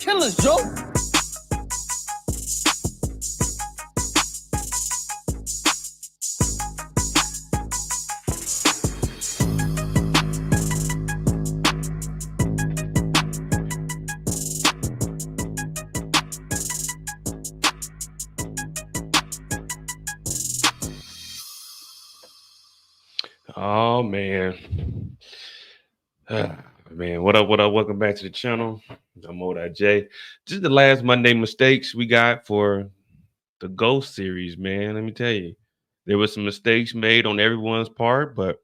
killers, Joe. Oh man. Man, what up? What up? Welcome back to the channel. I'm Monet J. Just the last Monday mistakes we got for the Ghost series, man. Let me tell you. There was some mistakes made on everyone's part, but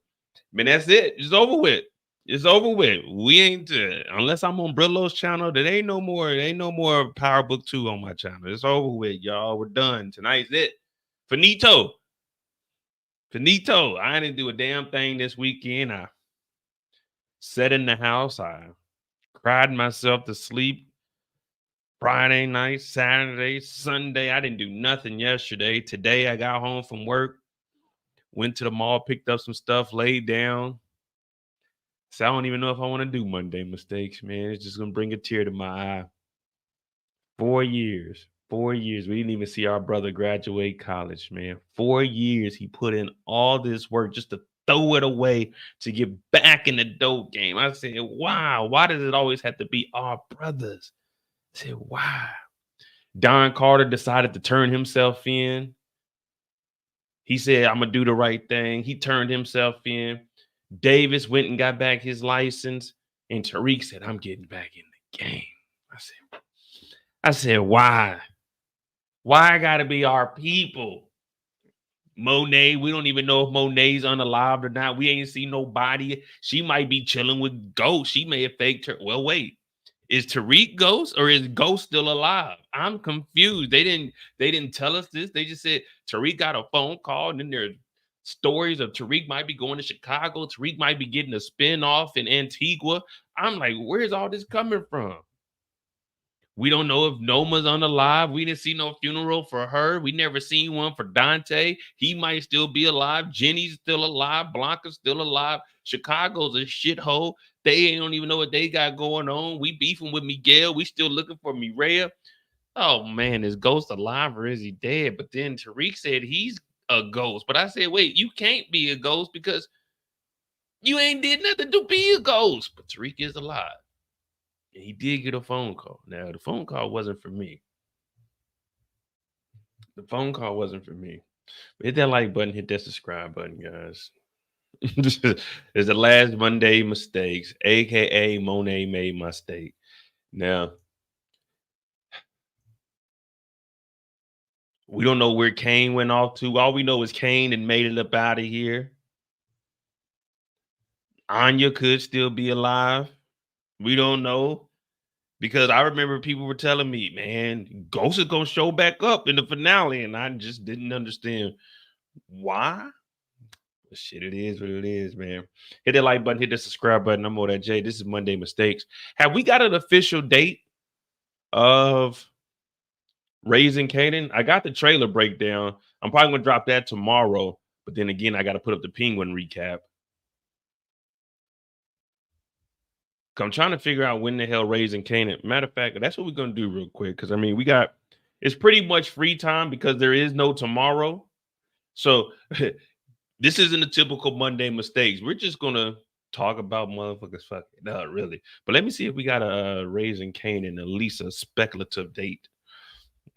man, that's it. It's over with. It's over with. We ain't unless I'm on Brillo's channel, there ain't no more Power Book 2 on my channel. It's over with, y'all. We're done. Tonight's it. Finito. I didn't do a damn thing this weekend. I sat in the house. I cried myself to sleep. Friday night, Saturday, Sunday. I didn't do nothing yesterday. Today, I got home from work, went to the mall, picked up some stuff, laid down. So I don't even know if I want to do Monday mistakes, man. It's just going to bring a tear to my eye. 4 years. 4 years. We didn't even see our brother graduate college, man. 4 years he put in all this work just to throw it away to get back in the dope game. I said, wow, why does it always have to be our brothers? I said, wow. Don Carter decided to turn himself in. He said, I'm going to do the right thing. He turned himself in. Davis went and got back his license. And Tariq said, I'm getting back in the game. I said, why? Why got to be our people? Monet, we don't even know if Monet's unalived or not. We ain't seen nobody. She might be chilling with Ghost. She may have faked her. Well, wait. Is Tariq Ghost or is Ghost still alive? I'm confused. They didn't tell us this. They just said Tariq got a phone call, and then there's stories of Tariq might be going to Chicago. Tariq might be getting a spinoff in Antigua. I'm like, where's all this coming from? We don't know if Noma's unalive. We didn't see no funeral for her. We never seen one for Dante. He might still be alive. Jenny's still alive. Blanca's still alive. Chicago's a shithole. They don't even know what they got going on. We beefing with Miguel. We still looking for Mireya. Oh man, is Ghost alive or is he dead? But then Tariq said he's a ghost. But I said, wait, you can't be a ghost because you ain't did nothing to be a ghost. But Tariq is alive. And he did get a phone call. Now, the phone call wasn't for me. The phone call wasn't for me. But hit that like button, hit that subscribe button, guys. This is the last Monday mistakes, aka Monet made my mistake. Now, we don't know where Kane went off to. All we know is Kane and made it up out of here. Anya could still be alive. We don't know. Because I remember people were telling me, man, Ghost is going to show back up in the finale. And I just didn't understand why. But shit, it is what it is, man. Hit that like button, hit the subscribe button. I'm Monet J. This is Monday Mistakes. Have we got an official date of Raising Kanan? I got the trailer breakdown. I'm probably going to drop that tomorrow. But then again, I got to put up the Penguin recap. I'm trying to figure out when the hell Raising Kanan. Matter of fact, that's what we're going to do real quick. Because, I mean, it's pretty much free time because there is no tomorrow. So this isn't a typical Monday mistakes. We're just going to talk about motherfuckers fucking. Not really. But let me see if we got a Raising Kanan, at least a speculative date.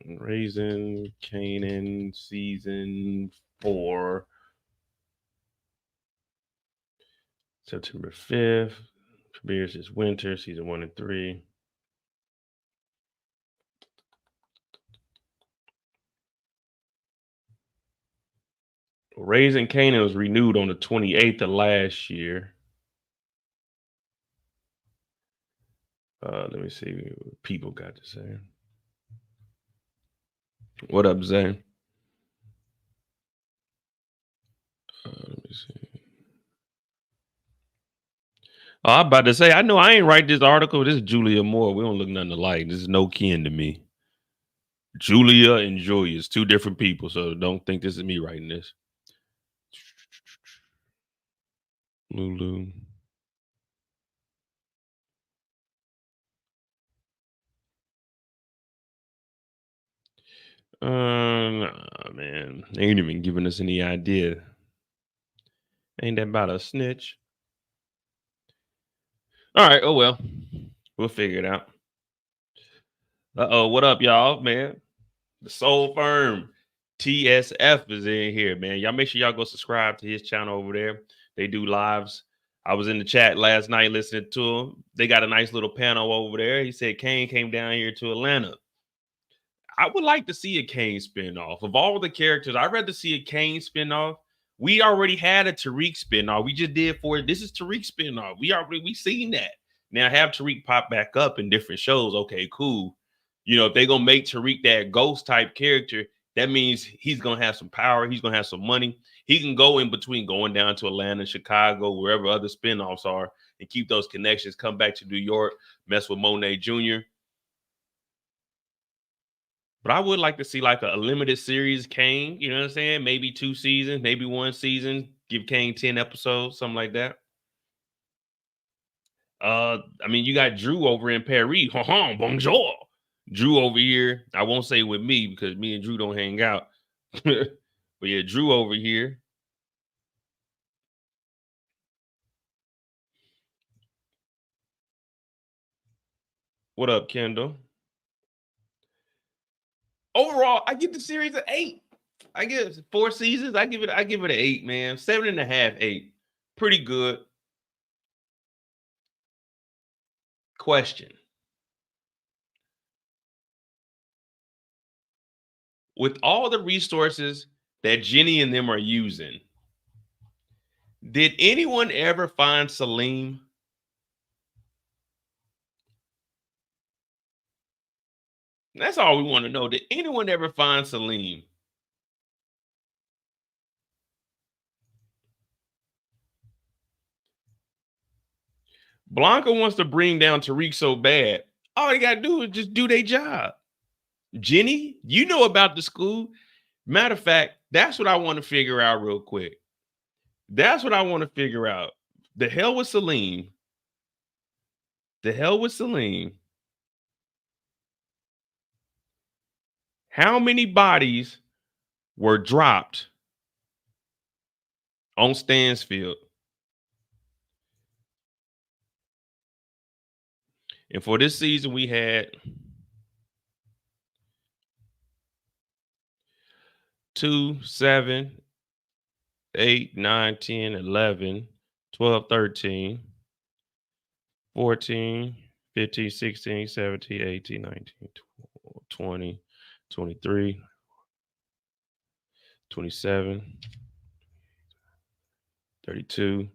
Raising Kanan season 4. September 5th. Premieres this winter, season 1 and 3. Raising Kanan was renewed on the 28th of last year. Let me see what people got to say. What up, Zay? Let me see. Oh, I'm about to say, I know I ain't write this article. This is Julia Moore. We don't look nothing alike. This is no kin to me. Julia and Julius, 2 different people. So don't think this is me writing this. Lulu. Nah, man. They ain't even giving us any idea. Ain't that about a snitch? All right. Oh, well. We'll figure it out. Uh-oh. What up, y'all, man? The Soul Firm TSF is in here, man. Y'all make sure y'all go subscribe to his channel over there. They do lives. I was in the chat last night listening to him. They got a nice little panel over there. He said Kane came down here to Atlanta. I would like to see a Kane spinoff. Of all the characters, I'd rather see a Kane spinoff. We already had a Tariq spinoff. We just did for it. This is Tariq spinoff. We seen that. Now have Tariq pop back up in different shows. Okay, cool. You know, if they're gonna make Tariq that ghost type character, that means he's gonna have some power, he's gonna have some money. He can go in between going down to Atlanta, Chicago, wherever other spinoffs are, and keep those connections, come back to New York, mess with Monet Jr. But I would like to see like a limited series Kane, you know what I'm saying? Maybe 2 seasons, maybe 1 season, give Kane 10 episodes, something like that. I mean, you got Drew over in Paris. Bonjour. Drew over here. I won't say with me because me and Drew don't hang out. But yeah, Drew over here. What up, Kendall? Overall, I give the series an 8. I give 4 seasons. I give it an 8, man. 7.5, 8. Pretty good. Question. With all the resources that Jenny and them are using, did anyone ever find Salim? That's all we want to know. Did anyone ever find Salim? Blanca wants to bring down Tariq so bad. All they got to do is just do their job. Jenny, you know about the school. Matter of fact, that's what I want to figure out real quick. That's what I want to figure out. The hell with Salim. The hell with Salim. How many bodies were dropped on Stansfield? And for this season, we had 2, 7, 8, 9, 10, 11, 12, 13, 14, 15, 16, 17, 18, 19, 20, 23, 27, 32,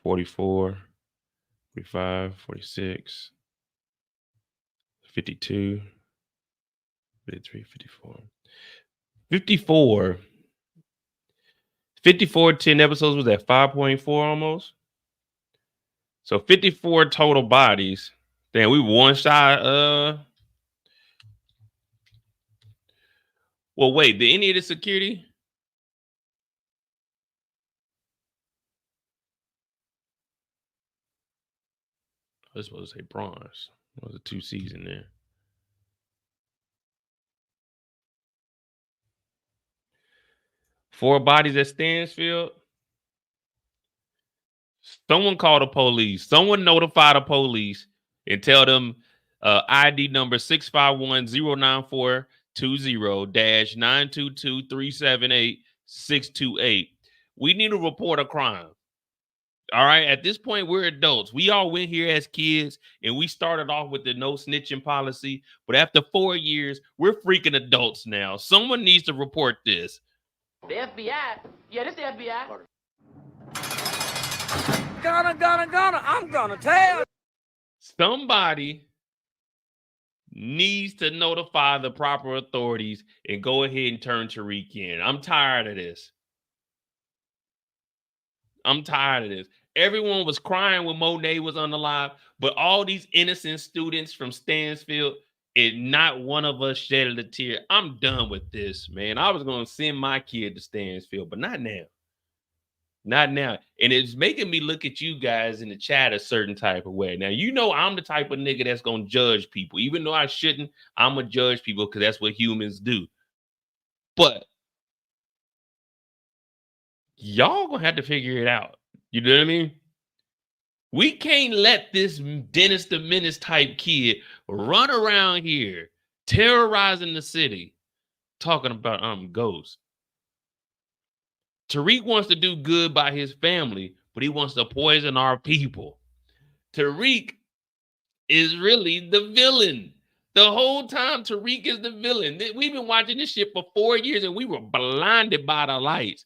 44, 45, 46, 52, 53, 54. 54, 10 episodes was at 5.4 almost. So 54 total bodies. Damn, we one shot. Well, wait, did any of the security? I was supposed to say bronze. It was a 2 season there. Four bodies at Stansfield. Someone call the police. Someone notify the police and tell them ID number 651-09420-922-378-628. We need to report a crime. All right. At this point, we're adults. We all went here as kids and we started off with the no snitching policy. But after 4 years, we're freaking adults now. Someone needs to report this. The FBI? Yeah, this the FBI. I'm gonna tell. Somebody needs to notify the proper authorities and go ahead and turn Tariq in. I'm tired of this. Everyone was crying when Monet was unalive, but all these innocent students from Stansfield, and not one of us shedded a tear. I'm done with this, man. I was going to send my kid to Stansfield, but not now. Not now. And it's making me look at you guys in the chat a certain type of way. Now, you know I'm the type of nigga that's going to judge people. Even though I shouldn't, I'm going to judge people because that's what humans do. But y'all going to have to figure it out. You know what I mean? We can't let this Dennis the Menace type kid run around here terrorizing the city talking about ghosts. Tariq wants to do good by his family, but he wants to poison our people. Tariq is really the villain. The whole time, Tariq is the villain. We've been watching this shit for 4 years, and we were blinded by the lights.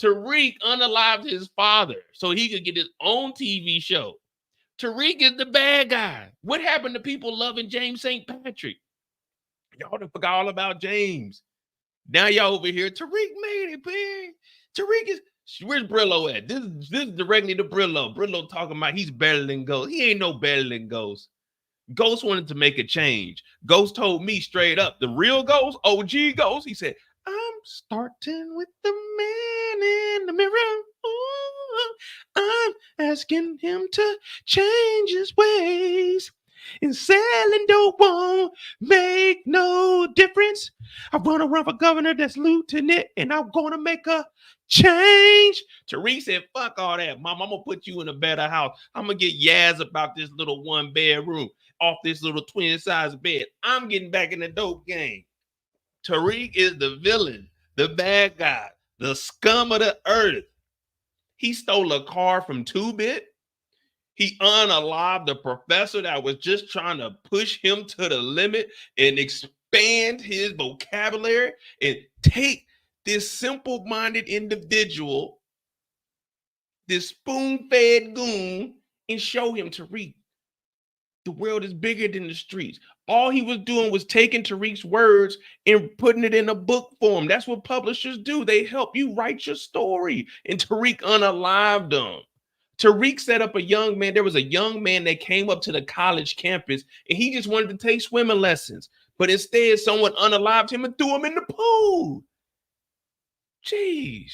Tariq unalived his father so he could get his own TV show. Tariq is the bad guy. What happened to people loving James St. Patrick? Y'all done forgot all about James. Now y'all over here. Tariq made it, man. Tariq is, where's Brillo at? This is directly to Brillo. Brillo talking about he's better than Ghost. He ain't no better than Ghost. Ghost wanted to make a change. Ghost told me straight up, the real Ghost, OG Ghost, he said, I'm starting with the man in the mirror. Ooh, I'm asking him to change his ways. And selling dope won't make no difference. I want to run for governor that's lieutenant, and I'm going to make a change. Tariq said, fuck all that, mom. I'm going to put you in a better house. I'm going to get Yaz about this little 1-bedroom off this little twin-size bed. I'm getting back in the dope game. Tariq is the villain, the bad guy, the scum of the earth. He stole a car from 2-Bit. He unalived the professor that was just trying to push him to the limit and expand his vocabulary and take this simple-minded individual, this spoon-fed goon, and show him, Tariq, the world is bigger than the streets. All he was doing was taking Tariq's words and putting it in a book form. That's what publishers do. They help you write your story. And Tariq unalived them. Tariq set up a young man. There was a young man that came up to the college campus and he just wanted to take swimming lessons. But instead, someone unalived him and threw him in the pool. Jeez.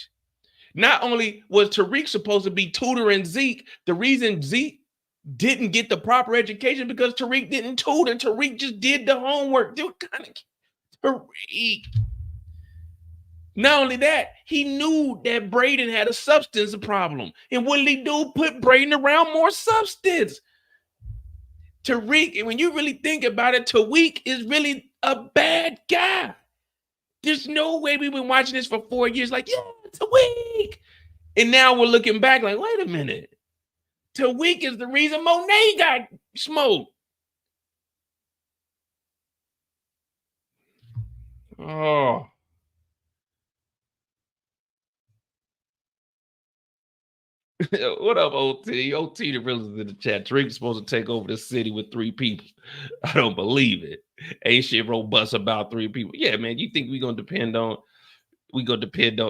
Not only was Tariq supposed to be tutoring Zeke, the reason Zeke didn't get the proper education because Tariq didn't tutor. Tariq just did the homework. Dude, kind of Tariq. Not only that, he knew that Brayden had a substance problem. And what did he do? Put Brayden around more substance. Tariq, and when you really think about it, Tariq is really a bad guy. There's no way we've been watching this for 4 years like, yeah, Tariq. And now we're looking back like, wait a minute. Tariq is the reason Monet got smoked. Oh. What up, OT? OT the realest in the chat. Tariq's supposed to take over the city with 3 people. I don't believe it. Ain't shit robust about 3 people. Yeah, man. You think we're gonna depend on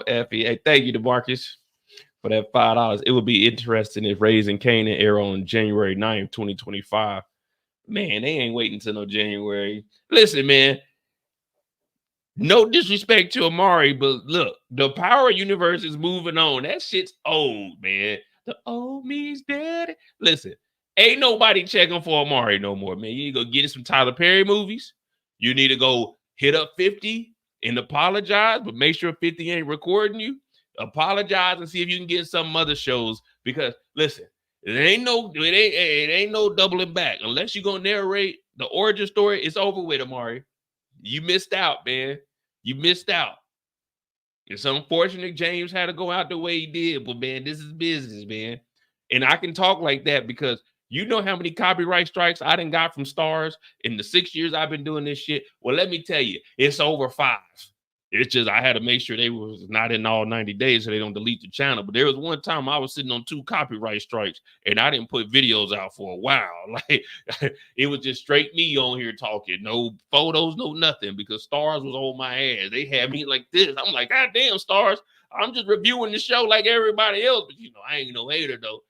Effie? Hey, thank you to Marcus for that $5. It would be interesting if Raising Canaan air on January 9th, 2025. Man, they ain't waiting until no January. Listen, man. No disrespect to Amari, but look, the Power universe is moving on. That shit's old, man. The old me's dead. Listen, ain't nobody checking for Amari no more, man. You need to go get some Tyler Perry movies. You need to go hit up 50 and apologize, but make sure 50 ain't recording you. Apologize and see if you can get some other shows. Because listen, it ain't no doubling back. Unless you're gonna narrate the origin story, it's over with, Amari. You missed out, man. You missed out. It's unfortunate James had to go out the way he did, but man, this is business, man. And I can talk like that because you know how many copyright strikes I done got from Stars in the 6 years I've been doing this shit. Well, let me tell you, it's over 5. It's just I had to make sure they was not in all 90 days so they don't delete the channel. But there was one time I was sitting on 2 copyright strikes and I didn't put videos out for a while. Like it was just straight me on here talking. No photos, no nothing, because Stars was on my ass. They had me like this. I'm like, God damn, Stars. I'm just reviewing the show like everybody else. But you know, I ain't no hater though.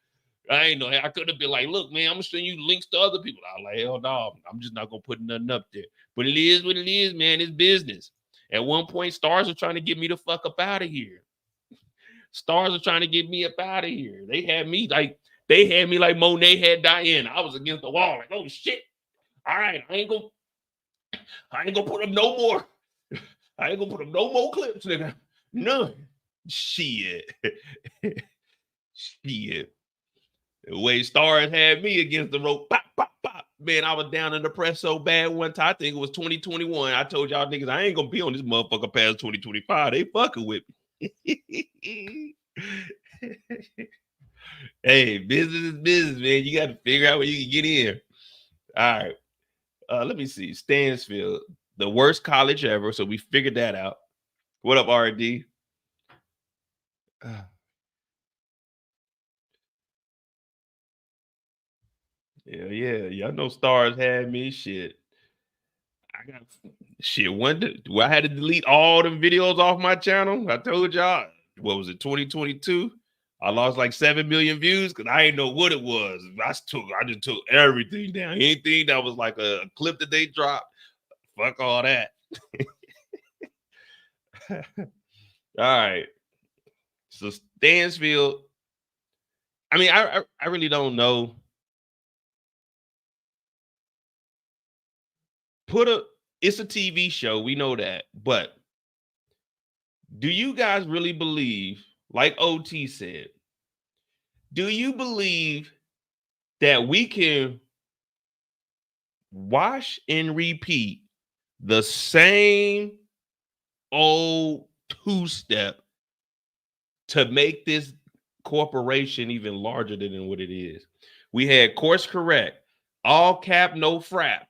I could have been like, look, man, I'm gonna send you links to other people. I was like, hell no, I'm just not gonna put nothing up there. But it is what it is, man. It's business. At one point, Stars were trying to get me the fuck up out of here. Stars are trying to get me up out of here. They had me like Monet had Diana. I was against the wall, like, oh shit. All right, I ain't gonna put up no more. I ain't gonna put up no more clips, nigga. None. Shit. Shit. The way Stars had me against the rope, pop, pop, pop. Man, I was down in the press so bad one time. I think it was 2021. I told y'all niggas I ain't gonna be on this motherfucker past 2025. They fucking with me. Hey, business is business, man. You got to figure out where you can get in. All right. Let me see. Stansfield, the worst college ever. So we figured that out. What up, RD? Yeah. Y'all know Stars had me. Shit. I got shit. I had to delete all them videos off my channel. I told y'all, what was it, 2022? I lost like 7 million views because I didn't know what it was. I just took everything down. Anything that was like a clip that they dropped, fuck all that. All right. So Stansfield, I mean, I really don't know. It's a TV show, we know that, but do you guys really believe, like OT said, do you believe that we can wash and repeat the same old two-step to make this corporation even larger than what it is? We had course correct, all cap, no frap,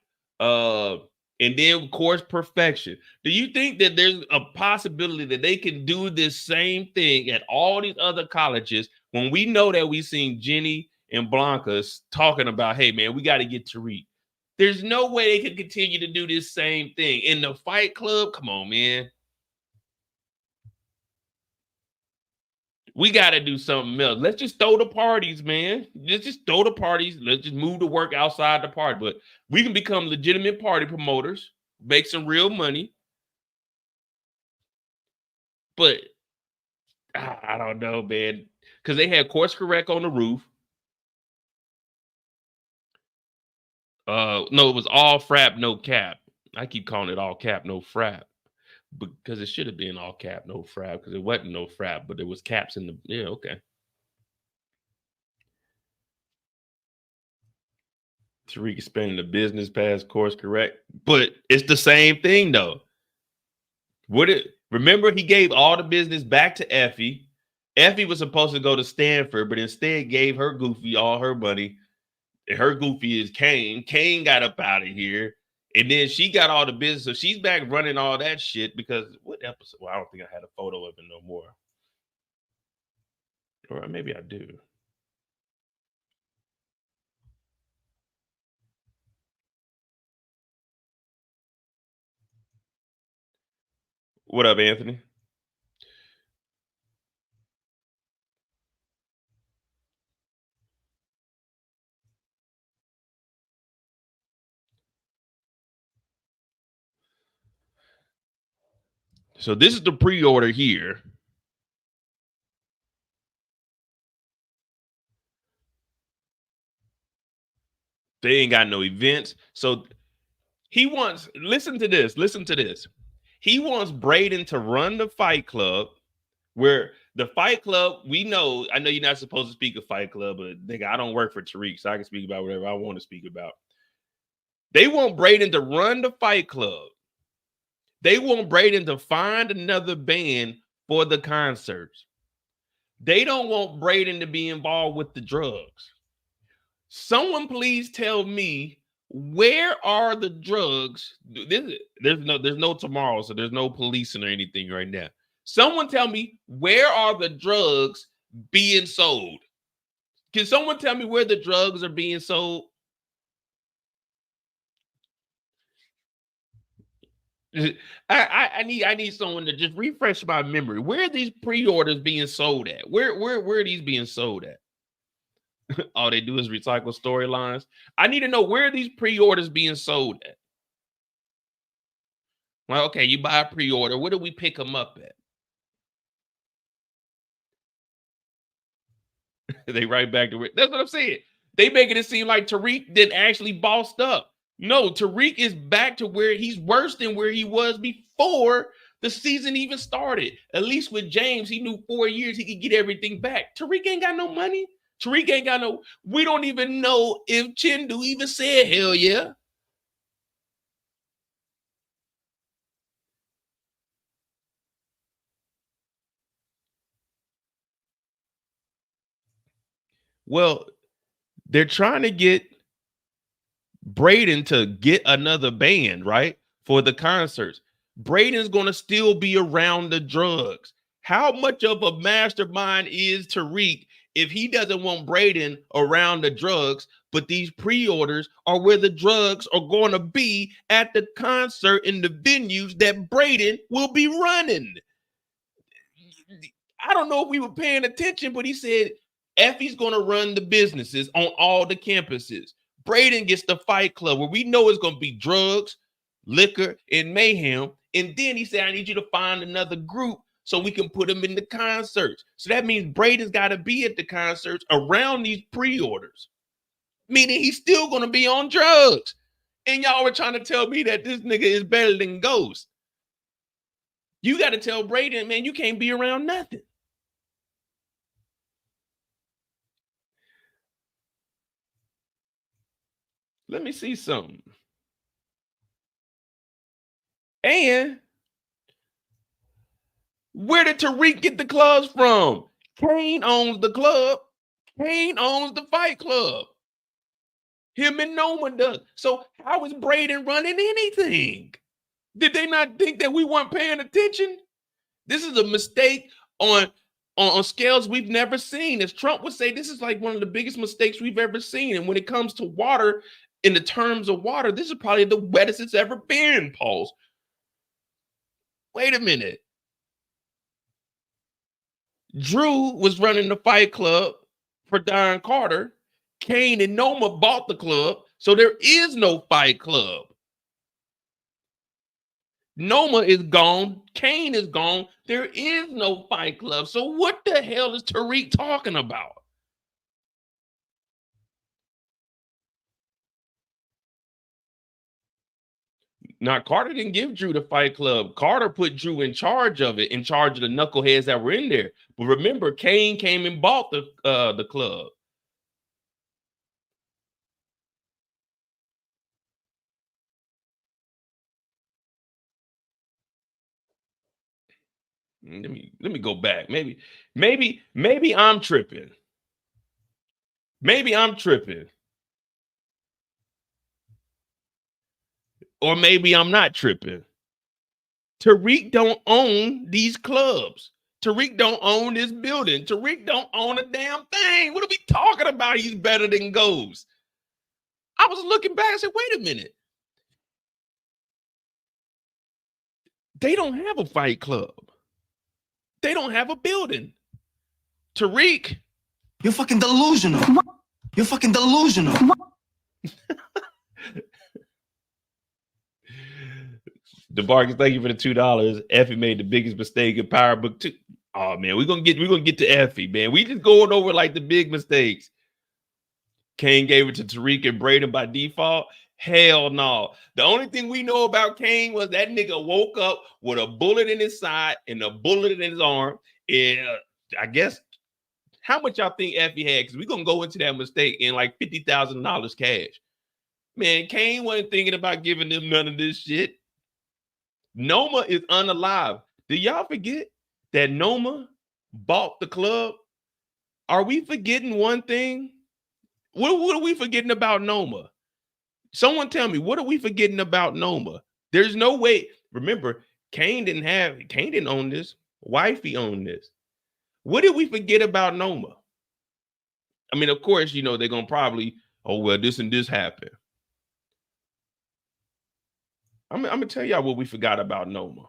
and then course perfection. Do you think that there's a possibility that they can do this same thing at all these other colleges when we know that we've seen Jenny and Blanca's talking about, hey, man, we got to get Tariq? There's no way they can continue to do this same thing. In the Fight Club, come on, man. We got to do something else. Let's just throw the parties, man. Let's just throw the parties. Let's just move the work outside the party. But we can become legitimate party promoters, make some real money. But I don't know, man. Because they had course correct on the roof. No, it was all frap, no cap. I keep calling it all cap, no frap. Because it should have been all cap, no frap, because it wasn't no frap, but there was caps in the, yeah, okay. Tariq spending the business pass course correct, but it's the same thing though. Remember he gave all the business back to Effie. Effie was supposed to go to Stanford, but instead gave her goofy all her money. Her goofy is Kane. Kane got up out of here. And then she got all the business. So she's back running all that shit because what episode? Well, I don't think I had a photo of it no more. Or maybe I do. What up, Anthony? So this is the pre-order here. They ain't got no events. So he wants, listen to this. He wants Brayden to run the Fight Club, where the Fight Club, I know you're not supposed to speak of Fight Club, but nigga, I don't work for Tariq, so I can speak about whatever I want to speak about. They want Brayden to run the Fight Club. They want Brayden to find another band for the concerts. They don't want Brayden to be involved with the drugs. Someone please tell me, where are the drugs? There's no tomorrow, so there's no policing or anything right now. Someone tell me, where are the drugs being sold? Can someone tell me where the drugs are being sold? I need someone to just refresh my memory. Where are these pre-orders being sold at? Where are these being sold at? All they do is recycle storylines. I need to know, where are these pre-orders being sold at? Well, okay, you buy a pre-order. Where do we pick them up at? They right back to it. That's what I'm saying. They making it seem like Tariq didn't actually bossed up. No, Tariq is back to where he's worse than where he was before the season even started. At least with James, he knew 4 years he could get everything back. Tariq ain't got no money. Tariq ain't got no. We don't even know if Chindu even said hell yeah. Well, they're trying to get Brayden to get another band, right? For the concerts. Brayden's going to still be around the drugs. How much of a mastermind is Tariq if he doesn't want Brayden around the drugs, but these pre-orders are where the drugs are going to be at the concert in the venues that Brayden will be running? I don't know if we were paying attention, but he said Effie's going to run the businesses on all the campuses. Brayden gets the Fight Club where we know it's going to be drugs, liquor, and mayhem. And then he said, I need you to find another group so we can put them in the concerts. So that means Brayden's got to be at the concerts around these pre-orders, meaning he's still going to be on drugs. And y'all were trying to tell me that this nigga is better than Ghost. You got to tell Brayden, man, you can't be around nothing. Let me see something. And where did Tariq get the clubs from? Kane owns the club. Kane owns the Fight Club. Him and Noma does. So how is Brayden running anything? Did they not think that we weren't paying attention? This is a mistake on scales we've never seen. As Trump would say, this is like one of the biggest mistakes we've ever seen. And when it comes to water, in the terms of water, this is probably the wettest it's ever been, Pauls. Wait a minute. Drew was running the Fight Club for Don Carter. Kane and Noma bought the club, so there is no Fight Club. Noma is gone. Kane is gone. There is no Fight Club. So what the hell is Tariq talking about? Now, Carter didn't give Drew the Fight Club. Carter put Drew in charge of it, in charge of the knuckleheads that were in there. But remember, Kane came and bought the club. Let me go back. Maybe I'm tripping. Maybe I'm tripping. Or maybe I'm not tripping. Tariq don't own these clubs. Tariq don't own this building. Tariq don't own a damn thing. What are we talking about? He's better than Ghost. I was looking back and said, wait a minute. They don't have a Fight Club. They don't have a building. Tariq. You're fucking delusional. You're fucking delusional. DeBarkis, thank you for the $2. Effie made the biggest mistake in Power Book 2. Oh man, we're gonna get to Effie, man. We just going over like the big mistakes. Kane gave it to Tariq and Brayden by default. Hell no. The only thing we know about Kane was that nigga woke up with a bullet in his side and a bullet in his arm. And I guess, how much y'all think Effie had? Because we're going to go into that mistake in like $50,000 cash. Man, Kane wasn't thinking about giving them none of this shit. Noma is unalive. Do y'all forget that Noma bought the club? Are we forgetting one thing? What are we forgetting about Noma? Someone tell me, what are we forgetting about Noma? There's no way. Remember, Kane didn't own this. Wifey owned this. What did we forget about Noma? I mean, of course, you know, they're going to probably, oh, well, this and this happened. I'm going to tell y'all what we forgot about Noma.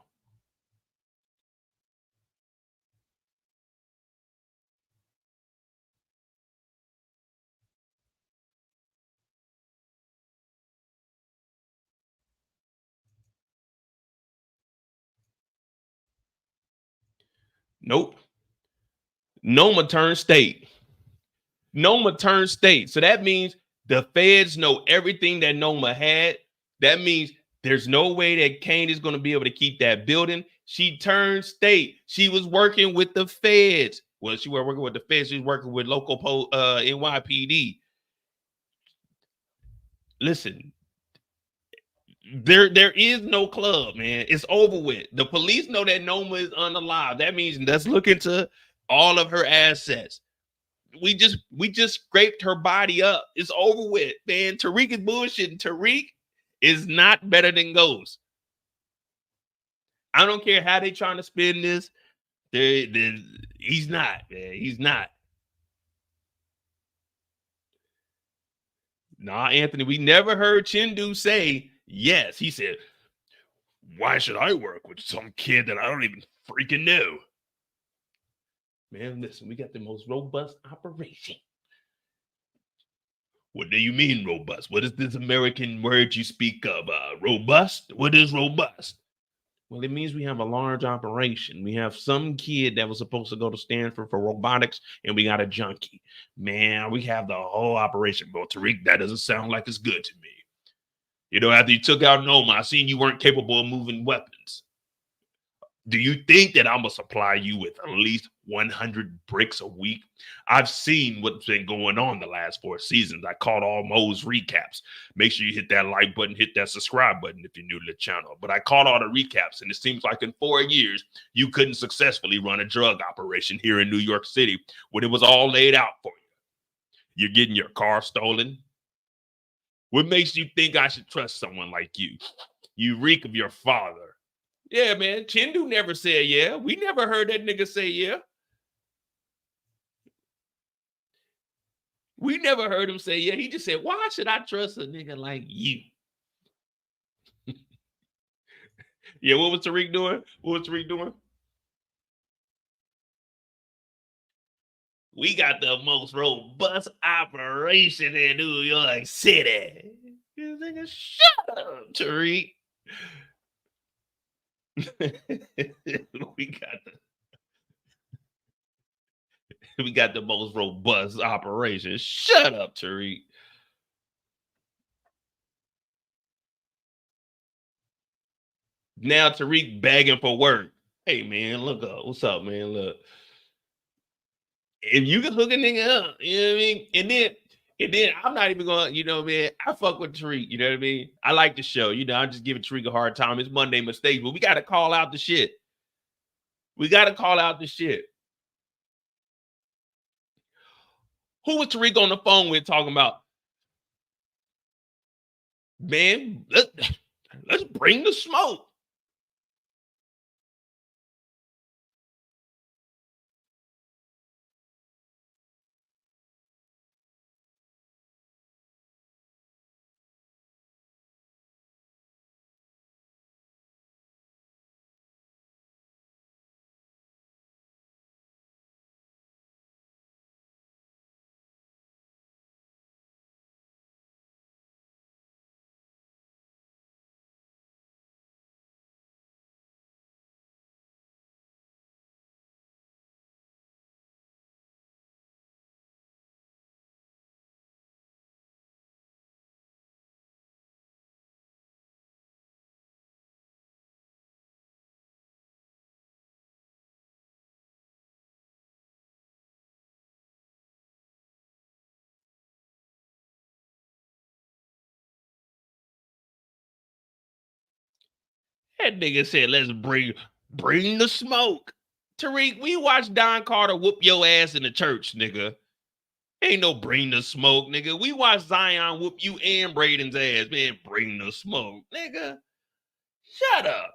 Nope. Noma turned state. Noma turned state. So that means the feds know everything that Noma had. That means there's no way that Kane is going to be able to keep that building. She turned state. She was working with the feds. Well, she was working with the feds. She was working with local NYPD. Listen, there is no club, man. It's over with. The police know that Noma is unalive. That means let's look into all of her assets. We just scraped her body up. It's over with, man. Tariq is bullshitting. Tariq is not better than Ghost. I don't care how they trying to spin this. He's not, man. He's not. Nah, Anthony, we never heard Chindu say yes. He said, why should I work with some kid that I don't even freaking know? Man, listen, we got the most robust operation. What do you mean robust? What is this American word you speak of? Robust? What is robust? Well, it means we have a large operation. We have some kid that was supposed to go to Stanford for robotics, and we got a junkie. Man, we have the whole operation. But Tariq, that doesn't sound like it's good to me. You know, after you took out Noma, I seen you weren't capable of moving weapons. Do you think that I'm going to supply you with at least 100 bricks a week? I've seen what's been going on the last 4 seasons. I caught all Mo's recaps. Make sure you hit that like button, hit that subscribe button if you're new to the channel. But I caught all the recaps, and it seems like in 4 years, you couldn't successfully run a drug operation here in New York City when it was all laid out for you. You're getting your car stolen. What makes you think I should trust someone like you? You reek of your father. Yeah, man. Chindu never said yeah. We never heard that nigga say yeah. We never heard him say yeah. He just said, why should I trust a nigga like you? Yeah, what was Tariq doing? What was Tariq doing? We got the most robust operation in New York City. Nigga, shut up, Tariq. we got the most robust operation. Shut up, Tariq. Now Tariq begging for work. Hey man, look up. What's up, man? Look. If you can hook a nigga up, you know what I mean? And then I'm not even going, you know, man, I fuck with Tariq, you know what I mean? I like the show, you know, I'm just giving Tariq a hard time. It's Monday mistakes, but we got to call out the shit. We got to call out the shit. Who was Tariq on the phone with talking about? Man, let's bring the smoke. That nigga said, let's bring the smoke. Tariq, we watched Don Carter whoop your ass in the church, nigga. Ain't no bring the smoke, nigga. We watched Zion whoop you and Brayden's ass, man. Bring the smoke, nigga. Shut up.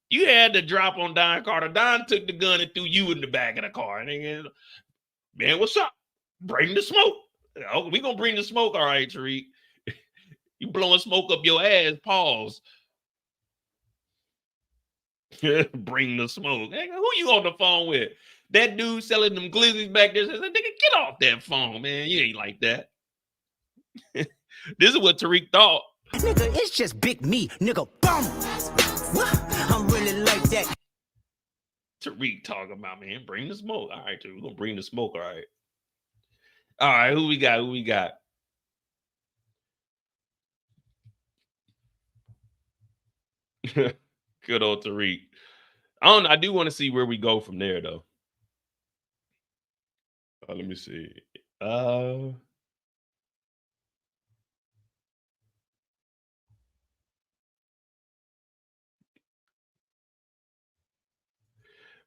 You had to drop on Don Carter. Don took the gun and threw you in the back of the car, nigga. Man, what's up? Bring the smoke. Oh, we gonna bring the smoke, all right, Tariq. You blowing smoke up your ass, pause. Bring the smoke. Nigga, who you on the phone with? That dude selling them glizzies back there says, nigga, get off that phone, man. You ain't like that. This is what Tariq thought. Nigga, it's just big me, nigga. Boom. I'm really like that. Tariq talking about, man, bring the smoke. All right, Tariq, we're gonna bring the smoke, all right. All right, who we got? Who we got? Good old Tariq. I don't know. I do want to see where we go from there, though. Let me see.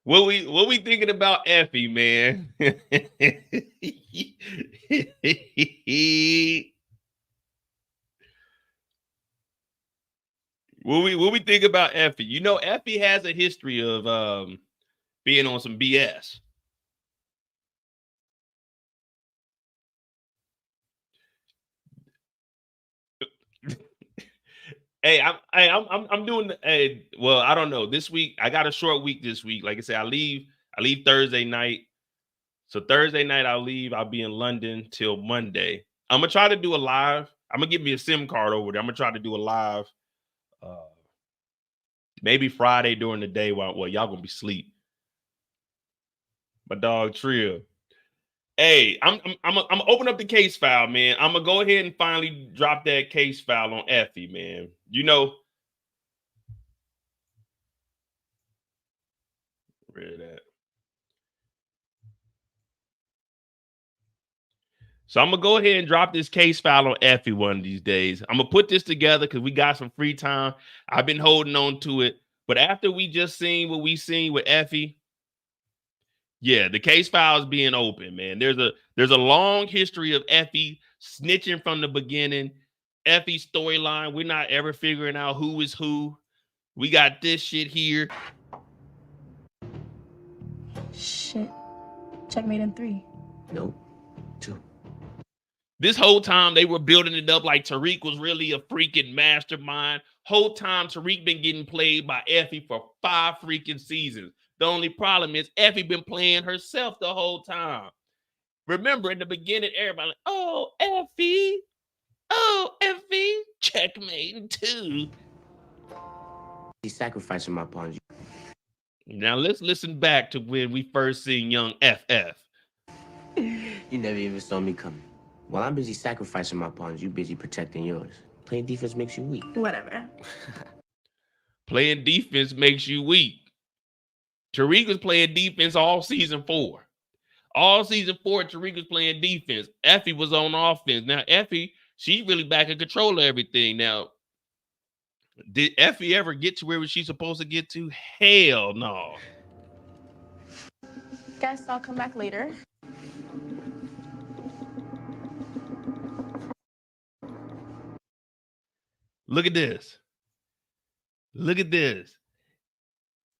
What we thinking about Effie, man? What we think about Effie? You know, Effie has a history of being on some BS. Hey, I'm doing. Hey, well, I don't know. This week I got a short week. This week, like I said, I leave Thursday night. So Thursday night I'll leave. I'll be in London till Monday. I'm gonna try to do a live. I'm gonna give me a SIM card over there. I'm gonna try to do a live. Maybe Friday during the day while y'all gonna be asleep. My dog Trill. Hey, I'm open up the case file, man. I'm gonna go ahead and finally drop that case file on Effie, man. You know, where that? So I'm gonna go ahead and drop this case file on Effie one of these days. I'm gonna put this together because we got some free time. I've been holding on to it, but after we just seen what we seen with Effie, yeah, the case file is being open, man. There's a long history of Effie snitching from the beginning. Effie's storyline, we're not ever figuring out who is who. We got this shit here. Shit. Checkmate in 3. Nope. 2. This whole time they were building it up like Tariq was really a freaking mastermind. Whole time Tariq been getting played by Effie for 5 freaking seasons. The only problem is Effie been playing herself the whole time. Remember in the beginning, everybody like, oh, Effie. Oh, Effie. Checkmate in 2. He's sacrificing my pawns. Now let's listen back to when we first seen young FF. You never even saw me coming. While I'm busy sacrificing my pawns, you busy protecting yours. Playing defense makes you weak. Whatever. Playing defense makes you weak. Tariq was playing defense all season 4. All season 4, Tariq was playing defense. Effie was on offense. Now, Effie, she's really back in control of everything. Now, did Effie ever get to where was she supposed to get to? Hell no. Guess I'll come back later. Look at this. Look at this.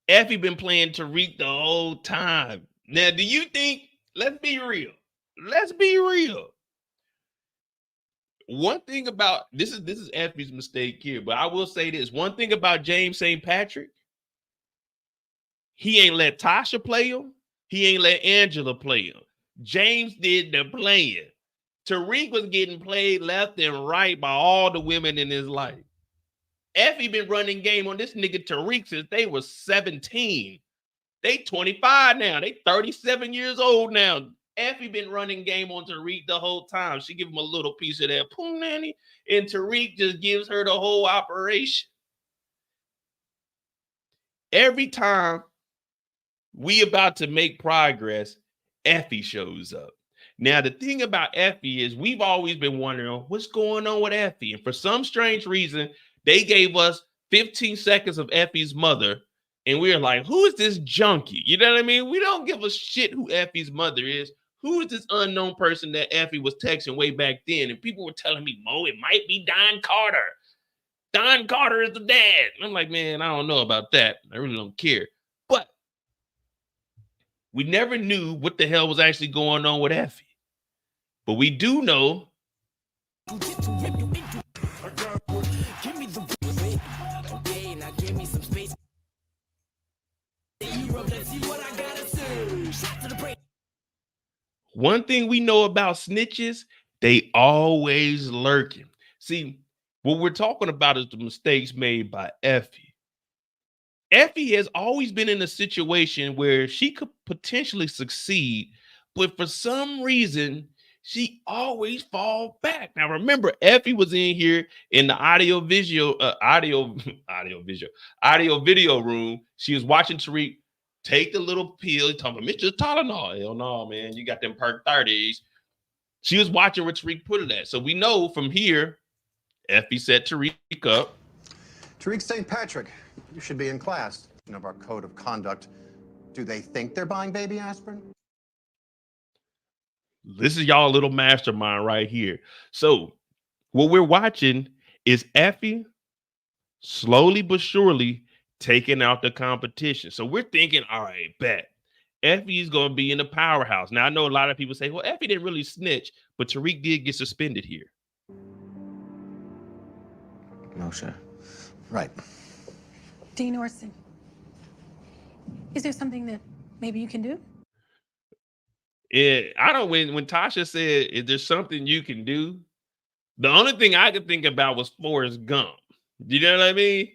Effie been playing Tariq the whole time. Now, do you think, let's be real. Let's be real. One thing about, this is Effie's mistake here, but I will say this. One thing about James St. Patrick, he ain't let Tasha play him. He ain't let Angela play him. James did the playing. Tariq was getting played left and right by all the women in his life. Effie been running game on this nigga Tariq since they was 17. They 25 now. They 37 years old now. Effie been running game on Tariq the whole time. She give him a little piece of that poo nanny, and Tariq just gives her the whole operation. Every time we about to make progress, Effie shows up. Now, the thing about Effie is we've always been wondering what's going on with Effie. And for some strange reason, they gave us 15 seconds of Effie's mother. And we were like, who is this junkie? You know what I mean? We don't give a shit who Effie's mother is. Who is this unknown person that Effie was texting way back then? And people were telling me, Mo, it might be Don Carter. Don Carter is the dad. And I'm like, man, I don't know about that. I really don't care. But we never knew what the hell was actually going on with Effie. But we do know one thing we know about snitches, they always lurking. See, what we're talking about is the mistakes made by Effie. Effie has always been in a situation where she could potentially succeed, but for some reason, she always fall back. Now remember, Effie was in here in the audio video room. She was watching Tariq take the little pill. Talking about Mr. Tylenol. Hell no, man. You got them perk 30s. She was watching where Tariq put it at. So we know from here, Effie set Tariq up. Tariq St. Patrick, you should be in class of our code of conduct. Do they think they're buying baby aspirin? This is y'all little mastermind right here. So what we're watching is Effie slowly but surely taking out the competition. So we're thinking, all right, bet. Effie's going to be in the powerhouse. Now, I know a lot of people say, well, Effie didn't really snitch, but Tariq did get suspended here. No, sir. Right. Dean Orson, is there something that maybe you can do? I don't, when Tasha said, is there something you can do? The only thing I could think about was Forrest Gump. You know what I mean?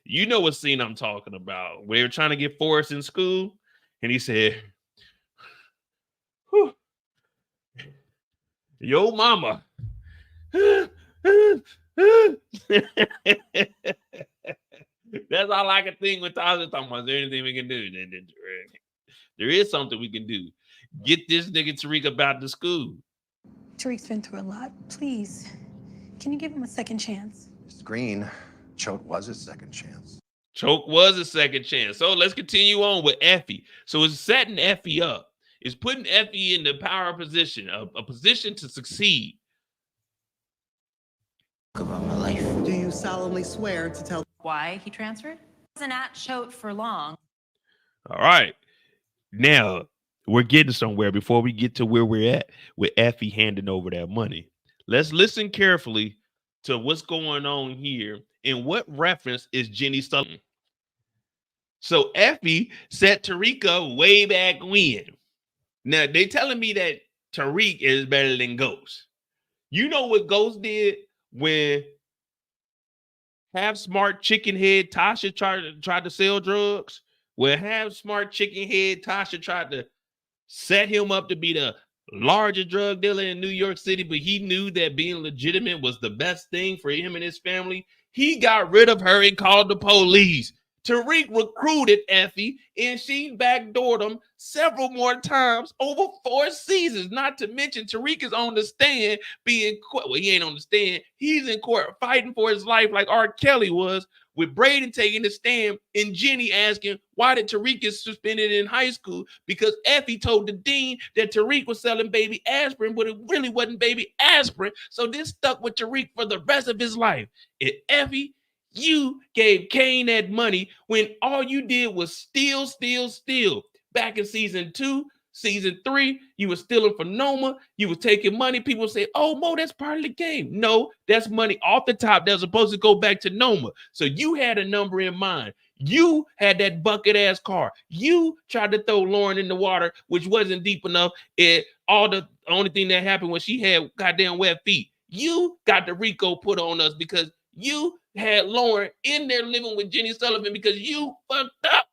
You know what scene I'm talking about. Where they were trying to get Forrest in school, and he said, whew, yo mama. That's all I can think when Tasha talking about. Is there anything we can do? There is something we can do. Get this nigga Tariq about the school. Tariq's been through a lot. Please, can you give him a second chance? Mr. Green, Choate was his second chance. Choke was a second chance. So let's continue on with Effie. So it's setting Effie up. It's putting Effie in the power position, a position to succeed. About my life. Do you solemnly swear to tell why he transferred? Wasn't at Choate for long. All right. Now, we're getting somewhere before we get to where we're at with Effie handing over that money. Let's listen carefully to what's going on here and what reference is Jenny Sullivan. So Effie set Tariq up way back when. Now, they telling me that Tariq is better than Ghost. You know what Ghost did when half smart chicken head Tasha tried to sell drugs? When half smart chicken head Tasha tried to set him up to be the largest drug dealer in New York City, but he knew that being legitimate was the best thing for him and his family. He got rid of her and called the police. Tariq recruited Effie, and she backdoored him several more times over 4 seasons. Not to mention, Tariq is on the stand being, well, he ain't on the stand. He's in court fighting for his life like R. Kelly was, with Brayden taking the stand and Jenny asking, why did Tariq get suspended in high school? Because Effie told the dean that Tariq was selling baby aspirin, but it really wasn't baby aspirin. So this stuck with Tariq for the rest of his life. And Effie, you gave Kane that money when all you did was steal. Back in season 2, season 3, you were stealing from Noma. You were taking money. People say, oh, Mo, that's part of the game. No, that's money off the top that was supposed to go back to Noma. So you had a number in mind. You had that bucket ass car. You tried to throw Lauren in the water, which wasn't deep enough. The only thing that happened was she had goddamn wet feet. You got the Rico put on us because you had Lauren in there living with Jenny Sullivan because you fucked up.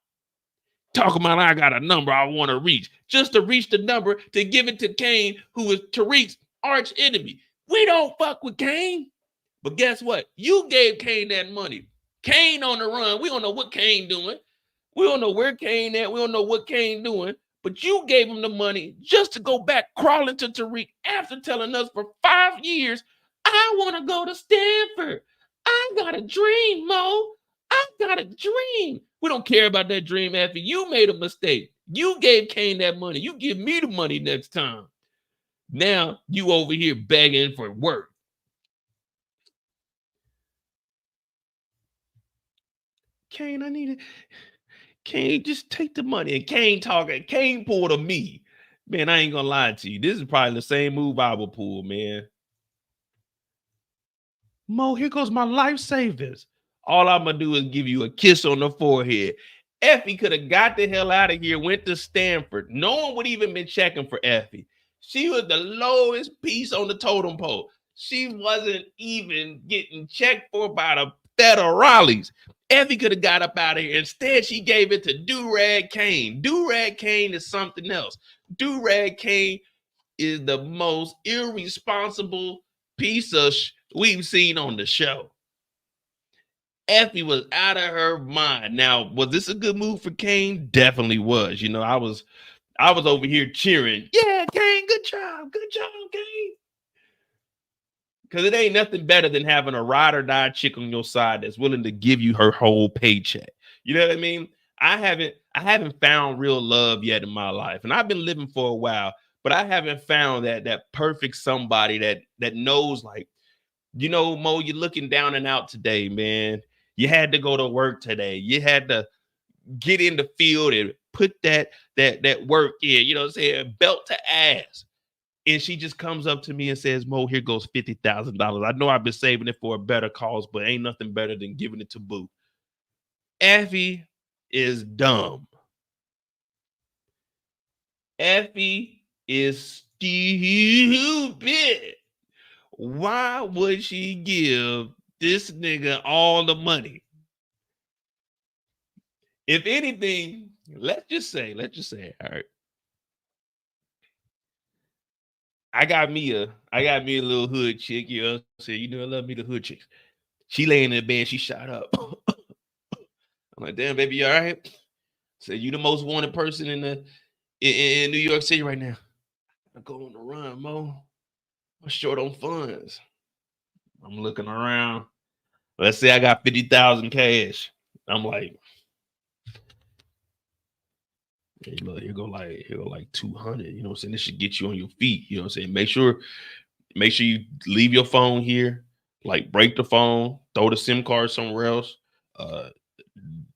Talking about I got a number I want to reach. Just to reach the number to give it to Kane, who is Tariq's arch enemy. We don't fuck with Kane. But guess what? You gave Kane that money. Kane on the run. We don't know what Kane doing. We don't know where Kane at. We don't know what Kane doing. But you gave him the money just to go back crawling to Tariq after telling us for 5 years, I want to go to Stanford. I got a dream, Mo. I got a dream. We don't care about that dream, Effie. You made a mistake. You gave Kane that money. You give me the money next time. Now you over here begging for work. Kane, I need it. Kane, just take the money. And Kane talking. Kane pulled a me. Man, I ain't gonna lie to you. This is probably the same move I would pull, man. Mo, here goes my life savings. All I'm going to do is give you a kiss on the forehead. Effie could have got the hell out of here, went to Stanford. No one would even been checking for Effie. She was the lowest piece on the totem pole. She wasn't even getting checked for by the federales. Effie could have got up out of here. Instead, she gave it to Do-Rag Kane. Do-Rag Kane is something else. Do-Rag Kane is the most irresponsible piece of we've seen on the show. Effie was out of her mind. Now, was this a good move for Kane? Definitely was. You know, I was over here cheering. Yeah, Kane, good job, Kane. Because it ain't nothing better than having a ride or die chick on your side that's willing to give you her whole paycheck. You know what I mean? I haven't found real love yet in my life, and I've been living for a while, but I haven't found that perfect somebody that knows, like, you know, Mo, you're looking down and out today, man. You had to go to work today. You had to get in the field and put that work in, you know what I'm saying, belt to ass. And she just comes up to me and says, Mo, here goes $50,000. I know I've been saving it for a better cause, but ain't nothing better than giving it to Boo. Effie is dumb. Effie is stupid. Why would she give this nigga all the money? If anything, let's just say, all right. I got me a little hood chick, you know what I'm saying? You know, I love me the hood chicks. She laying in the bed, she shot up. I'm like, damn, baby, you all right? So you the most wanted person in New York City right now. I go on the run, Mo. I'm short on funds. I'm looking around. Let's say I got 50,000 cash. I'm like, hey, look, here go like 200. You know what I'm saying? This should get you on your feet. You know what I'm saying? Make sure you leave your phone here. Like, break the phone, throw the SIM card somewhere else.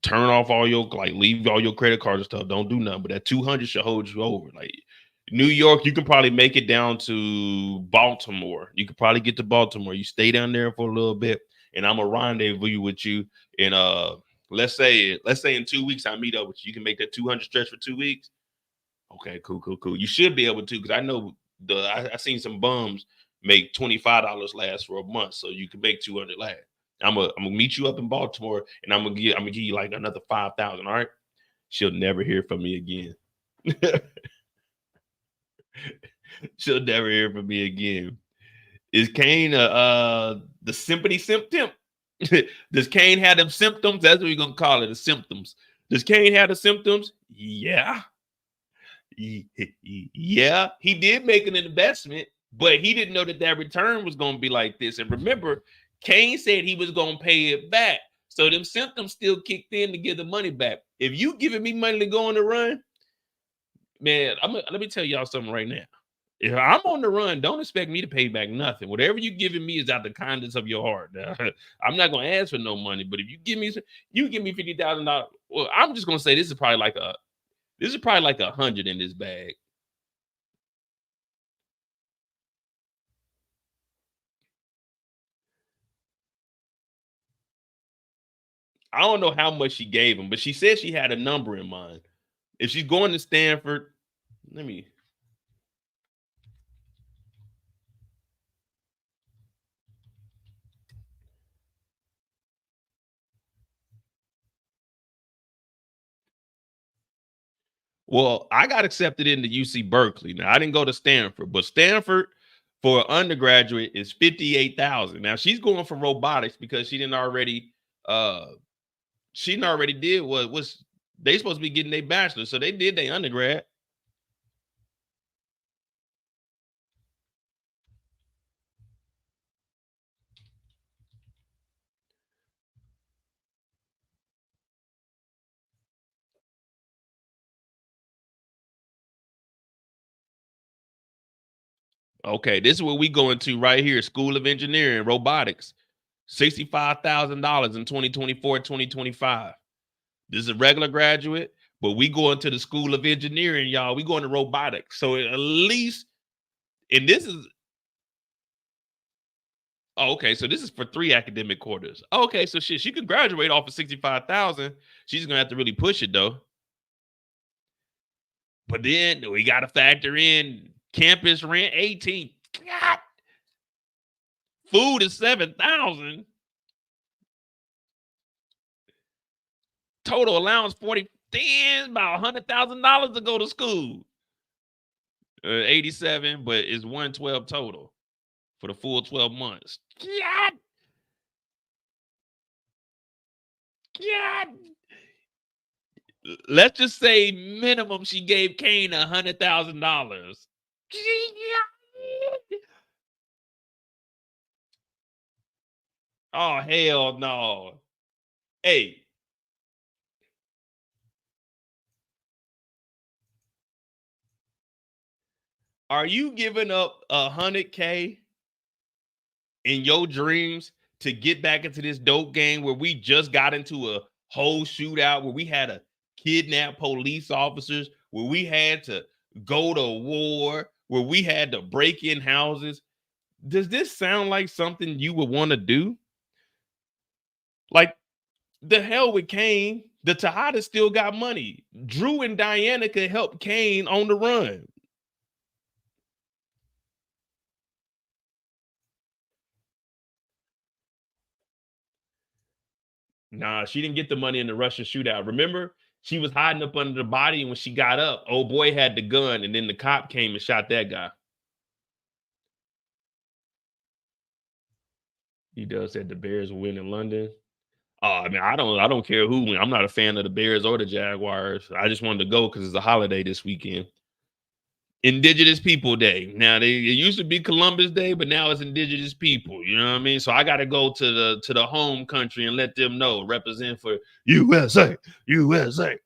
Turn off all your, like, leave all your credit cards and stuff. Don't do nothing. But that 200 should hold you over. Like, New York, you can probably make it down to Baltimore. You could probably get to Baltimore. You stay down there for a little bit, and I'm a rendezvous with you. And let's say in 2 weeks I meet up with you. You can make that 200 stretch for 2 weeks. Okay, cool. You should be able to, because I know I seen some bums make $25 last for a month, so you can make 200 last. I'm gonna meet you up in Baltimore, and I'm gonna give you like another 5,000. All right, she'll never hear from me again. She'll never hear from me again. Is Kane the sympathy symptom? Does Kane have them symptoms? That's what we're gonna call it, the symptoms. Does Kane have the symptoms? Yeah. Yeah, he did make an investment, but he didn't know that return was gonna be like this. And remember, Kane said he was gonna pay it back. So them symptoms still kicked in to give the money back. If you giving me money to go on the run, man, let me tell y'all something right now. If I'm on the run, don't expect me to pay back nothing. Whatever you giving me is out the kindness of your heart. I'm not gonna ask for no money, but if you give me $50,000, well, I'm just gonna say this is probably like 100 in this bag. I don't know how much she gave him, but she said she had a number in mind. If she's going to Stanford, let me. Well, I got accepted into UC Berkeley. Now, I didn't go to Stanford, but Stanford for an undergraduate is 58,000. Now, she's going for robotics because she didn't already did what was they supposed to be getting their bachelor, so they did their undergrad. Okay, this is what we go into right here. School of Engineering, robotics, $65,000 in 2024, 2025. This is a regular graduate, but we go into the School of Engineering, y'all. We go into robotics. So at least, and this is, okay, so this is for 3 academic quarters. Okay, so shit, she could graduate off of 65,000. She's gonna have to really push it though. But then we got to factor in campus rent 18. God. Food is 7,000. Total allowance 40. Damn, about $100,000 to go to school. 87, but it's 112 total for the full 12 months. God. Let's just say minimum she gave Kane $100,000. Oh, hell no. Hey. Are you giving up $100K in your dreams to get back into this dope game where we just got into a whole shootout, where we had to kidnap police officers, where we had to go to war, where we had to break in houses? Does this sound like something you would want to do? Like, the hell with Kane. The Tejada still got money. Drew and Diana could help Kane on the run. Nah, she didn't get the money in the Russia shootout. Remember, she was hiding up under the body, and when she got up, old boy had the gun, and then the cop came and shot that guy. He does said the Bears will win in London. I mean, I don't care who wins. I'm not a fan of the Bears or the Jaguars. I just wanted to go because it's a holiday this weekend. Indigenous People Day. Now it used to be Columbus Day, but now it's Indigenous People. You know what I mean? So I got to go to the home country and let them know, represent for USA, USA.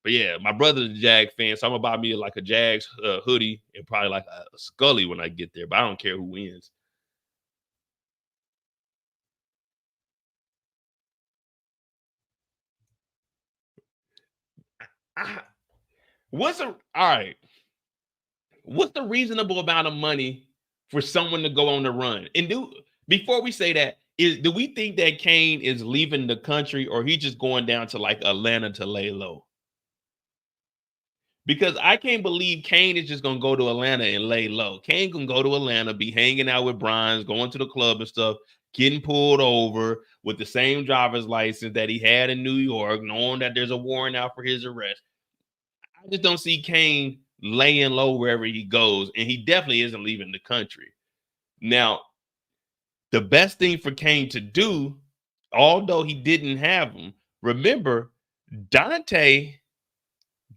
But yeah, my brother's a Jag fan, so I'm gonna buy me like a Jags hoodie and probably like a Scully when I get there. But I don't care who wins. What's the reasonable amount of money for someone to go on the run? And before we say that, do we think that Kane is leaving the country, or he just going down to like Atlanta to lay low? Because I can't believe Kane is just gonna go to Atlanta and lay low. Kane can go to Atlanta, be hanging out with Brian's, going to the club and stuff, getting pulled over with the same driver's license that he had in New York, knowing that there's a warrant out for his arrest. I just don't see Kane laying low wherever he goes, and he definitely isn't leaving the country. Now, the best thing for Kane to do, although he didn't have him, remember, Dante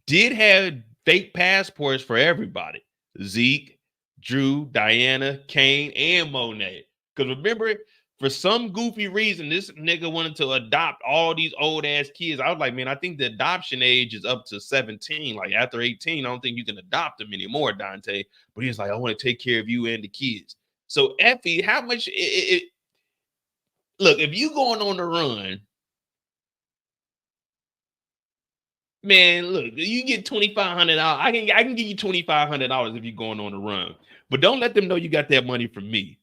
did have fake passports for everybody. Zeke, Drew, Diana, Kane, and Monet. Because remember, for some goofy reason, this nigga wanted to adopt all these old ass kids. I was like, man, I think the adoption age is up to 17. Like after 18, I don't think you can adopt them anymore, Dante. But he's like, I want to take care of you and the kids. So Effie, how much look, if you going on the run, man, look, you get $2,500. I can give you $2,500 if you're going on the run. But don't let them know you got that money from me.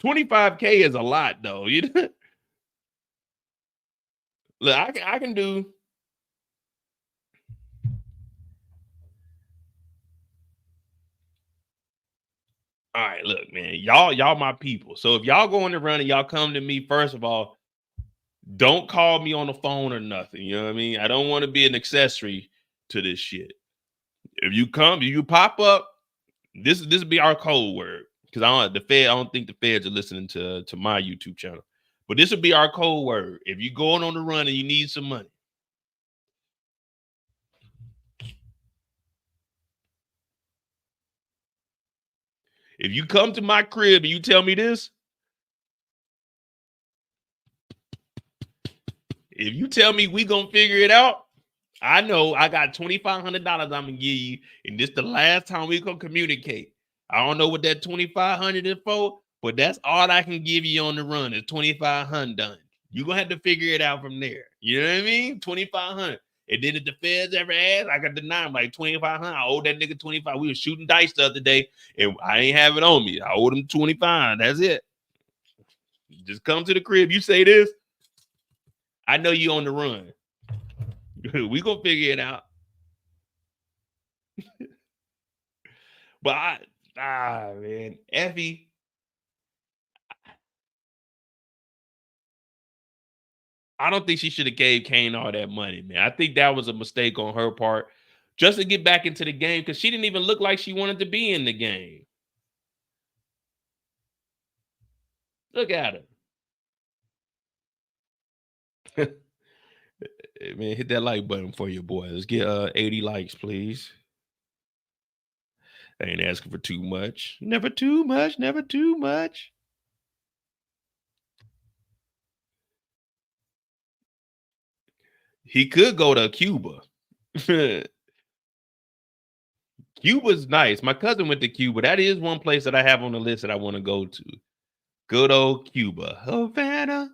$25K is a lot, though. You know? Look, I can do. All right, look, man, y'all my people. So if y'all go on the run and y'all come to me, first of all, don't call me on the phone or nothing. You know what I mean? I don't want to be an accessory to this shit. If you come, you pop up, this will be our code word. Because I don't think the feds are listening to my YouTube channel. But this will be our code word. If you're going on the run and you need some money. If you come to my crib and you tell me this, if you tell me we gonna figure it out, I know I got $2,500 I'm gonna give you, and this the last time we gonna communicate. I don't know what that $2,500 is for, but that's all I can give you on the run is $2,500 done. You're gonna have to figure it out from there. You know what I mean? $2,500. And then if the feds ever ask, I got deny them like $2,500. I owe that nigga $25. We were shooting dice the other day, and I ain't have it on me. I owed him $25. That's it. Just come to the crib. You say this, I know you on the run. We gonna figure it out. But man, Effie, I don't think she should have gave Kane all that money, man. I think that was a mistake on her part. just to get back into the game because she didn't even look like she wanted to be in the game. Look at her. Hey, man, hit that like button for your boy. Let's get 80 likes, please. I ain't asking for too much. Never too much. Never too much. He could go to Cuba. Cuba's nice. My cousin went to Cuba. That is one place that I have on the list that I want to go to. Good old Cuba. Havana.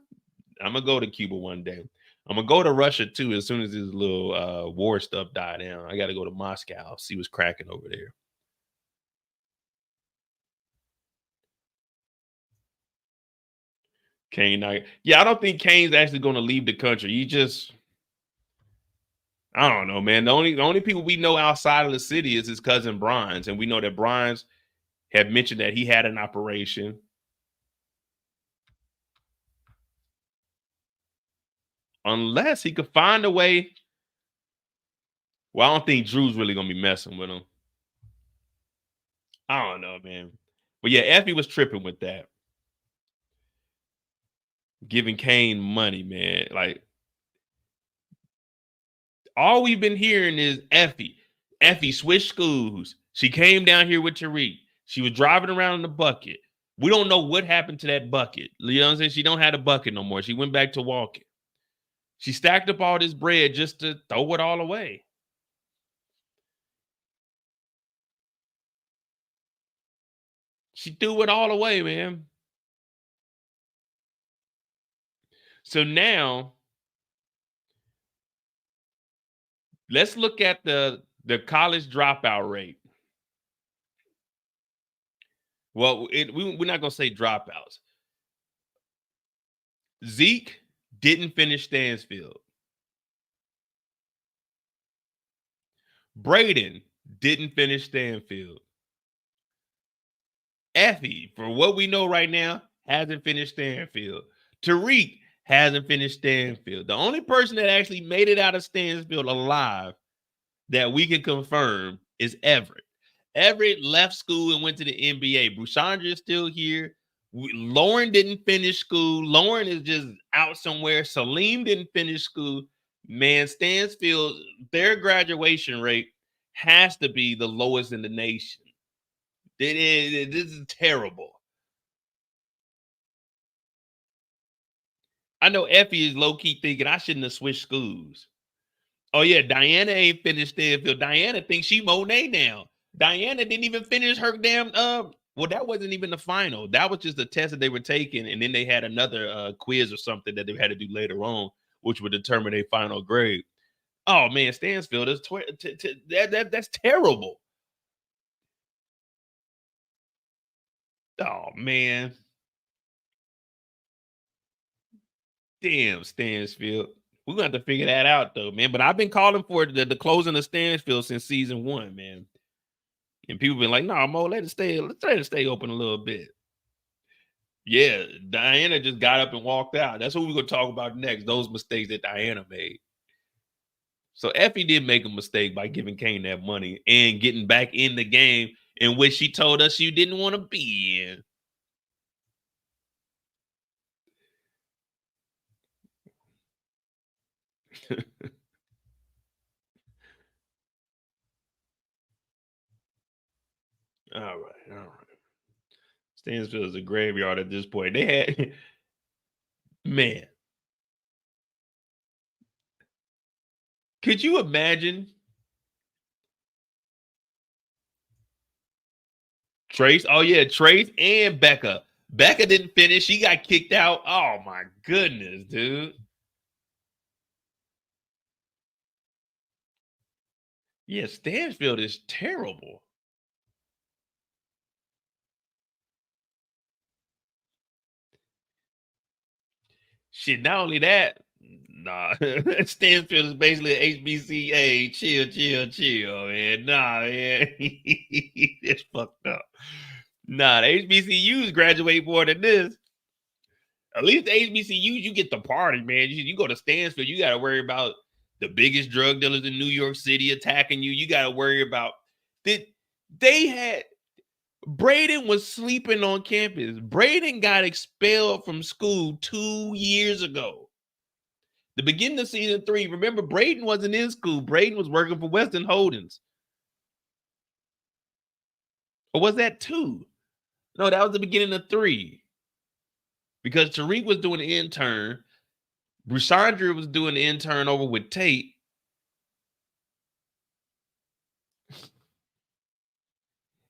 I'm going to go to Cuba one day. I'm going to go to Russia, too, as soon as this little war stuff die down. I got to go to Moscow, see what's cracking over there. Kane, yeah, I don't think Kane's actually going to leave the country. He just, I don't know, man. The only people we know outside of the city is his cousin Bronze, and we know that Bronze had mentioned that he had an operation. Unless he could find a way. Well, I don't think Drew's really going to be messing with him. I don't know, man. But yeah, Effie was tripping with that. Giving Kane money, man. Like, all we've been hearing is Effie. Effie switched schools. She came down here with Tariq. She was driving around in the bucket. We don't know what happened to that bucket. You know what I'm saying? She don't have a bucket no more. She went back to walking. She stacked up all this bread just to throw it all away. She threw it all away, man. So now, let's look at the college dropout rate. Well, we're not going to say dropouts. Zeke didn't finish Stansfield. Brayden didn't finish Stanfield. Effie, for what we know right now, hasn't finished Stanfield. Tariq hasn't finished Stanfield. The only person that actually made it out of Stansfield alive that we can confirm is Everett. Everett left school and went to the NBA. Bruchandra is still here. Lauren didn't finish school. Lauren is just out somewhere. Salim didn't finish school. Man, Stansfield, their graduation rate has to be the lowest in the nation. This is terrible. I know Effie is low-key thinking I shouldn't have switched schools. Oh, yeah, Diana ain't finished Stanfield. Diana thinks she Monet now. Diana didn't even finish her damn, well, that wasn't even the final. That was just a test that they were taking, and then they had another quiz or something that they had to do later on, which would determine their final grade. Oh, man, Stansfield is that's terrible. Oh, man. Damn, Stansfield. We're going to have to figure that out, though, man. But I've been calling for the closing of Stansfield since season 1, man. And people been like, no, Mo, let it stay open a little bit. Yeah, Diana just got up and walked out. That's what we're going to talk about next, those mistakes that Diana made. So Effie did make a mistake by giving Kane that money and getting back in the game in which she told us she didn't want to be in. All right. Stansfield is a graveyard at this point. They had, man. Could you imagine Trace? Oh, yeah, Trace and Becca. Becca didn't finish. She got kicked out. Oh, my goodness, dude. Yeah, Stansfield is terrible. Shit, not only that, nah, Stansfield is basically an HBCA. Chill, man. Nah, man. It's fucked up. Nah, the HBCUs graduate more than this. At least the HBCUs, you get the party, man. You go to Stansfield, you got to worry about the biggest drug dealers in New York City attacking you. You got to worry about that. They had Brayden was sleeping on campus. Brayden got expelled from school 2 years ago. The beginning of season 3, remember, Brayden wasn't in school. Brayden was working for Weston Holdings. Or was that 2? No, that was the beginning of 3. Because Tariq was doing an intern. Brusandra was doing the intern over with Tate.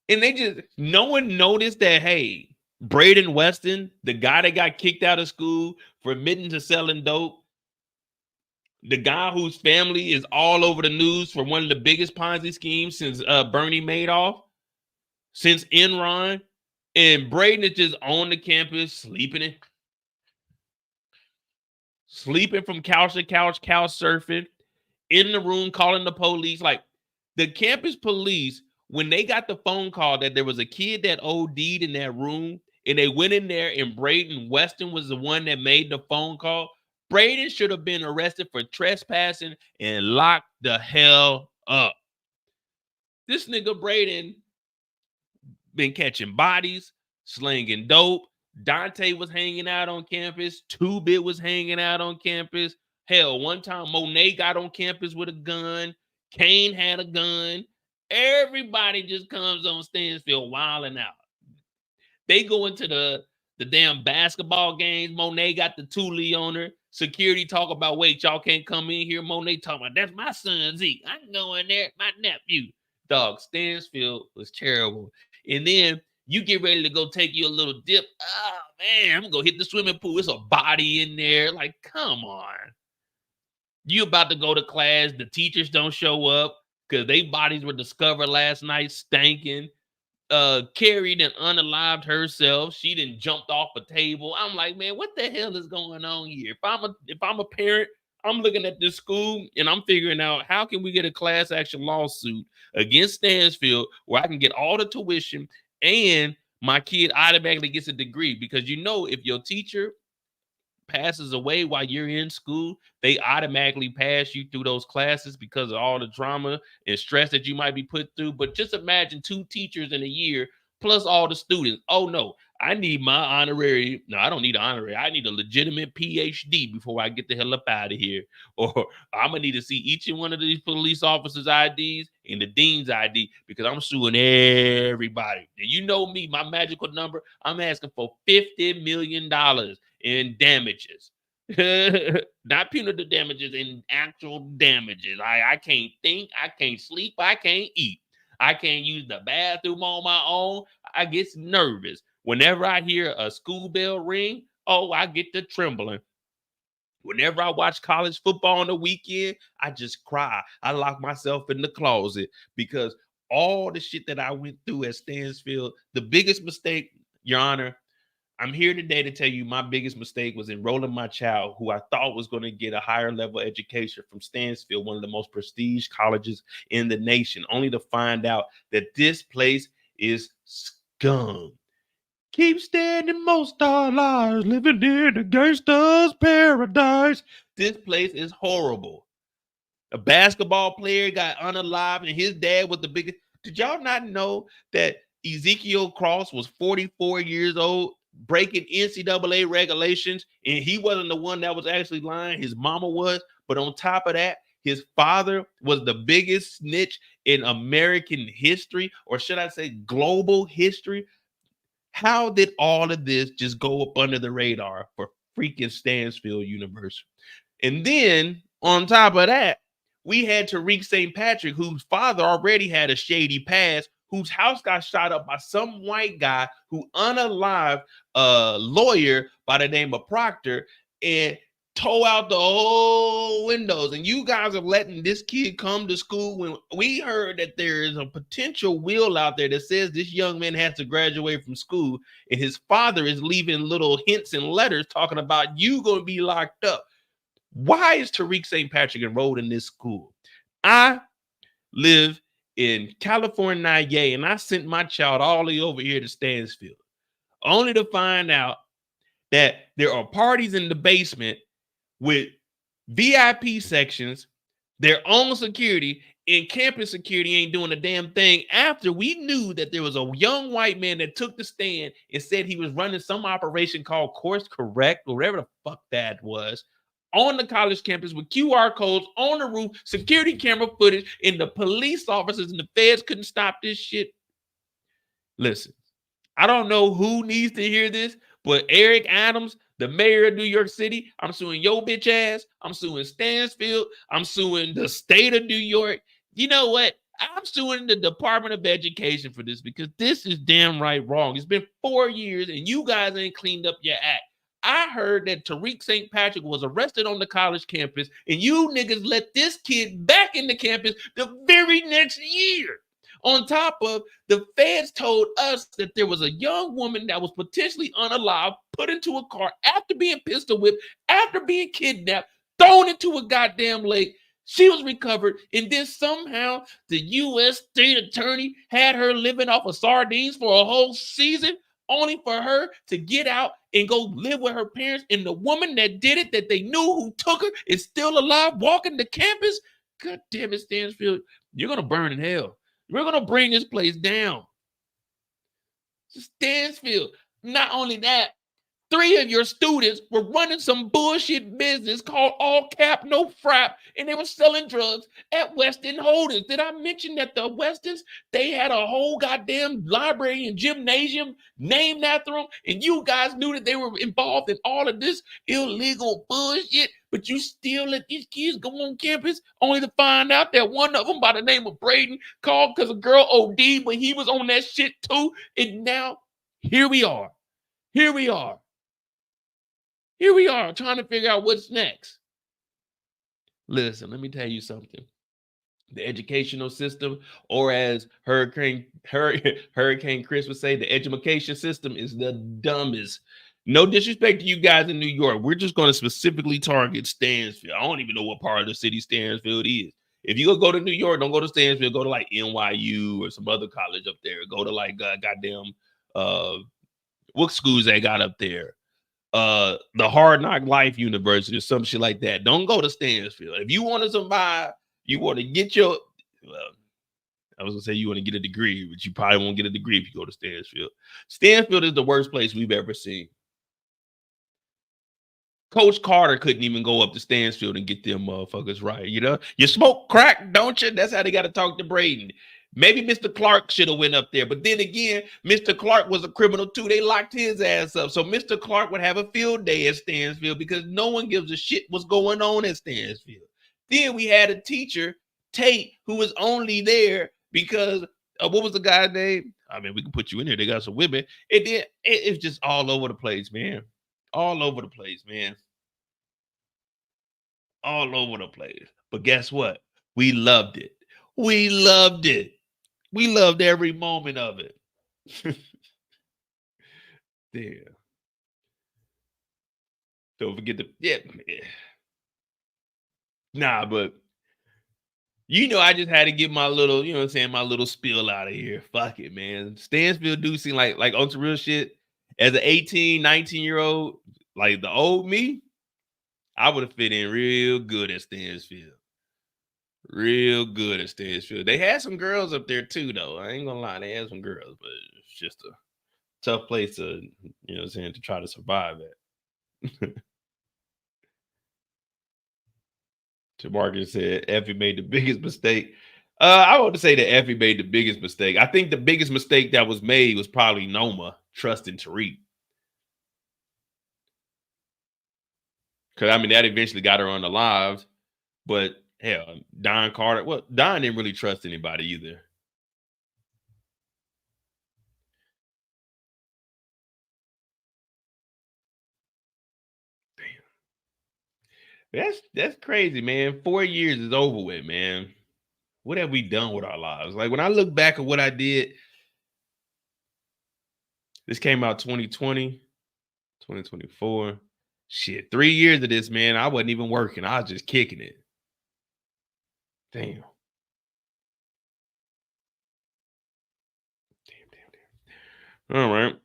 And no one noticed that, hey, Brayden Weston, the guy that got kicked out of school for admitting to selling dope, the guy whose family is all over the news for one of the biggest Ponzi schemes since Bernie Madoff, since Enron, and Brayden is just on the campus sleeping from couch to couch, couch surfing, in the room calling the police. Like, the campus police, when they got the phone call that there was a kid that OD'd in that room, and they went in there and Brayden Weston was the one that made the phone call, Brayden should have been arrested for trespassing and locked the hell up. This nigga Brayden been catching bodies, slinging dope. Dante was hanging out on campus. 2-Bit was hanging out on campus. Hell, one time Monet got on campus with a gun. Kane had a gun. Everybody just comes on Stansfield wilding out. They go into the damn basketball games. Monet got the Thule on her. Security talk about, wait, y'all can't come in here. Monet talking about, that's my son Z. I can go in there, my nephew. Dog, Stansfield was terrible. And then you get ready to go take you a little dip. Oh, man, I'm going to go hit the swimming pool. It's a body in there. Like, come on. You about to go to class. The teachers don't show up because their bodies were discovered last night stinking. Carrie done unalived herself. She done jumped off a table. I'm like, man, what the hell is going on here? If I'm a parent, I'm looking at this school and I'm figuring out how can we get a class action lawsuit against Stansfield where I can get all the tuition and my kid automatically gets a degree. Because you know, if your teacher passes away while you're in school, they automatically pass you through those classes because of all the drama and stress that you might be put through. But just imagine 2 teachers in a year plus all the students. Oh no, I need my honorary. No, I don't need an honorary. I need a legitimate PhD before I get the hell up out of here. Or I'm gonna need to see each and one of these police officers' IDs and the dean's ID because I'm suing everybody. And you know me, my magical number, I'm asking for $50 million in damages. Not punitive damages, in actual damages. I can't think, I can't sleep, I can't eat. I can't use the bathroom on my own. I get nervous. Whenever I hear a school bell ring, oh, I get to trembling. Whenever I watch college football on the weekend, I just cry. I lock myself in the closet because all the shit that I went through at Stansfield, the biggest mistake, Your Honor, I'm here today to tell you my biggest mistake was enrolling my child, who I thought was going to get a higher level education, from Stansfield, one of the most prestige colleges in the nation, only to find out that this place is scum. Keep standing most our lives, living in a gangster's paradise. This place is horrible. A basketball player got unalived and his dad was the biggest. Did y'all not know that Ezekiel Cross was 44 years old, breaking NCAA regulations, and he wasn't the one that was actually lying? His mama was. But on top of that, his father was the biggest snitch in American history, or should I say global history. How did all of this just go up under the radar for freaking Stansfield University? And then on top of that, we had Tariq St. Patrick, whose father already had a shady past, whose house got shot up by some white guy who unalived a lawyer by the name of Proctor and tore out the whole windows. And you guys are letting this kid come to school when we heard that there is a potential will out there that says this young man has to graduate from school, and his father is leaving little hints and letters talking about you going to be locked up. Why is Tariq St. Patrick enrolled in this school? I live in California, and I sent my child all the way over here to Stansfield, only to find out that there are parties in the basement with VIP sections their own security, and campus security ain't doing a damn thing after we knew that there was a young white man that took the stand and said he was running some operation called Course Correct, or whatever the fuck that was, on the college campus with QR codes on the roof, security camera footage, and the police officers and the feds couldn't stop this shit. Listen, I don't know who needs to hear this, but Eric Adams, the mayor of New York City, I'm suing your bitch ass. I'm suing Stansfield. I'm suing the state of New York. You know what? I'm suing the Department of Education for this because this is damn right wrong. It's been 4 years and you guys ain't cleaned up your act. I heard that Tariq St. Patrick was arrested on the college campus and you niggas let this kid back in the campus the very next year. On top of the feds told us that there was a young woman that was potentially unalive, put into a car after being pistol whipped, after being kidnapped, thrown into a goddamn lake. She was recovered, and then somehow the U.S. state attorney had her living off of sardines for a whole season, only for her to get out and go live with her parents. And the woman that did it, that they knew who took her, is still alive, walking the campus. God damn it, Stansfield, you're gonna burn in hell. We're going to bring this place down. Stansfield. Not only that, 3 of your students were running some bullshit business called All Cap, No Frap, and they were selling drugs at Weston Holdings. Did I mention that the Westons, they had a whole goddamn library and gymnasium named after them, and you guys knew that they were involved in all of this illegal bullshit, but you still let these kids go on campus only to find out that one of them by the name of Brayden called because a girl OD'd, but he was on that shit too, and now here we are. Here we are trying to figure out what's next. Listen, let me tell you something. The educational system, or as Hurricane Chris would say, the education system is the dumbest. No disrespect to you guys in New York. We're just going to specifically target Stansfield. I don't even know what part of the city Stansfield is. If you go to New York, don't go to Stansfield. Go to like NYU or some other college up there. Go to like what schools they got up there? The Hard Knock Life University or some shit like that. Don't go to Stansfield. If you want to survive, you want to get your, I was gonna say you want to get a degree, but you probably won't get a degree if you go to Stansfield. Stansfield is the worst place we've ever seen. Coach Carter couldn't even go up to Stansfield and get them motherfuckers right. You know, you smoke crack, don't you? That's how they got to talk to Brayden. Maybe Mr. Clark should have went up there. But then again, Mr. Clark was a criminal too. They locked his ass up. So Mr. Clark would have a field day at Stansfield because no one gives a shit what's going on at Stansfield. Then we had a teacher, Tate, who was only there because what was the guy's name? I mean, we can put you in here. They got some women. It's just all over the place, man. All over the place, man. All over the place. But guess what? We loved it. We loved it. We loved every moment of it. Damn. Don't forget Nah, but you know, I just had to get my little, you know what I'm saying, my little spill out of here. Fuck it, man. Stansfield do seem like on some real shit. As an 18, 19-year-old, like the old me, I would have fit in real good at Stansfield. Real good at Stansfield. They had some girls up there too, though. I ain't gonna lie, they had some girls, but it's just a tough place to, you know what I'm saying, to try to survive at. Marcus said Effie made the biggest mistake. I want to say that Effie made the biggest mistake. I think the biggest mistake that was made was probably Noma trusting Tariq. Because, I mean, that eventually got her on the lives. But, hell, Don Carter, well, Don didn't really trust anybody either. That's crazy, man. 4 years is over with, man. What have we done with our lives? Like, when I look back at what I did, this came out 2020, 2024. Shit, 3 years of this, man. I wasn't even working. I was just kicking it. Damn. All right.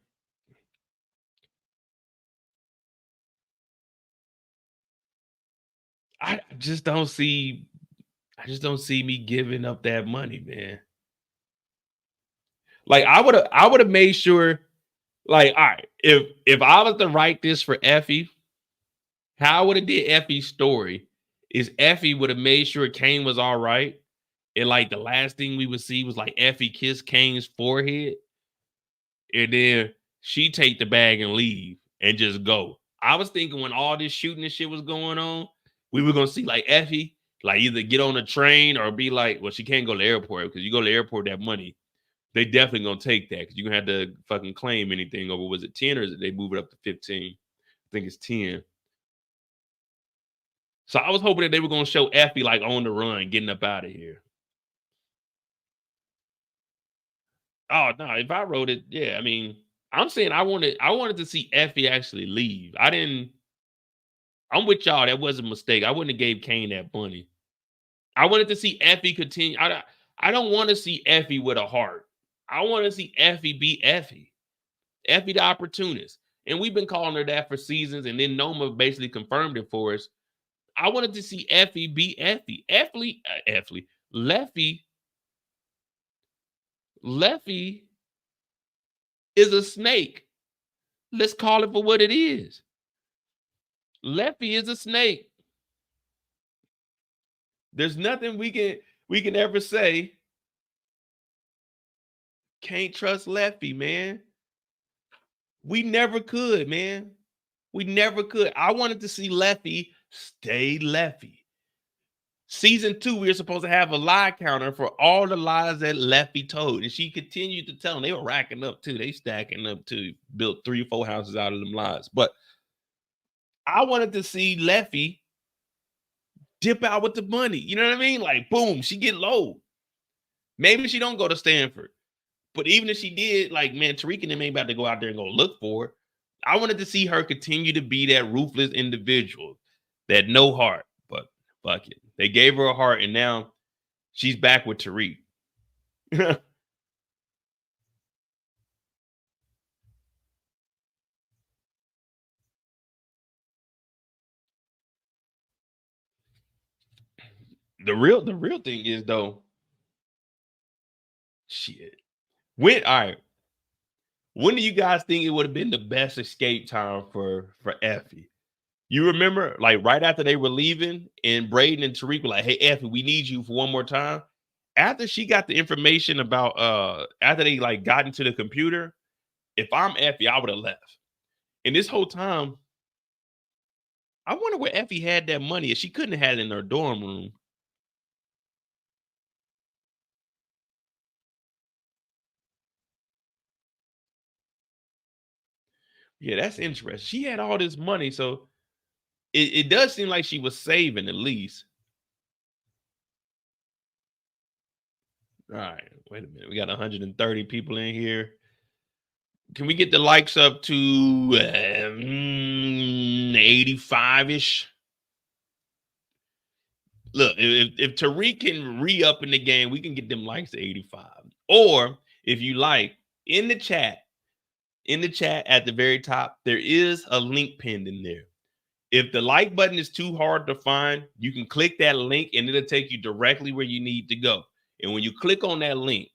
I just don't see I just don't see me giving up that money, man. Like I would have made sure, like, all right, if I was to write this for Effie, how I would have did Effie's story is Effie would have made sure Kane was all right. And like the last thing we would see was like Effie kiss Kane's forehead. And then she take the bag and leave and just go. I was thinking when all this shooting and shit was going on, we were gonna see like Effie, like either get on a train or be like, well, she can't go to the airport because you go to the airport, that money, they definitely gonna take that because you're gonna have to fucking claim anything over. Was it 10 or is it they move it up to 15? I think it's 10. So I was hoping that they were gonna show Effie like on the run, getting up out of here. Oh no, if I wrote it, yeah, I mean, I'm saying I wanted to see Effie actually leave. I'm with y'all. That was a mistake. I wouldn't have gave Kane that money. I wanted to see Effie continue. I don't want to see Effie with a heart. I want to see Effie be Effie. Effie the opportunist. And we've been calling her that for seasons. And then Noma basically confirmed it for us. I wanted to see Effie be Effie. Leffie is a snake. Let's call it for what it is. Leffie is a snake. There's nothing we can ever say. Can't trust Leffie, man. We never could, man. We never could. I wanted to see Leffie stay Leffie. Season 2, we were supposed to have a lie counter for all the lies that Leffie told. And she continued to tell them. They were racking up too. They stacking up too. Built 3 or 4 houses out of them lies. But I wanted to see Leffie dip out with the money. You know what I mean? Like, boom, she get low. Maybe she don't go to Stanford. But even if she did, like, man, Tariq and them ain't about to go out there and go look for her. I wanted to see her continue to be that ruthless individual, that no heart. But fuck it. They gave her a heart, and now she's back with Tariq. The real thing is though, shit. All right. When do you guys think it would have been the best escape time for Effie? You remember, like right after they were leaving, and Brayden and Tariq were like, "Hey, Effie, we need you for one more time." After she got the information about after they like got into the computer, if I'm Effie, I would have left. And this whole time, I wonder where Effie had that money. If she couldn't have had it in her dorm room. Yeah, that's interesting. She had all this money, so it does seem like she was saving at least. All right, wait a minute. We got 130 people in here. Can we get the likes up to 85-ish? Look, if Tariq can re-up in the game, we can get them likes to 85. Or if you like, in the chat at the very top, there is a link pinned in there. If the like button is too hard to find, you can click that link and it'll take you directly where you need to go. And when you click on that link,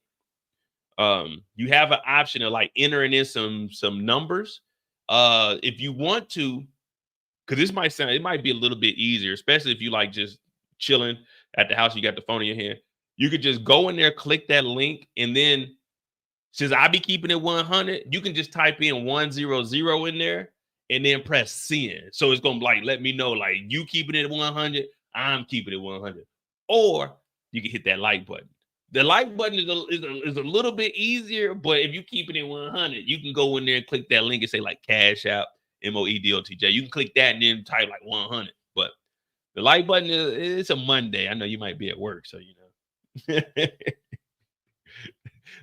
you have an option of like entering in some numbers. If you want to, because it might be a little bit easier, especially if you like just chilling at the house, you got the phone in your hand. You could just go in there, click that link, and then since I be keeping it 100, you can just type in 100 in there and then press send. So it's gonna like let me know like you keeping it at 100, I'm keeping it 100. Or you can hit that like button. The like button is a little bit easier, but if you keep it in 100, you can go in there and click that link and say like Cash App, MOEDOTJ. You can click that and then type like 100. But the like button it's a Monday. I know you might be at work, so you know.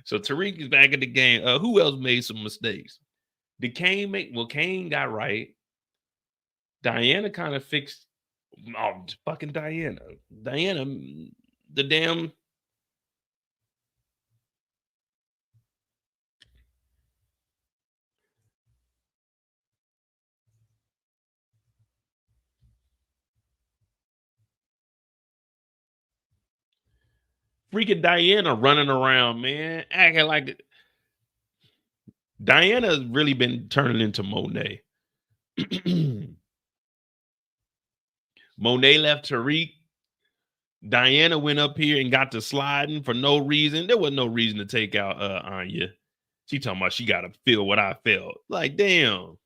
So Tariq is back in the game. Who else made some mistakes? Did Kane make? Well, Kane got right. Diana kind of fixed. Oh, fucking Diana. Diana, the damn. freaking Diana running around, man, acting like it. Diana's really been turning into Monet. Monet left Tariq. Diana went up here and got to sliding for no reason. There was no reason to take out Anya. She talking about she got to feel what I felt. Like, damn.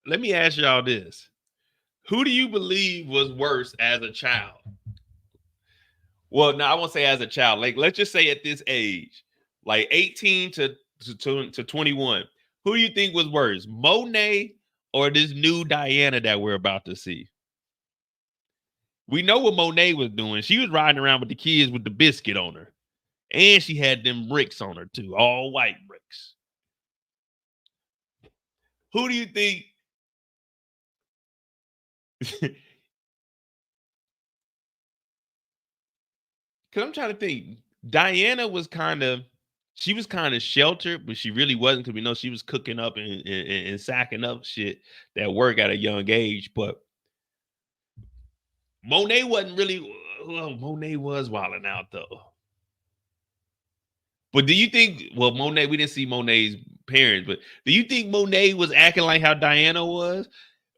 Let me ask y'all this. Who do you believe was worse as a child? Well, no, I won't say as a child. Like, let's just say at this age, like 18 to 21. Who do you think was worse, Monet or this new Diana that we're about to see? We know what Monet was doing. She was riding around with the kids with the biscuit on her. And she had them bricks on her too, all white bricks. Who do you think? Because I'm trying to think. Diana was kind of sheltered, but she really wasn't, because we know she was cooking up and sacking up shit that work at a young age. But Monet wasn't really, well, Monet was wilding out though. But do you think, well, Monet, we didn't see Monet's parents, but do you think Monet was acting like how Diana was?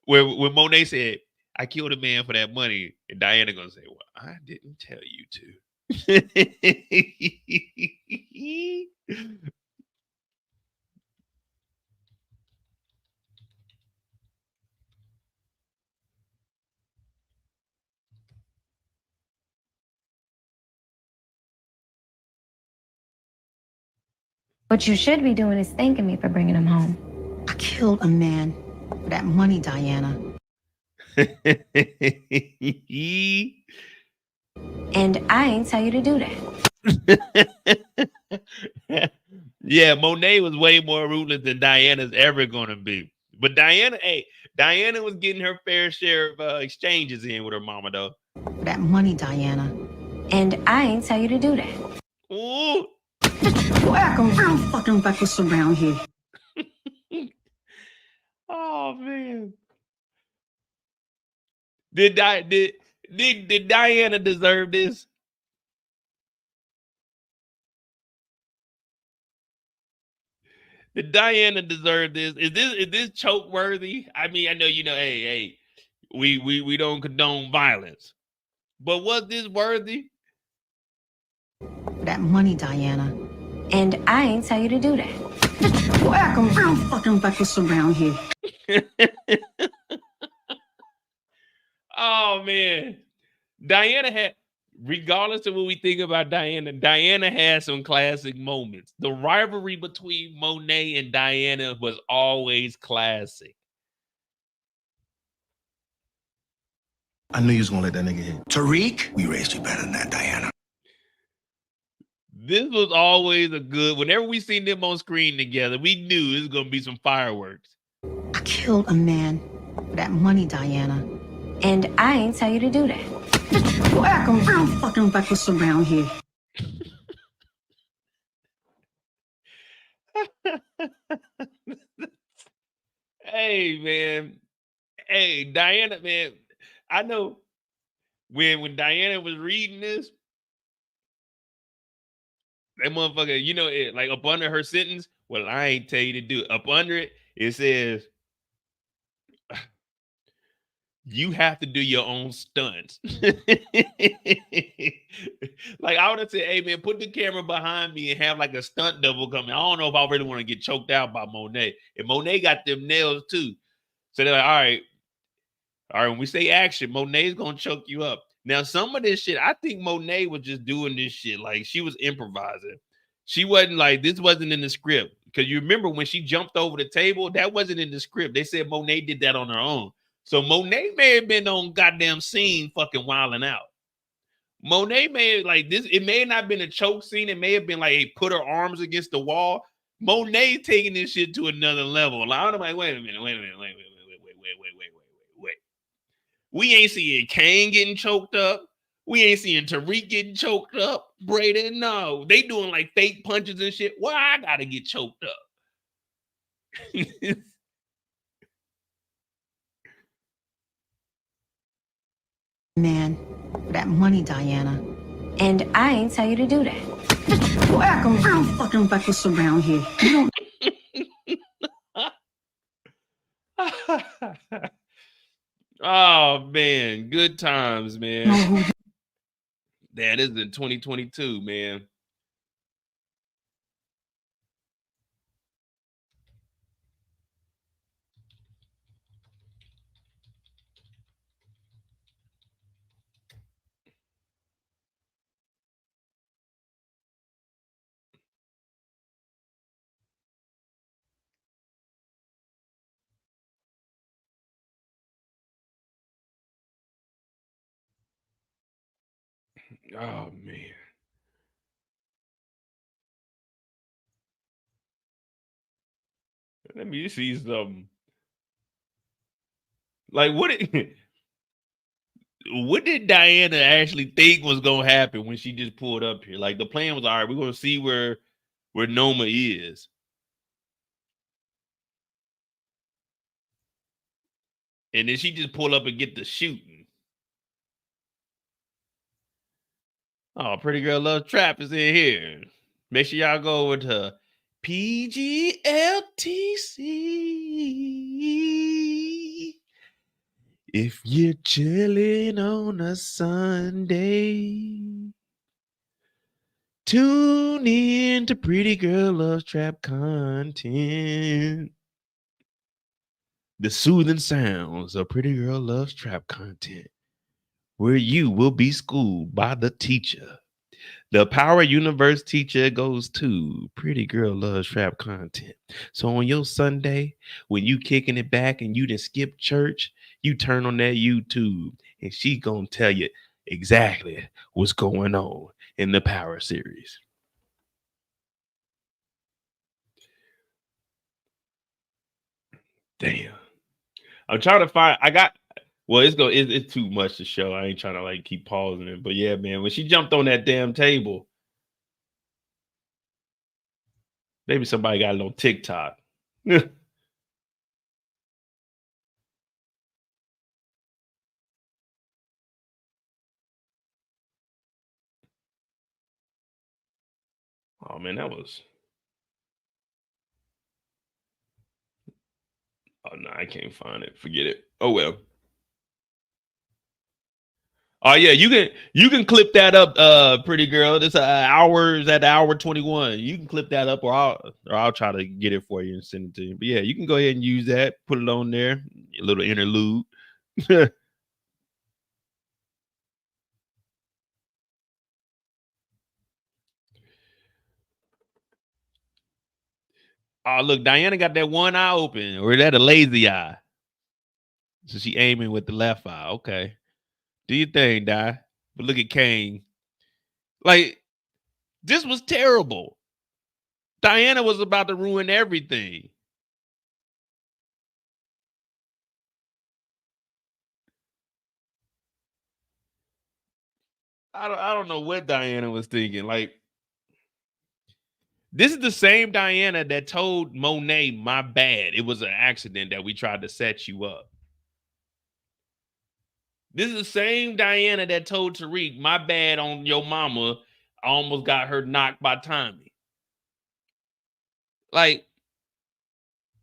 Where when Monet said, I killed a man for that money, and Diana gonna say, well, I didn't tell you to. What you should be doing is thanking me for bringing him home. I killed a man for that money, Diana. And I ain't tell you to do that. Yeah, Monet was way more ruthless than Diana's ever going to be. But Diana was getting her fair share of exchanges in with her mama, though. For that money, Diana. And I ain't tell you to do that. Ooh. Welcome, real fucking breakfast around here. Oh man. Did Diana deserve this? Did Diana deserve this? Is this choke worthy? I mean, I know, you know, hey, we don't condone violence. But was this worthy? For that money, Diana. And I ain't tell you to do that. Welcome, real fucking breakfast around here. Oh man, Diana had, regardless of what we think about Diana had some classic moments. The rivalry between Monet and Diana was always classic. I knew you was gonna let that nigga hit. Tariq, we raised you better than that, Diana. This was always a good, whenever we seen them on screen together, we knew it was gonna be some fireworks. I killed a man for that money, Diana. And I ain't tell you to do that. Welcome, real fucking breakfast around here. Hey man, hey Diana, man. I know when Diana was reading this, that motherfucker, you know, it, like up under her sentence, well, I ain't tell you to do it. Up under it, it says, you have to do your own stunts. Like, I would have said, hey man, put the camera behind me and have like a stunt double coming. I don't know if I really want to get choked out by Monet. And Monet got them nails too. So they're like, all right, when we say action, Monet's gonna choke you up. Now, some of this shit, I think Monet was just doing this shit. Like, she was improvising. She wasn't like, this wasn't in the script. Because you remember when she jumped over the table, that wasn't in the script. They said Monet did that on her own. So Monet may have been on goddamn scene fucking wilding out. Monet may have, like, this, it may have not been a choke scene. It may have been like, hey, put her arms against the wall. Monet taking this shit to another level. Like, I'm like, wait a minute. We ain't seeing Kane getting choked up. We ain't seeing Tariq getting choked up. Brayden, no. They doing like fake punches and shit. Why I gotta get choked up? Man, for that money, Diana. And I ain't tell you to do that. Boy, I go round fucking breakfast around here. You don't Oh man, good times, man. know who That is in 2022, man. Oh man. Let me see something. Like what did Diana actually think was gonna happen when she just pulled up here? Like the plan was, all right, we're gonna see where Noma is. And then she just pull up and get the shooting. Oh, Pretty Girl Loves Trap is in here. Make sure y'all go over to PGLTC. If you're chilling on a Sunday, tune in to Pretty Girl Loves Trap content. The soothing sounds of Pretty Girl Loves Trap content, where you will be schooled by the teacher. The Power Universe teacher goes to Pretty Girl Loves Trap content. So on your Sunday, when you kicking it back and you done skip church, you turn on that YouTube and she gonna tell you exactly what's going on in the Power series. Damn. I'm trying to find, it's too much to show. I ain't trying to like keep pausing it. But yeah, man, when she jumped on that damn table, maybe somebody got it on TikTok. Oh man, that was. Oh no, I can't find it. Forget it. Oh well. Oh yeah, you can clip that up, Pretty Girl. This hours at hour 21. You can clip that up, or I'll try to get it for you and send it to you. But yeah, you can go ahead and use that. Put it on there. A little interlude. Oh, look, Diana got that one eye open, or is that a lazy eye? So she aiming with the left eye. Okay. Do your thing, Di. But look at Kane. Like, this was terrible. Diana was about to ruin everything. I don't know what Diana was thinking. Like, this is the same Diana that told Monet, my bad. It was an accident that we tried to set you up. This is the same Diana that told Tariq, my bad on your mama. I almost got her knocked by Tommy. Like,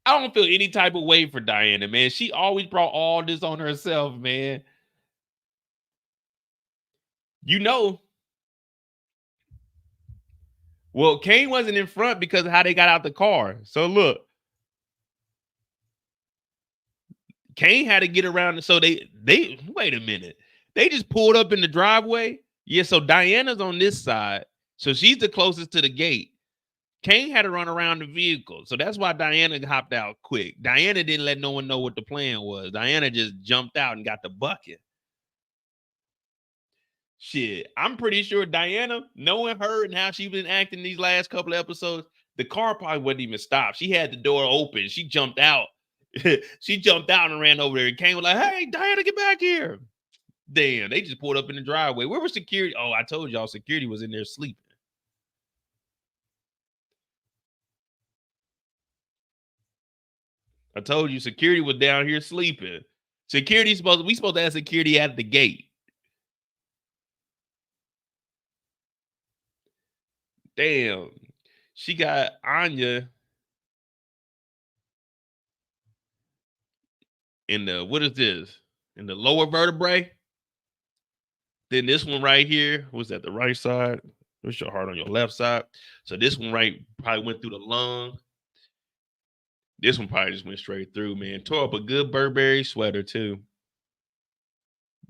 I don't feel any type of way for Diana, man. She always brought all this on herself, man. You know. Well, Kane wasn't in front because of how they got out the car. So look. Kane had to get around. So they wait a minute. They just pulled up in the driveway. Yeah, so Diana's on this side. So she's the closest to the gate. Kane had to run around the vehicle. So that's why Diana hopped out quick. Diana didn't let no one know what the plan was. Diana just jumped out and got the bucket. Shit, I'm pretty sure Diana, knowing her and how she's been acting these last couple of episodes, the car probably wouldn't even stop. She had the door open. She jumped out. She jumped out and ran over there. And Kane was like, hey, Diana, get back here. Damn, they just pulled up in the driveway. Where was security? Oh, I told y'all security was in there sleeping. I told you security was down here sleeping. We supposed to have security at the gate. Damn. She got Anya in the, what is this? In the lower vertebrae. Then this one right here was at the right side. What's your heart on your left side? So this one right probably went through the lung. This one probably just went straight through, man. Tore up a good Burberry sweater, too.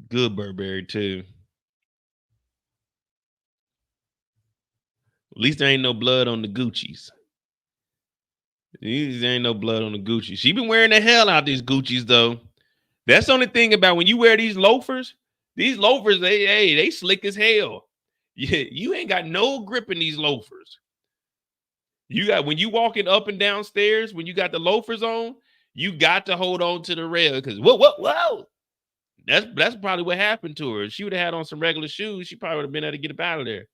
Good Burberry, too. At least there ain't no blood on the Gucci's. There ain't no blood on the Gucci. She been wearing the hell out these Gucci's, though. That's the only thing about when you wear these loafers. These loafers, they slick as hell. Yeah, you ain't got no grip in these loafers. You got, when you walking up and down stairs, when you got the loafers on, you got to hold on to the rail because whoa. That's probably what happened to her. If she would have had on some regular shoes, she probably would have been able to get up out of there.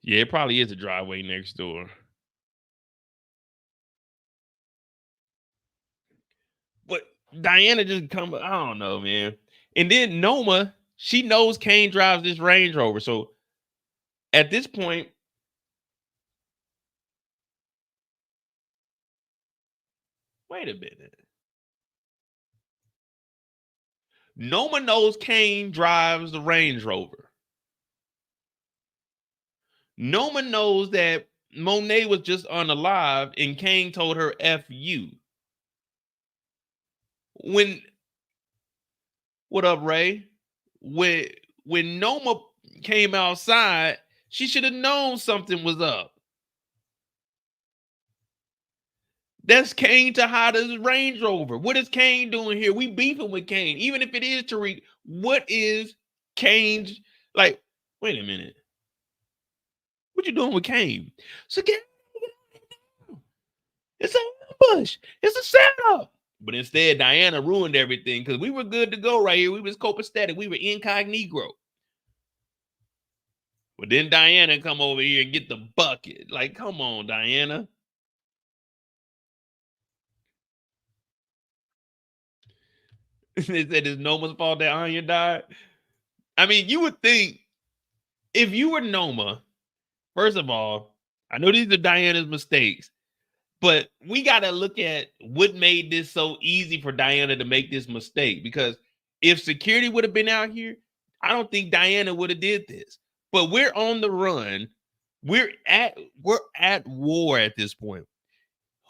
Yeah, it probably is a driveway next door. But Diana just come, I don't know, man. And then Noma, she knows Kane drives this Range Rover. So at this point, wait a minute. Noma knows Kane drives the Range Rover. Noma knows that Monet was just unalive and Kane told her F you. What up, Ray? When Noma came outside, she should have known something was up. That's Kane Tejada's Range Rover. What is Kane doing here? We beefing with Kane. Even if it is Tariq, what is Kane's, like, wait a minute. What you doing with Kane? So it's an ambush. It's a setup. But instead, Diana ruined everything because we were good to go right here. We was copacetic. We were incognito. But then Diana come over here and get the bucket. Like, come on, Diana. They said it's Noma's fault that Anya died. I mean, you would think if you were Noma, first of all, I know these are Diana's mistakes, but we got to look at what made this so easy for Diana to make this mistake. Because if security would have been out here, I don't think Diana would have did this. But we're on the run. We're at war at this point.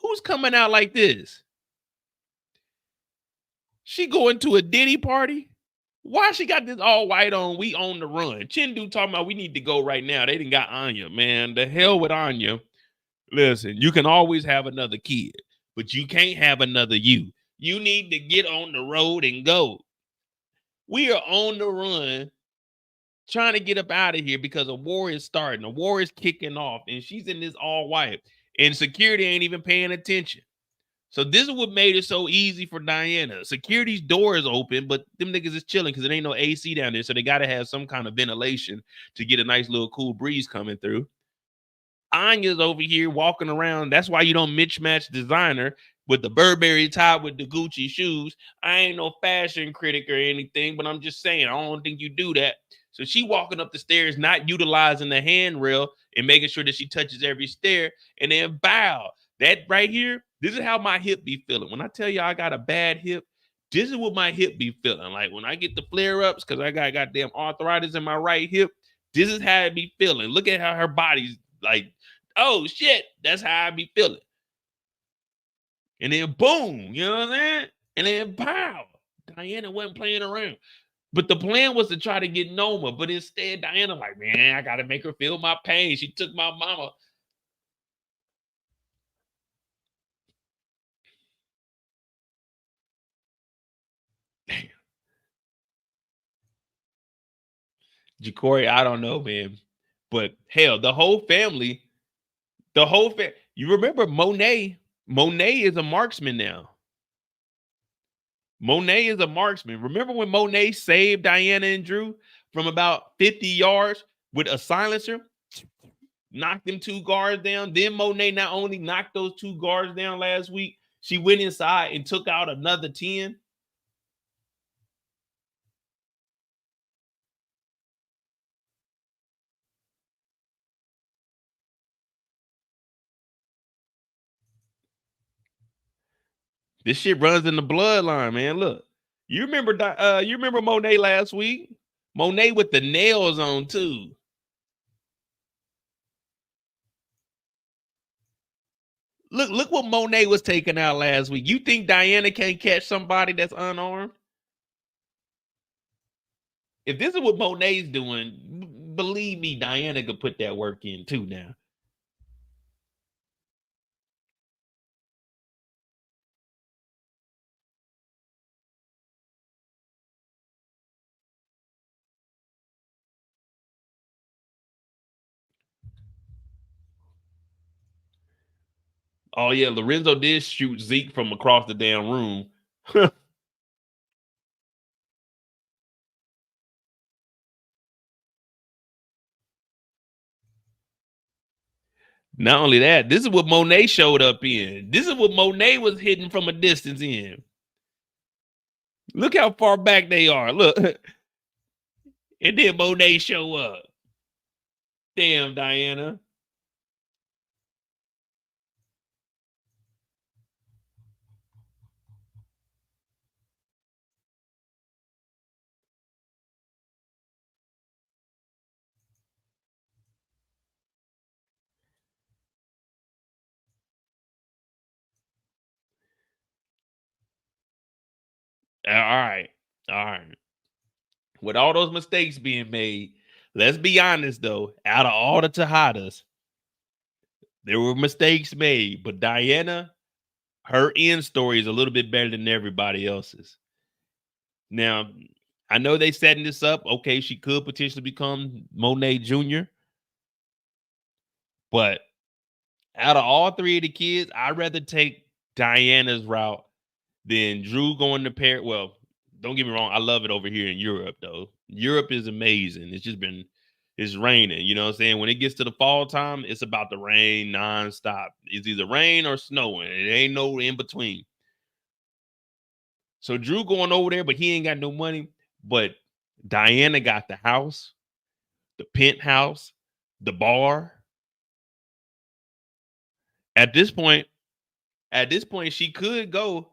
Who's coming out like this? She going to a Diddy party? Why she got this all white on? We on the run. Chindu talking about we need to go right now. They didn't got Anya, man. The hell with Anya. Listen, you can always have another kid, but you can't have another you. You need to get on the road and go. We are on the run trying to get up out of here because a war is starting. A war is kicking off, and she's in this all white, and security ain't even paying attention. So this is what made it so easy for Diana. Security's door is open, but them niggas is chilling because there ain't no AC down there. So they got to have some kind of ventilation to get a nice little cool breeze coming through. Anya's over here walking around. That's why you don't mismatch designer with the Burberry top with the Gucci shoes. I ain't no fashion critic or anything, but I'm just saying, I don't think you do that. So she walking up the stairs, not utilizing the handrail and making sure that she touches every stair and then bow. That right here, this is how my hip be feeling. When I tell you I got a bad hip, this is what my hip be feeling. Like when I get the flare-ups, because I got goddamn arthritis in my right hip, this is how it be feeling. Look at how her body's like, oh shit, that's how I be feeling. And then boom, you know what I'm saying? And then pow. Diana wasn't playing around. But the plan was to try to get Noma, but instead Diana like, man, I got to make her feel my pain. She took my mama. Damn. Jacory, I don't know, man. But hell, the whole family. You remember Monet? Monet is a marksman now. Monet is a marksman. Remember when Monet saved Diana and Drew from about 50 yards with a silencer? Knocked them 2 guards down. Then Monet not only knocked those 2 guards down last week, she went inside and took out another 10. This shit runs in the bloodline, man. Look, you remember Monet last week? Monet with the nails on too. Look what Monet was taking out last week. You think Diana can't catch somebody that's unarmed? If this is what Monet's doing, believe me, Diana could put that work in too now. Oh yeah, Lorenzo did shoot Zeke from across the damn room. Not only that, this is what Monet showed up in. This is what Monet was hitting from a distance in. Look how far back they are. Look. And then Monet show up. Damn, Diana. All right. With all those mistakes being made, let's be honest though, out of all the Tejadas, there were mistakes made, but Diana, her end story is a little bit better than everybody else's. Now, I know they setting this up. Okay, she could potentially become Monet Jr. But out of all 3 of the kids, I'd rather take Diana's route than Drew going to pair. Well, don't get me wrong. I love it over here in Europe, though. Europe is amazing. It's raining. You know what I'm saying? When it gets to the fall time, it's about to rain nonstop. It's either rain or snowing. It ain't no in between. So Drew going over there, but he ain't got no money. But Diana got the house, the penthouse, the bar. At this point, she could go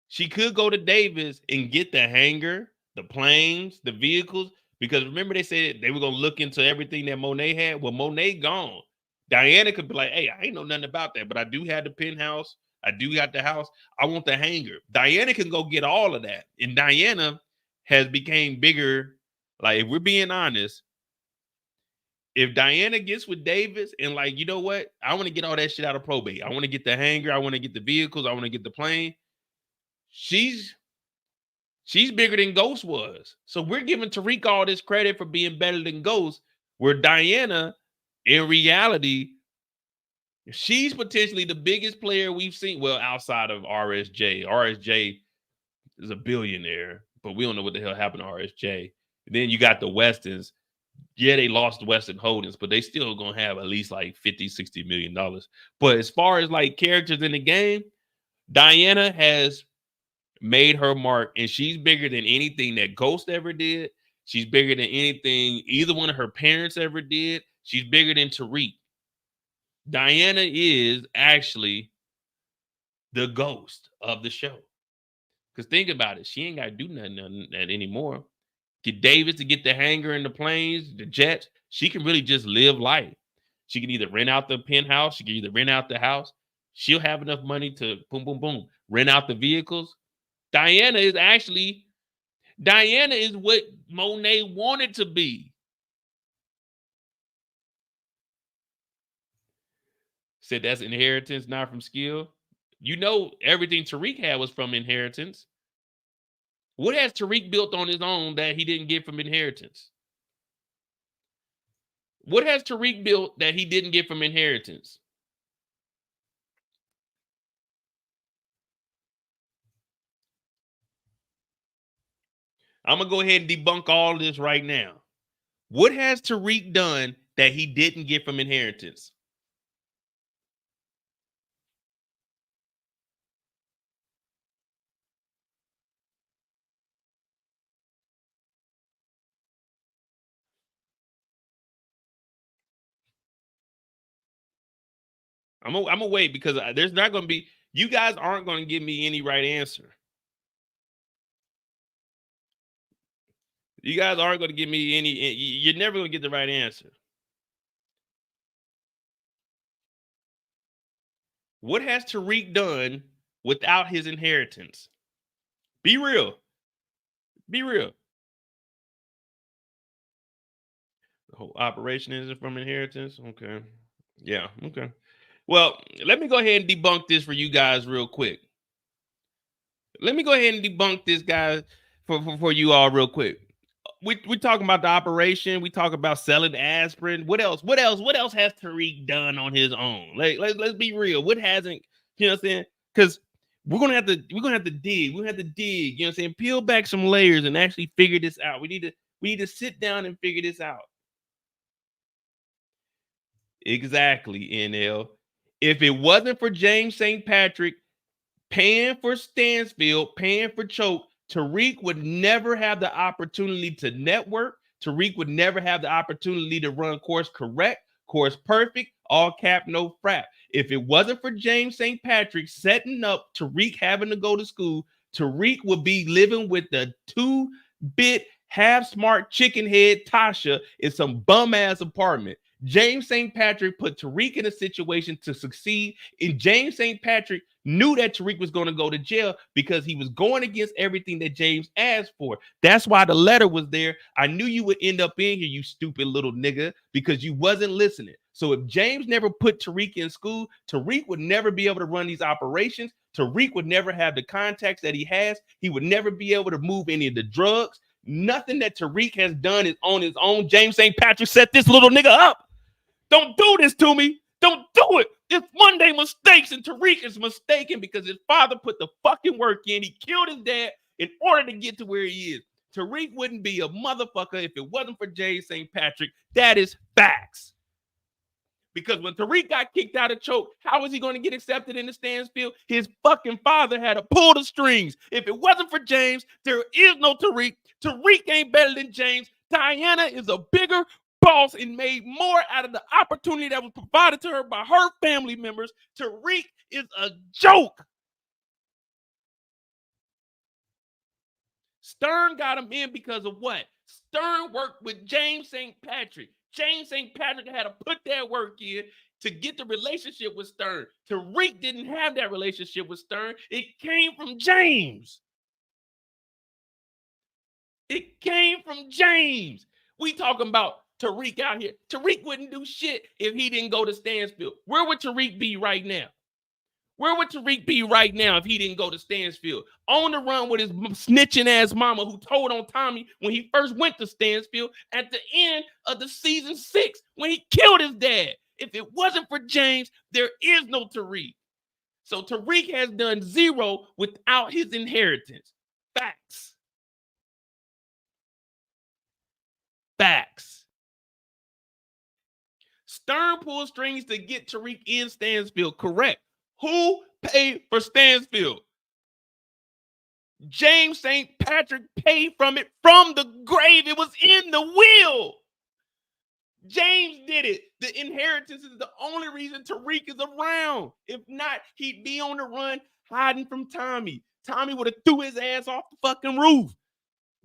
to Davis and get the hangar, the planes, the vehicles. Because remember, they said they were gonna look into everything that Monet had. Well, Monet gone. Diana could be like, hey, I ain't know nothing about that, but I do have the penthouse. I do got the house. I want the hangar. Diana can go get all of that. And Diana has became bigger. Like, if we're being honest, if Diana gets with Davis and like, you know what? I want to get all that shit out of probate. I want to get the hangar. I want to get the vehicles. I want to get the plane. She's bigger than Ghost was. So we're giving Tariq all this credit for being better than Ghost, where Diana, in reality, she's potentially the biggest player we've seen. Well, outside of RSJ. RSJ is a billionaire, but we don't know what the hell happened to RSJ. And then you got the Westons. Yeah, they lost Weston Holdings, but they still gonna have at least like $50-60 million. But as far as like characters in the game, Diana has made her mark, and she's bigger than anything that Ghost ever did. She's bigger than anything either one of her parents ever did. She's bigger than Tariq. Diana is actually the Ghost of the show. Because think about it, she ain't got to do nothing anymore. Get Davis to get the hangar and the planes, the jets. She can really just live life. She can either rent out the penthouse. She can either rent out the house. She'll have enough money to boom, boom, boom, rent out the vehicles. Diana is what Monet wanted to be. Said that's inheritance, not from skill. You know, everything Tariq had was from inheritance. What has Tariq built on his own that he didn't get from inheritance? What has Tariq built that he didn't get from inheritance? I'm going to go ahead and debunk all this right now. What has Tariq done that he didn't get from inheritance? I'm gonna wait because there's not going to be, you guys aren't going to give me any right answer. You guys aren't going to give me any, you're never going to get the right answer. What has Tariq done without his inheritance? Be real. Be real. The whole operation isn't from inheritance? Okay. Yeah, okay. Well, let me go ahead and debunk this for you guys real quick. Let me go ahead and debunk this, guys, for you all real quick. We're talking about the operation. We talk about selling aspirin. What else? What else has Tariq done on his own? Let's be real. What hasn't, you know what I'm saying? Because we're gonna have to dig. We're gonna have to dig, you know what I'm saying? Peel back some layers and actually figure this out. We need to sit down and figure this out. Exactly, NL. If it wasn't for James St. Patrick paying for Stansfield, paying for Choke, Tariq would never have the opportunity to network. Tariq would never have the opportunity to run course correct, course perfect, all cap, no frap. If it wasn't for James St. Patrick setting up Tariq having to go to school, Tariq would be living with the 2-bit half-smart chicken head Tasha in some bum-ass apartment. James St. Patrick put Tariq in a situation to succeed, and James St. Patrick knew that Tariq was going to go to jail because he was going against everything that James asked for. That's why the letter was there. I knew you would end up in here, you stupid little nigga, because you wasn't listening. So if James never put Tariq in school, Tariq would never be able to run these operations. Tariq would never have the contacts that he has. He would never be able to move any of the drugs. Nothing that Tariq has done is on his own. James St. Patrick set this little nigga up. Don't do this to me. Don't do it. It's Monday mistakes, and Tariq is mistaken because his father put the fucking work in. He killed his dad in order to get to where he is. Tariq wouldn't be a motherfucker if it wasn't for James St. Patrick. That is facts. Because when Tariq got kicked out of Choke, how was he going to get accepted in the Stansfield? His fucking father had to pull the strings. If it wasn't for James, there is no Tariq. Tariq ain't better than James. Diana is a bigger boss and made more out of the opportunity that was provided to her by her family members. Tariq is a joke. Stern got him in because of what? Stern worked with James St. Patrick. James St. Patrick had to put that work in to get the relationship with Stern. Tariq didn't have that relationship with Stern. It came from James. It came from James. We talking about Tariq out here. Tariq wouldn't do shit if he didn't go to Stansfield. Where would Tariq be right now? Where would Tariq be right now if he didn't go to Stansfield? On the run with his snitching ass mama who told on Tommy when he first went to Stansfield at the end of the season 6 when he killed his dad. If it wasn't for James, there is no Tariq. So Tariq has done zero without his inheritance. Facts. Facts. Stern pulled strings to get Tariq in Stansfield. Correct. Who paid for Stansfield? James St. Patrick paid from it from the grave. It was in the will. James did it. The inheritance is the only reason Tariq is around. If not, he'd be on the run hiding from Tommy. Tommy would have threw his ass off the fucking roof.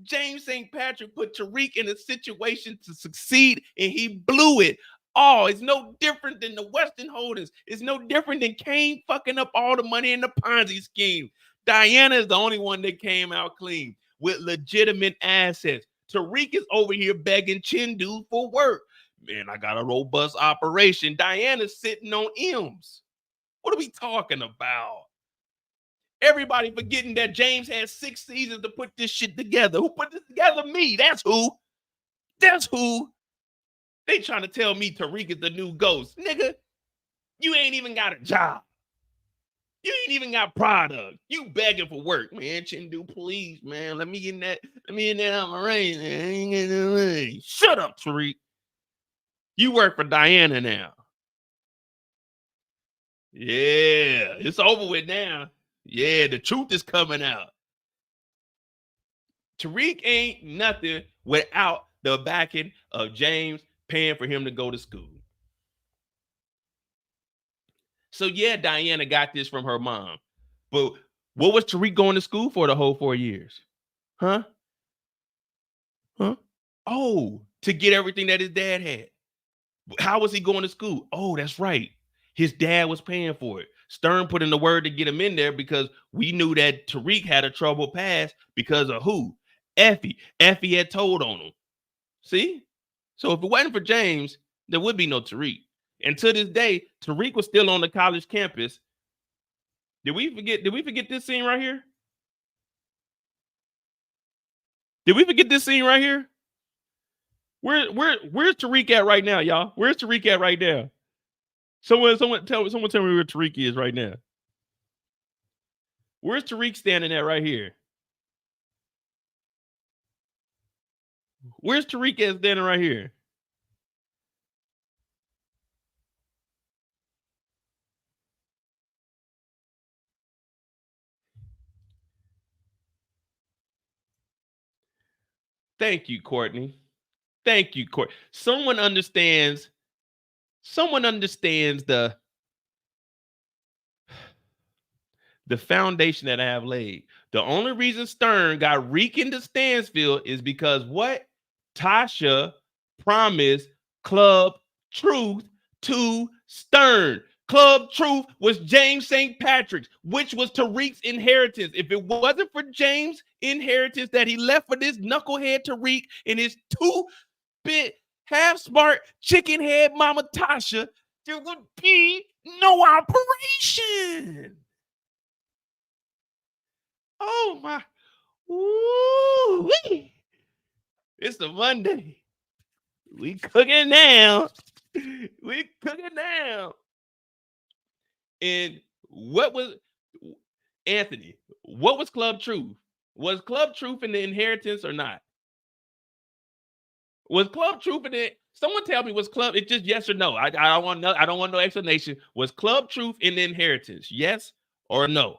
James St. Patrick put Tariq in a situation to succeed, and he blew it. Oh, it's no different than the Weston holdings. It's no different than Kane fucking up all the money in the Ponzi scheme. Diana is the only one that came out clean with legitimate assets. Tariq is over here begging Chindu for work. Man, I got a robust operation. Diana's sitting on M's. What are we talking about? Everybody forgetting that James had 6 seasons to put this shit together. Who put this together? Me. That's who. That's who. They trying to tell me Tariq is the new Ghost. Nigga, you ain't even got a job. You ain't even got product. You begging for work. Man, Chindu, please, man. Let me in that on my rain. Man. I ain't getting no money. Shut up, Tariq. You work for Diana now. Yeah, it's over with now. Yeah, the truth is coming out. Tariq ain't nothing without the backing of James paying for him to go to school. So yeah, Diana got this from her mom. But what was Tariq going to school for the whole 4 years? Huh? Oh, to get everything that his dad had. How was he going to school? Oh, that's right. His dad was paying for it. Stern put in the word to get him in there because we knew that Tariq had a troubled past because of who? Effie. Effie had told on him. See? So if it wasn't for James, there would be no Tariq. And to this day, Tariq was still on the college campus. Did we forget this scene right here? Did we forget this scene right here? Where's Tariq at right now, y'all? Where's Tariq at right now? Someone tell me where Tariq is right now. Where's Tariq standing at right here? Where's Tariq at standing right here? Thank you, Courtney. Thank you, Courtney. Someone understands the foundation that I have laid. The only reason Stern got Reek into Stansfield is because what? Tasha promised Club Truth to Stern. Club Truth was James St. Patrick's, which was Tariq's inheritance. If it wasn't for James' inheritance that he left for this knucklehead Tariq and his 2-bit half-smart chicken head mama Tasha, there would be no operation. Oh my. Ooh. It's a Monday. We cooking now. We cooking now. And what was Anthony? What was Club Truth? Was Club Truth in the inheritance or not? Was Club Truth in it? Someone tell me, was Club? It's just yes or no. I don't want no explanation. Was Club Truth in the inheritance? Yes or no?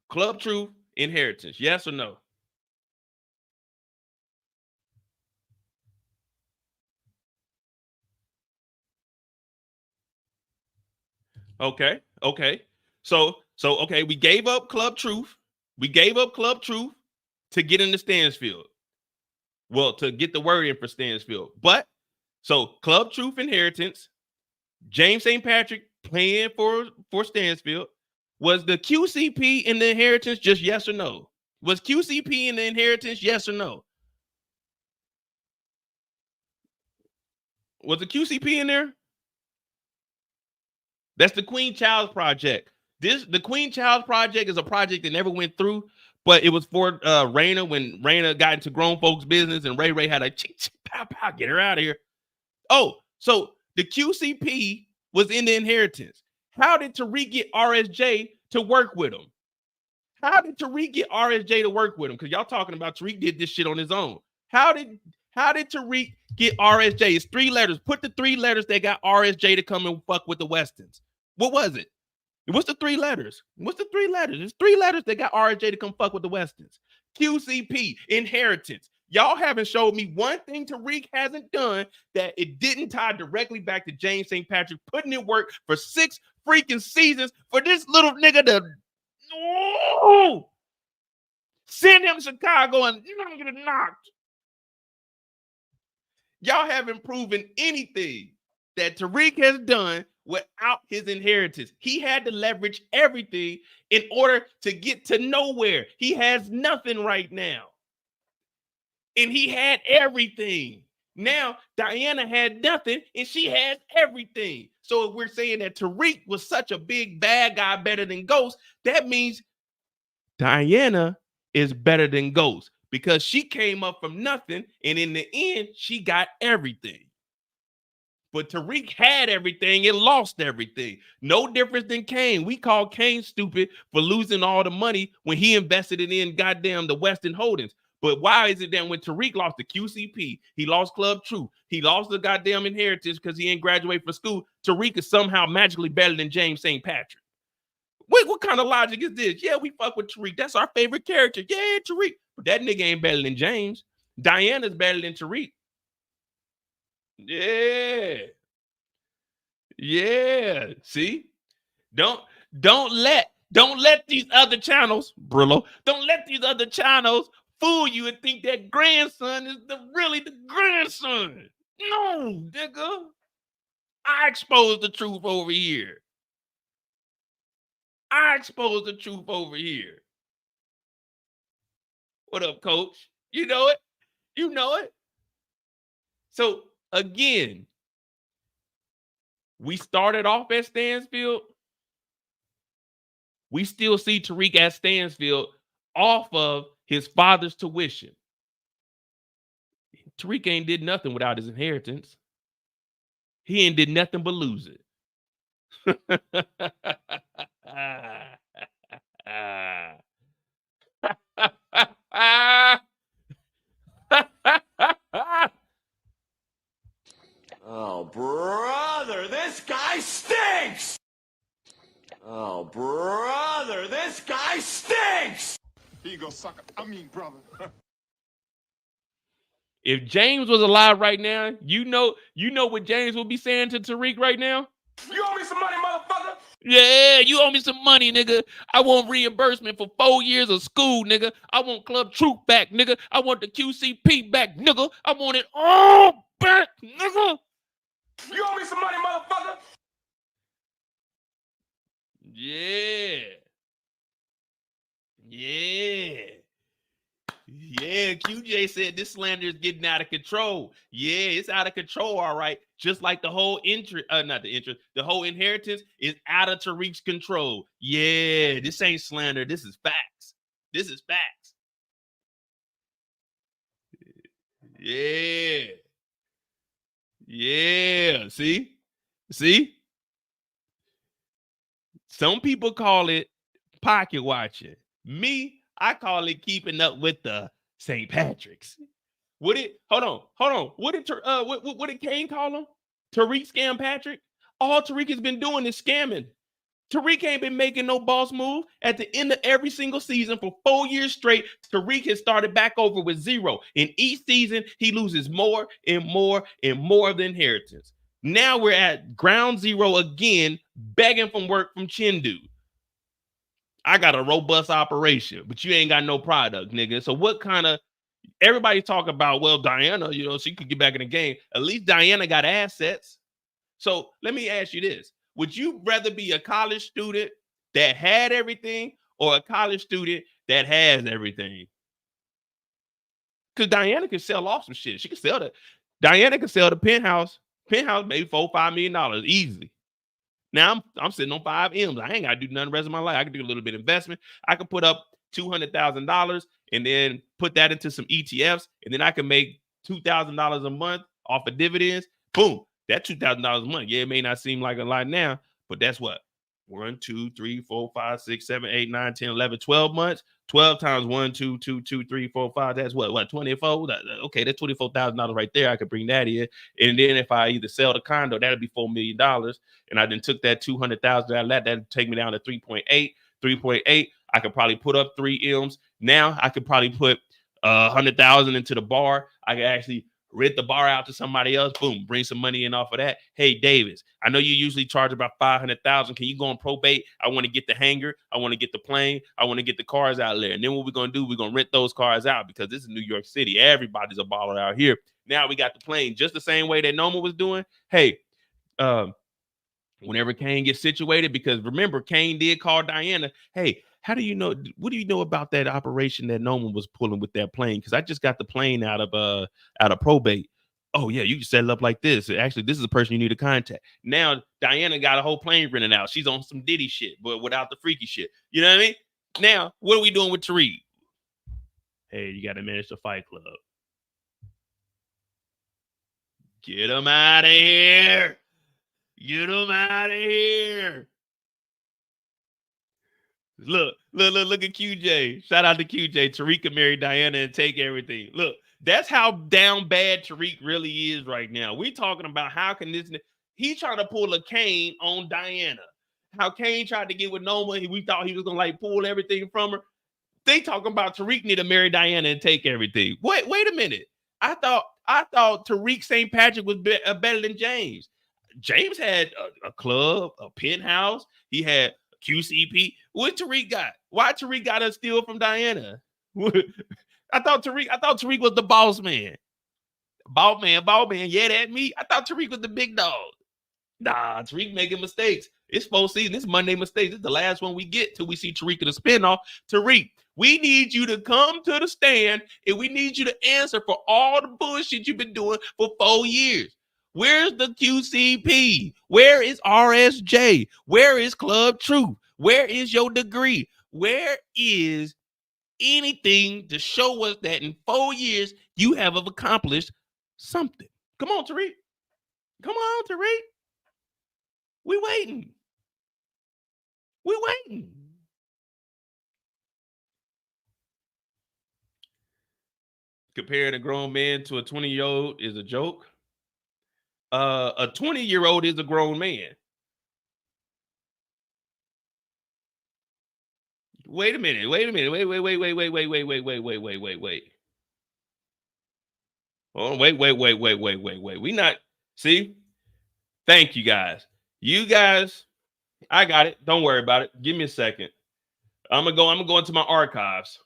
Club Truth inheritance. Yes or no? Okay. So okay, we gave up Club Truth. We gave up Club Truth to get into Stansfield. Well, to get the word in for Stansfield. But so Club Truth inheritance, James St. Patrick playing for Stansfield. Was the QCP in the inheritance just yes or no? Was QCP in the inheritance yes or no? Was the QCP in there? That's the Queen Child's Project. The Queen Child's Project is a project that never went through, but it was for Raina when Raina got into grown folks' business and Ray had a pow pow, get her out of here. Oh, so the QCP was in the inheritance. How did Tariq get RSJ to work with him? How did Tariq get RSJ to work with him? Because y'all talking about Tariq did this shit on his own. How did Tariq get RSJ? It's 3 letters. Put the 3 letters that got RSJ to come and fuck with the Westons. What was it? What's the 3 letters? What's the 3 letters? It's 3 letters that got RSJ to come fuck with the Westons. QCP, inheritance. Y'all haven't showed me one thing Tariq hasn't done that it didn't tie directly back to James St. Patrick putting in work for 6 freaking seasons for this little nigga to send him to Chicago and you're gonna get it knocked. Y'all haven't proven anything that Tariq has done without his inheritance. He had to leverage everything in order to get to nowhere. He has nothing right now. And he had everything. Now, Diana had nothing, and she had everything. So if we're saying that Tariq was such a big bad guy better than Ghost, that means Diana is better than Ghost. because she came up from nothing, and in the end, she got everything. But Tariq had everything and lost everything. No difference than Kane. We call Kane stupid for losing all the money when he invested it in goddamn the Weston Holdings. But why is it that when Tariq lost the QCP, he lost Club True, he lost the goddamn inheritance because he didn't graduate from school, Tariq is somehow magically better than James St. Patrick? Wait, what kind of logic is this? Yeah, we fuck with Tariq. That's our favorite character. Yeah, Tariq. But that nigga ain't better than James. Diana's better than Tariq. Yeah. Yeah. See? Don't let these other channels, Brillo, don't let these other channels fool you and think that grandson is really the grandson. No, nigga. I expose the truth over here. What up, coach? You know it. So again, we started off at Stansfield. We still see Tariq at Stansfield off of his father's tuition. Tariq ain't did nothing without his inheritance. He ain't did nothing but lose it. Oh, brother, this guy stinks! Oh, brother, this guy stinks! Here you go, sucker. I mean, brother. If James was alive right now, you know what James would be saying to Tariq right now? You owe me some money, motherfucker! Yeah, you owe me some money, nigga. I want reimbursement for 4 years of school, nigga. I want Club Truth back, nigga. I want the QCP back, nigga. I want it all back, nigga. You owe me some money, motherfucker! Yeah. QJ said this slander is getting out of control. Yeah, it's out of control, all right. Just like the whole the whole inheritance is out of Tariq's control. Yeah, this ain't slander. This is facts. Yeah. See? Some people call it pocket watching. Me, I call it keeping up with the St. Patrick's. Hold on. What did Kane call him? Tariq Scam Patrick? All Tariq has been doing is scamming. Tariq ain't been making no boss move. At the end of every single season for 4 years straight, Tariq has started back over with zero. In each season, he loses more and more and more of the inheritance. Now we're at ground zero again, begging from work from Chindu. I got a robust operation, but you ain't got no product, nigga. So what kind of, everybody talk about, well, Diana, she could get back in the game. At least Diana got assets. So let me ask you this. Would you rather be a college student that had everything or a college student that has everything? Because Diana can sell off some shit. Diana can sell the penthouse maybe $4-5 million easily. Now I'm sitting on 5 M's. I ain't got to do nothing the rest of my life. I can do a little bit of investment. I can put up $200,000 and then put that into some ETFs, and then I can make $2,000 a month off of dividends. Boom. That $2,000 a month. Yeah, it may not seem like a lot now, but that's what? 1, 2, 3, 4, 5, 6, 7, 8, 9, 10, 11, 12 months. 12 times 1, 2, 2, 2, 3, 4, 5. That's what? 24? Okay, that's $24,000 right there. I could bring that in. And then if I either sell the condo, that'd be $4 million. And I then took that $200,000 out of that'd take me down to 3.8. 3.8. I could probably put up 3 M's. Now I could probably put 100,000 into the bar. I could actually rent the bar out to somebody else. Boom, bring some money in off of that. Hey, Davis, I know you usually charge about $500,000. Can you go on probate? I want to get the hangar. I want to get the plane. I want to get the cars out there. And then what we're going to do, we're going to rent those cars out because this is New York City. Everybody's a baller out here. Now we got the plane just the same way that Noma was doing. Hey, whenever Kane gets situated, because remember, Kane did call Diana, hey, how do you know? What do you know about that operation that Noma was pulling with that plane? Because I just got the plane out of probate. Oh yeah, you can set it up like this. Actually, this is the person you need to contact. Now Diana got a whole plane rented out. She's on some Diddy shit, but without the freaky shit. You know what I mean? Now what are we doing with Tariq? Hey, you got to manage the Fight Club. Get him out of here. Get him out of here. Look at QJ. Shout out to QJ. Tariq can marry Diana and take everything. Look, that's how down bad Tariq really is right now. We're talking about how can this... He's trying to pull a Kane on Diana. How Kane tried to get with Noma. We thought he was going to like pull everything from her. They talking about Tariq need to marry Diana and take everything. Wait a minute. I thought Tariq St. Patrick was better than James. James had a club, a penthouse. He had QCP. What Tariq got? Why Tariq got to steal from Diana? I thought Tariq was the boss man. Ball man. Yeah, that me. I thought Tariq was the big dog. Nah, Tariq making mistakes. It's full season. It's Monday mistakes. It's the last one we get till we see Tariq in the spinoff. Tariq, we need you to come to the stand and we need you to answer for all the bullshit you've been doing for 4 years. Where's the QCP? Where is RSJ? Where is Club Truth? Where is your degree? Where is anything to show us that in 4 years you have accomplished something? Come on, Tariq. Come on, Tariq. We waiting. Comparing a grown man to a 20-year-old is a joke. A 20-year-old is a grown man. Wait a minute. Wait. Oh, wait. We not... See? Thank you, guys. You guys, I got it. Don't worry about it. Give me a second. I'm gonna go into my archives.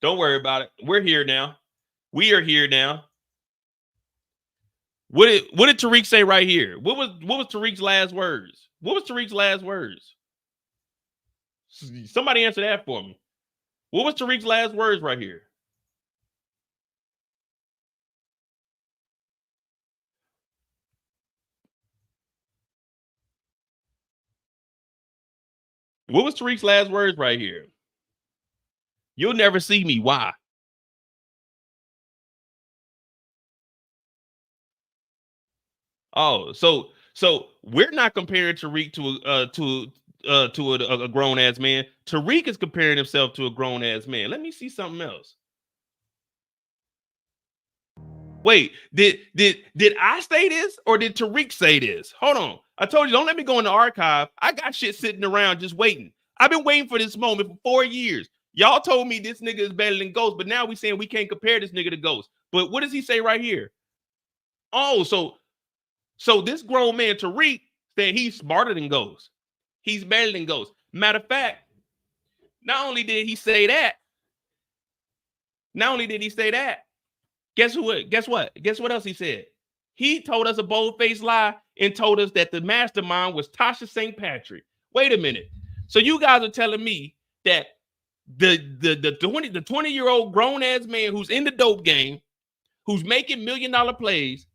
Don't worry about it. We're here now. We are here now. What did Tariq say right here? What was Tariq's last words? What was Tariq's last words? Somebody answer that for me. What was Tariq's last words right here? What was Tariq's last words right here? You'll never see me. Why? Oh, so we're not comparing Tariq to a grown ass man. Tariq is comparing himself to a grown ass man. Let me see something else. Wait, did I say this or did Tariq say this? Hold on. I told you, don't let me go in the archive. I got shit sitting around just waiting. I've been waiting for this moment for 4 years. Y'all told me this nigga is better than Ghost, but now we saying we can't compare this nigga to Ghost. But what does he say right here? Oh, so this grown man, Tariq, said he's smarter than Ghost. He's better than Ghost. Matter of fact, not only did he say that, guess what else he said? He told us a bold-faced lie and told us that the mastermind was Tasha St. Patrick. Wait a minute. So you guys are telling me that the 20-year-old grown-ass man who's in the dope game, who's making $1 million plays,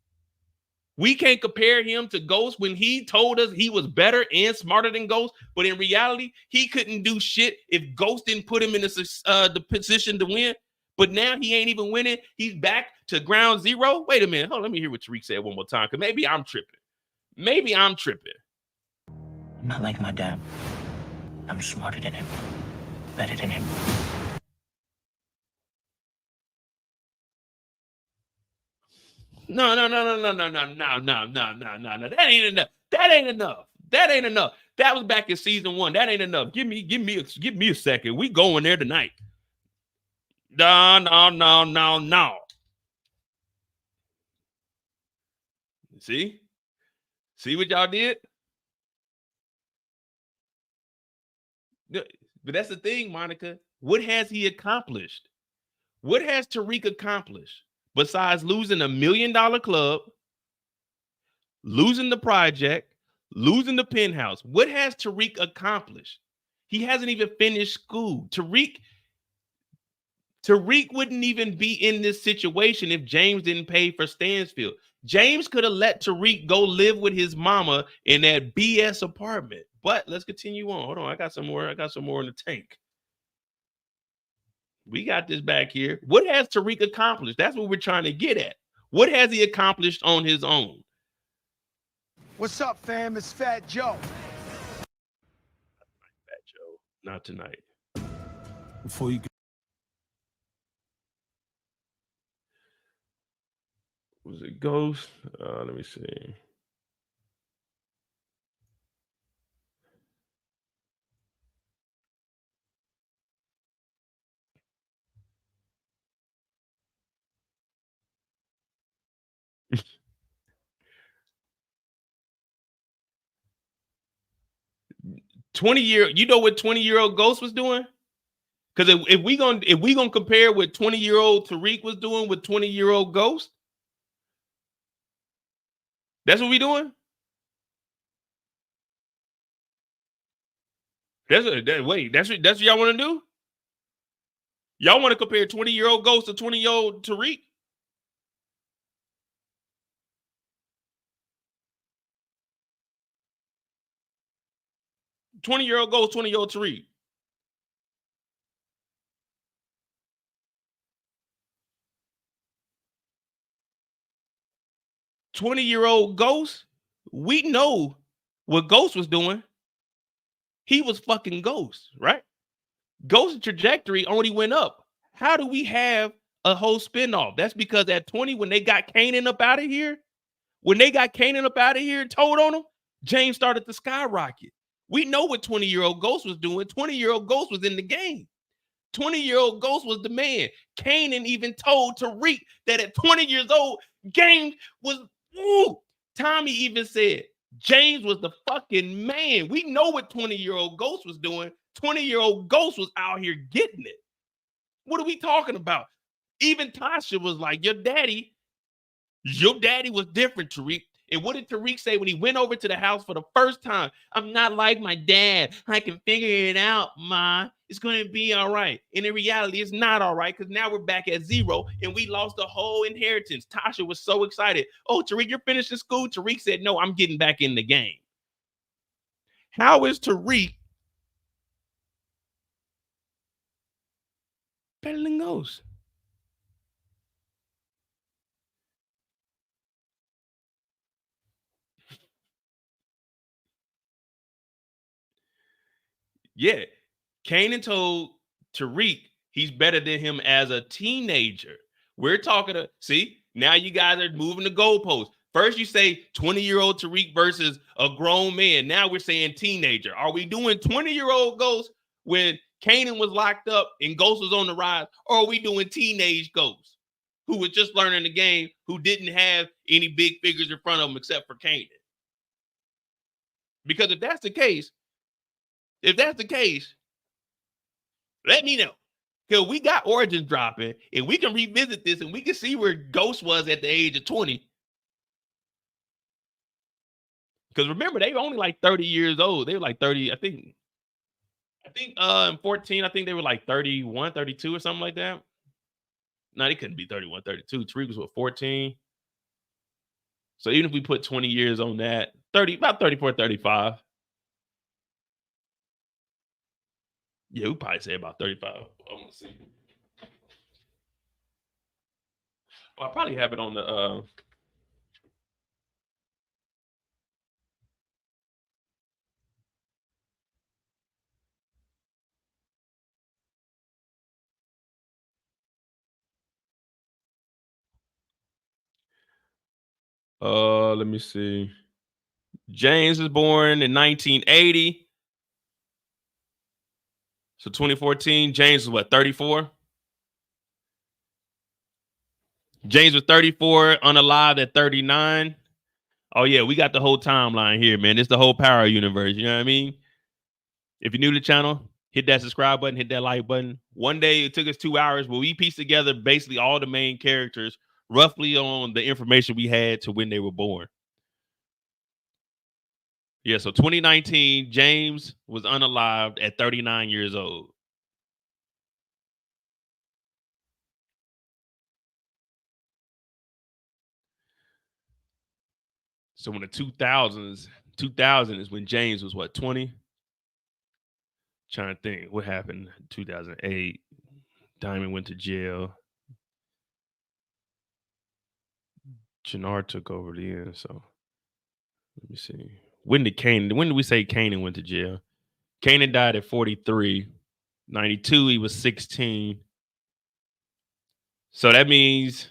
we can't compare him to Ghost when he told us he was better and smarter than Ghost, but in reality, he couldn't do shit if Ghost didn't put him in the position to win. But now he ain't even winning. He's back to ground zero. Wait a minute. Hold on, let me hear what Tariq said one more time, because maybe I'm tripping. I'm not like my dad. I'm smarter than him. Better than him. No. That ain't enough. That was back in season 1. That ain't enough. Give me a second. We going there tonight. No. See what y'all did? But that's the thing, Monica. What has he accomplished? What has Tariq accomplished besides losing $1 million club, losing the project, losing the penthouse? What has Tariq accomplished? He hasn't even finished school. Tariq wouldn't even be in this situation if James didn't pay for Stansfield. James could have let Tariq go live with his mama in that BS apartment. But let's continue on. Hold on. I got some more in the tank. We got this back here. What has Tariq accomplished? That's what we're trying to get at. What has he accomplished on his own? What's up, fam? It's Fat Joe. Fat Joe, not tonight. Before you go. Was it Ghost? Let me see. You know what 20-year-old Ghost was doing? Because if we gonna compare what 20-year-old Tariq was doing with 20-year-old Ghost, that's what we doing. That's what y'all want to do? Y'all want to compare 20-year-old Ghost to 20-year-old Tariq? $20-year-old Ghost, 20-year-old Tariq. $20-year-old Ghost, we know what Ghost was doing. He was fucking Ghost, right? Ghost's trajectory only went up. How do we have a whole spinoff? That's because at 20, when they got Kanan up out of here, and told on him, James started to skyrocket. We know what 20-year-old Ghost was doing. 20-year-old Ghost was in the game. 20-year-old Ghost was the man. Kanan even told Tariq that at 20 years old, James was, Tommy even said, James was the fucking man. We know what 20-year-old Ghost was doing. 20-year-old Ghost was out here getting it. What are we talking about? Even Tasha was like, your daddy was different, Tariq. And what did Tariq say when he went over to the house for the first time? I'm not like my dad. I can figure it out, Ma. It's going to be all right. And in reality, it's not all right because now we're back at zero and we lost the whole inheritance. Tasha was so excited. Oh, Tariq, you're finishing school? Tariq said, no, I'm getting back in the game. How is Tariq better than Ghost? Yeah, Kanan told Tariq he's better than him as a teenager. We're talking to, see, now you guys are moving the goalposts. First you say 20-year-old Tariq versus a grown man. Now we're saying teenager. Are we doing 20-year-old Ghost when Kanan was locked up and Ghost was on the rise? Or are we doing teenage Ghost who was just learning the game, who didn't have any big figures in front of him except for Kanan? Because if that's the case, let me know. Because we got Origins dropping, and we can revisit this, and we can see where Ghost was at the age of 20. Because remember, they were only like 30 years old. They were like 30, I think in 14, I think they were like 31, 32 or something like that. No, they couldn't be 31, 32. Tariq was what, 14? So even if we put 20 years on that, about 34, 35. Yeah, we probably say about 35. I'm gonna see. Well, I probably have it on the let me see. James was born in 1980. So 2014, James was what, 34? James was 34, unalive at 39. Oh, yeah, we got the whole timeline here, man. It's the whole Power universe. You know what I mean? If you're new to the channel, hit that subscribe button, hit that like button. One day, it took us 2 hours, but we pieced together basically all the main characters roughly on the information we had to when they were born. Yeah, so 2019, James was unalived at 39 years old. So in the 2000 is when James was what, 20? Trying to think what happened 2008, Diamond went to jail. Jannard took over the end, so let me see. When did we say Kanan went to jail? Kanan died at 43. 92, he was 16. So that means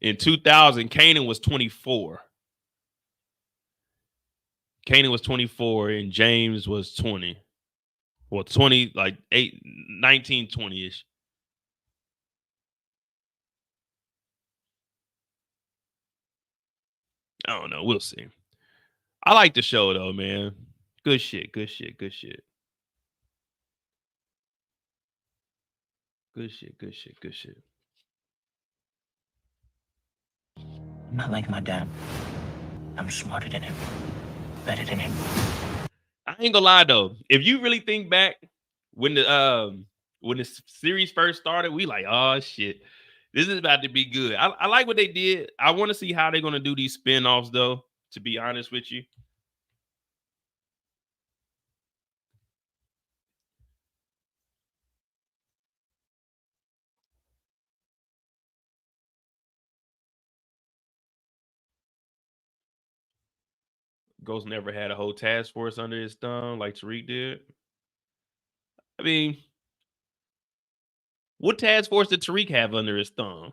in 2000, Kanan was 24. Kanan was 24 and James was 20. Well, 20, like 19, 20-ish. I don't know. We'll see. I like the show, though, man. Good shit. Good shit. Good shit. Good shit. Good shit. Good shit. I'm not like my dad. I'm smarter than him. Better than him. I ain't gonna lie, though. If you really think back when the series first started, we like, oh, shit. This is about to be good. I like what they did. I want to see how they're going to do these spinoffs, though, to be honest with you. Ghost never had a whole task force under his thumb like Tariq did. I mean, what task force did Tariq have under his thumb?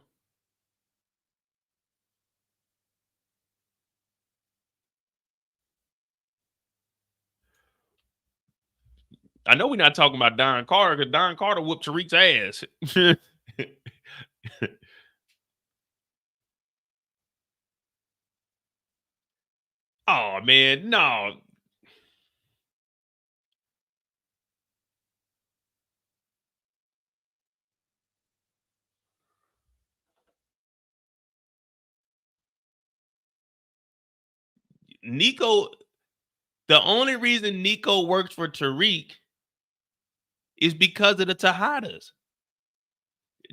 I know we're not talking about Don Carter because Don Carter whooped Tariq's ass. Oh, man, no. Nico, the only reason Nico works for Tariq is because of the Tejadas.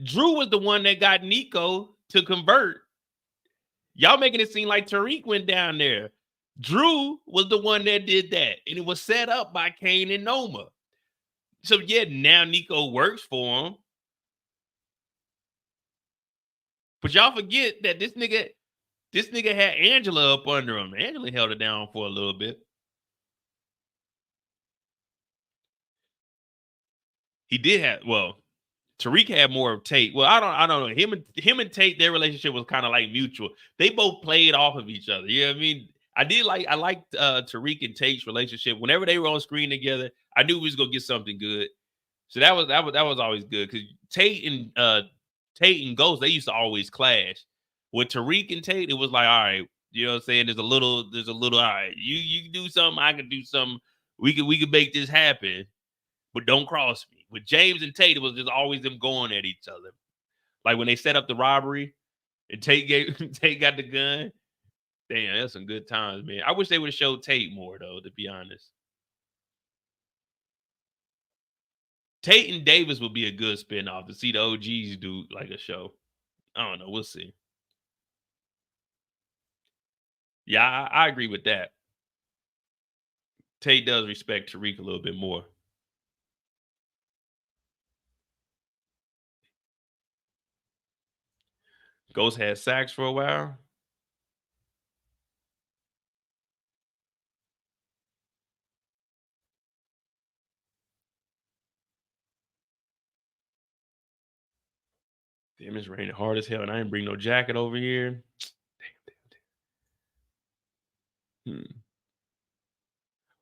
Drew was the one that got Nico to convert. Y'all making it seem like Tariq went down there. Drew was the one that did that, and it was set up by Kane and Noma. So, yeah, now Nico works for him. But y'all forget that this nigga had Angela up under him. Angela held it down for a little bit. He did have, well, Tariq had more of Tate. Well, I don't know. Him and Tate, their relationship was kind of like mutual. They both played off of each other. You know what I mean? I liked Tariq and Tate's relationship. Whenever they were on screen together, I knew we was gonna get something good. So that was always good because Tate and Ghost, they used to always clash. With Tariq and Tate, it was like, all right, you know what I'm saying? There's a little, all right, you do something, I can do something. We could make this happen, but don't cross me. With James and Tate, it was just always them going at each other. Like when they set up the robbery and Tate got the gun. Damn, that's some good times, man. I wish they would have showed Tate more, though, to be honest. Tate and Davis would be a good spinoff to see the OGs do like a show. I don't know. We'll see. Yeah, I agree with that. Tate does respect Tariq a little bit more. Ghost had sax for a while. Damn, it's raining hard as hell, and I didn't bring no jacket over here. Damn.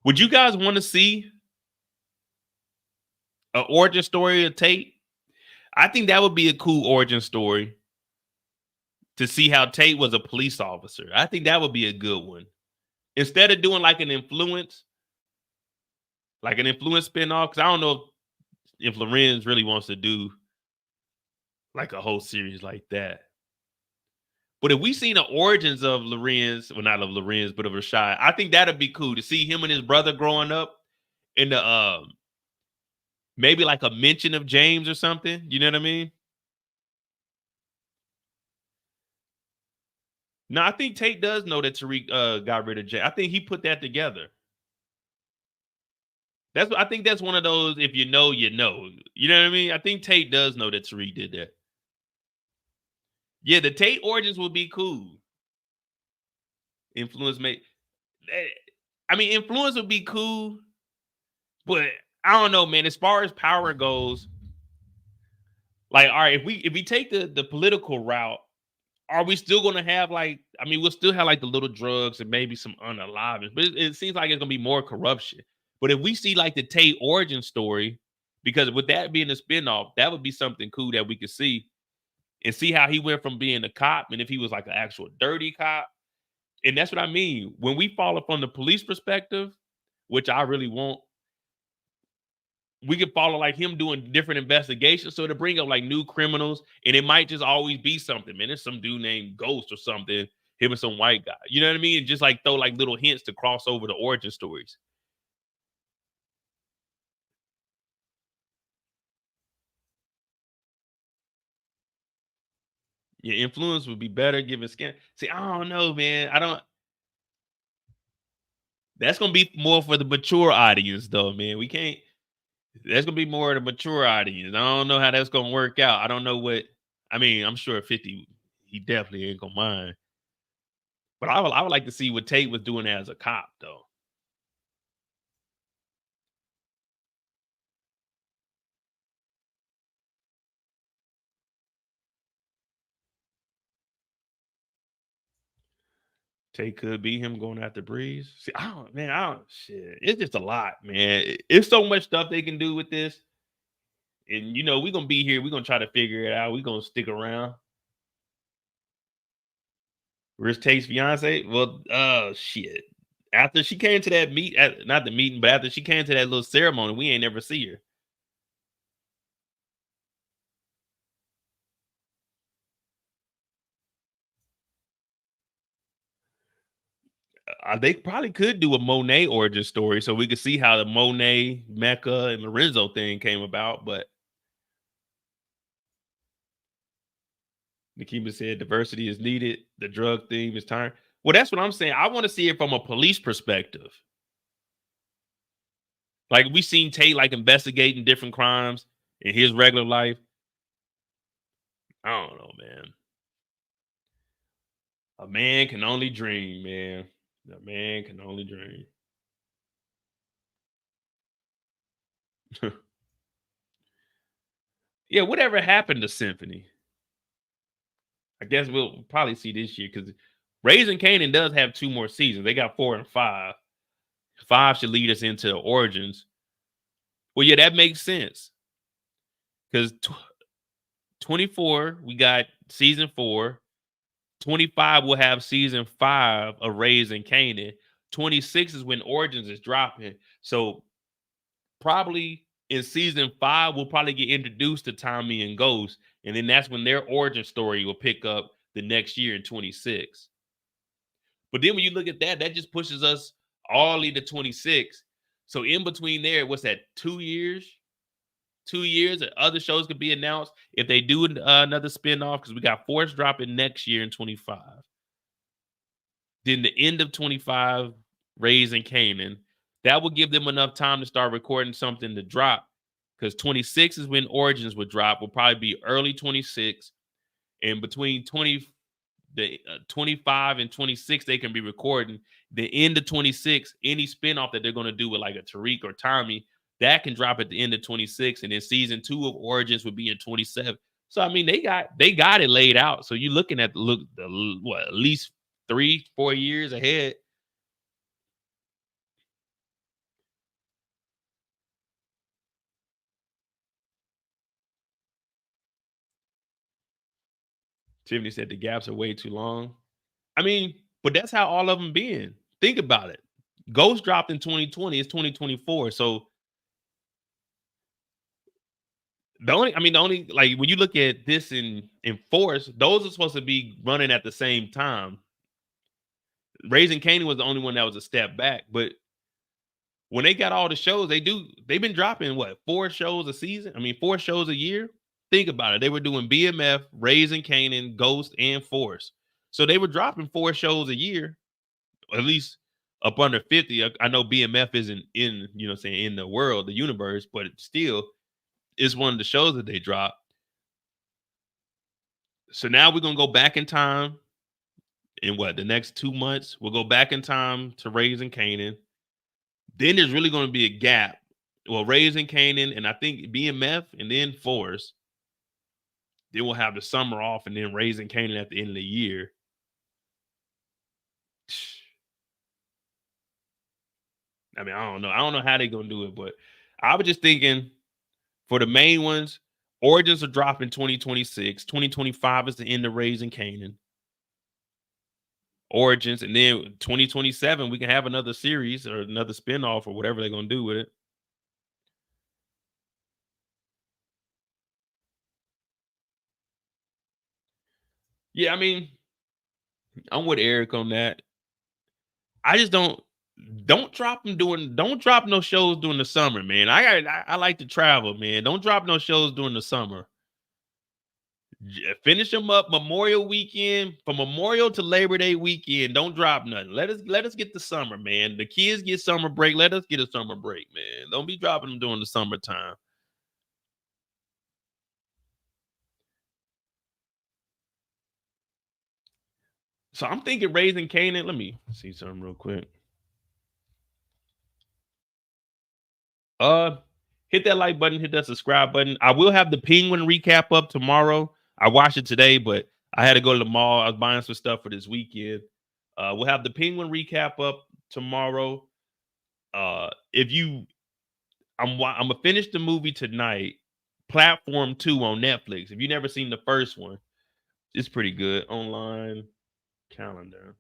Would you guys want to see an origin story of Tate? I think that would be a cool origin story to see how Tate was a police officer. I think that would be a good one. Instead of doing like an influence spinoff, because I don't know if Larenz really wants to do like a whole series like that. But if we seen the origins of Larenz, well, not of Larenz, but of Rashad, I think that'd be cool to see him and his brother growing up in the maybe like a mention of James or something. You know what I mean? No, I think Tate does know that Tariq got rid of James. I think he put that together. I think that's one of those, if you know, you know. You know what I mean? I think Tate does know that Tariq did that. Yeah, the Tate origins would be cool. Influence influence would be cool, but I don't know, man. As far as power goes, like, all right, if we take the political route, are we still gonna have we'll still have like the little drugs and maybe some unalivings, but it seems like it's gonna be more corruption. But if we see like the Tate origin story, because with that being a spinoff, that would be something cool that we could see and see how he went from being a cop and if he was like an actual dirty cop. And that's what I mean. When we follow from the police perspective, which I really want, we could follow like him doing different investigations. So to bring up like new criminals, and it might just always be something, man. There's some dude named Ghost or something, him and some white guy. You know what I mean? And just like throw like little hints to cross over the origin stories. Your influence would be better given skin. See, I don't know, man. That's gonna be more for the mature audience, though, man. We can't. That's gonna be more of the mature audience. I don't know how that's gonna work out. I don't know what. I'm sure 50, he definitely ain't gonna mind. But I would like to see what Tate was doing as a cop, though. Tate could be him going after Breeze. See, shit. It's just a lot, man. It's so much stuff they can do with this. And, we're going to be here. We're going to try to figure it out. We're going to stick around. Where's Tate's fiance? Well, shit. After she came to that not the meeting, but after she came to that little ceremony, we ain't never see her. They probably could do a Monet origin story so we could see how the Monet, Mecca, and Lorenzo thing came about. But Nikema said diversity is needed. The drug theme is time. Well, that's what I'm saying. I want to see it from a police perspective. Like we seen Tate like investigating different crimes in his regular life. I don't know, man. A man can only dream, man. A man can only dream. Yeah, whatever happened to Symphony? I guess we'll probably see this year because Raising Kanan does have 2 more seasons. They got 4 and 5. 5 should lead us into the origins. Well, yeah, that makes sense. Because 24, we got season 4. 25 will have season 5 of Raising Kanan. 26 is when Origins is dropping. So probably in season 5, we'll probably get introduced to Tommy and Ghost. And then that's when their origin story will pick up the next year in 26. But then when you look at that, that just pushes us all into 26. So in between there, what's that, 2 years? 2 years, and other shows could be announced if they do another spinoff, because we got Force dropping next year in 25. Then the end of 25, Raising Kanan. That will give them enough time to start recording something to drop, because 26 is when Origins would drop. Will probably be early 26, and between 25 and 26, they can be recording. The end of 26, any spinoff that they're going to do with like a Tariq or Tommy, that can drop at the end of 26, and then season 2 of Origins would be in 27. So I mean, they got it laid out. So you're looking at at least 3-4 years ahead. Tiffany said the gaps are way too long. I mean, but that's how all of them been. Think about it. Ghost dropped in 2020. It's 2024. So the only like when you look at this in Force, those are supposed to be running at the same time. Raising Kanan was the only one that was a step back, but when they got all the shows, they've been dropping 4 shows a season? 4 shows a year. Think about it. They were doing BMF, Raising Kanan, Ghost, and Force. So they were dropping 4 shows a year, at least up under 50. I know BMF isn't in, you know what I'm saying, in the world, the universe, but it still is one of the shows that they dropped. So now we're going to go back in time in the next 2 months. We'll go back in time to Raising Kanan. Then there's really going to be a gap. Well, Raising Kanan and I think BMF and then Force. Then we'll have the summer off and then Raising Kanan at the end of the year. I mean, I don't know. I don't know how they're going to do it, but I was just thinking for the main ones, Origins will drop in 2026. 2025 is the end of Raising Kanan. Origins, and then 2027 we can have another series or another spinoff or whatever they're going to do with it. Yeah, I mean, I'm with Eric on that. I just don't drop no shows during the summer, man. I like to travel, man. Don't drop no shows during the summer. Finish them up Memorial weekend, from Memorial to Labor Day weekend. Don't drop nothing. Let us get the summer, man. The kids get summer break. Let us get a summer break, man. Don't be dropping them during the summertime. So I'm thinking Raising Kanan. Let me see something real quick. Hit that like button, hit that subscribe button. I will have the Penguin recap up tomorrow. I watched it today, but I had to go to the mall. I was buying some stuff for this weekend. We'll have the Penguin recap up tomorrow. I'm gonna finish the movie tonight. Platform 2 on Netflix. If you've never seen the first one, it's pretty good. Online calendar.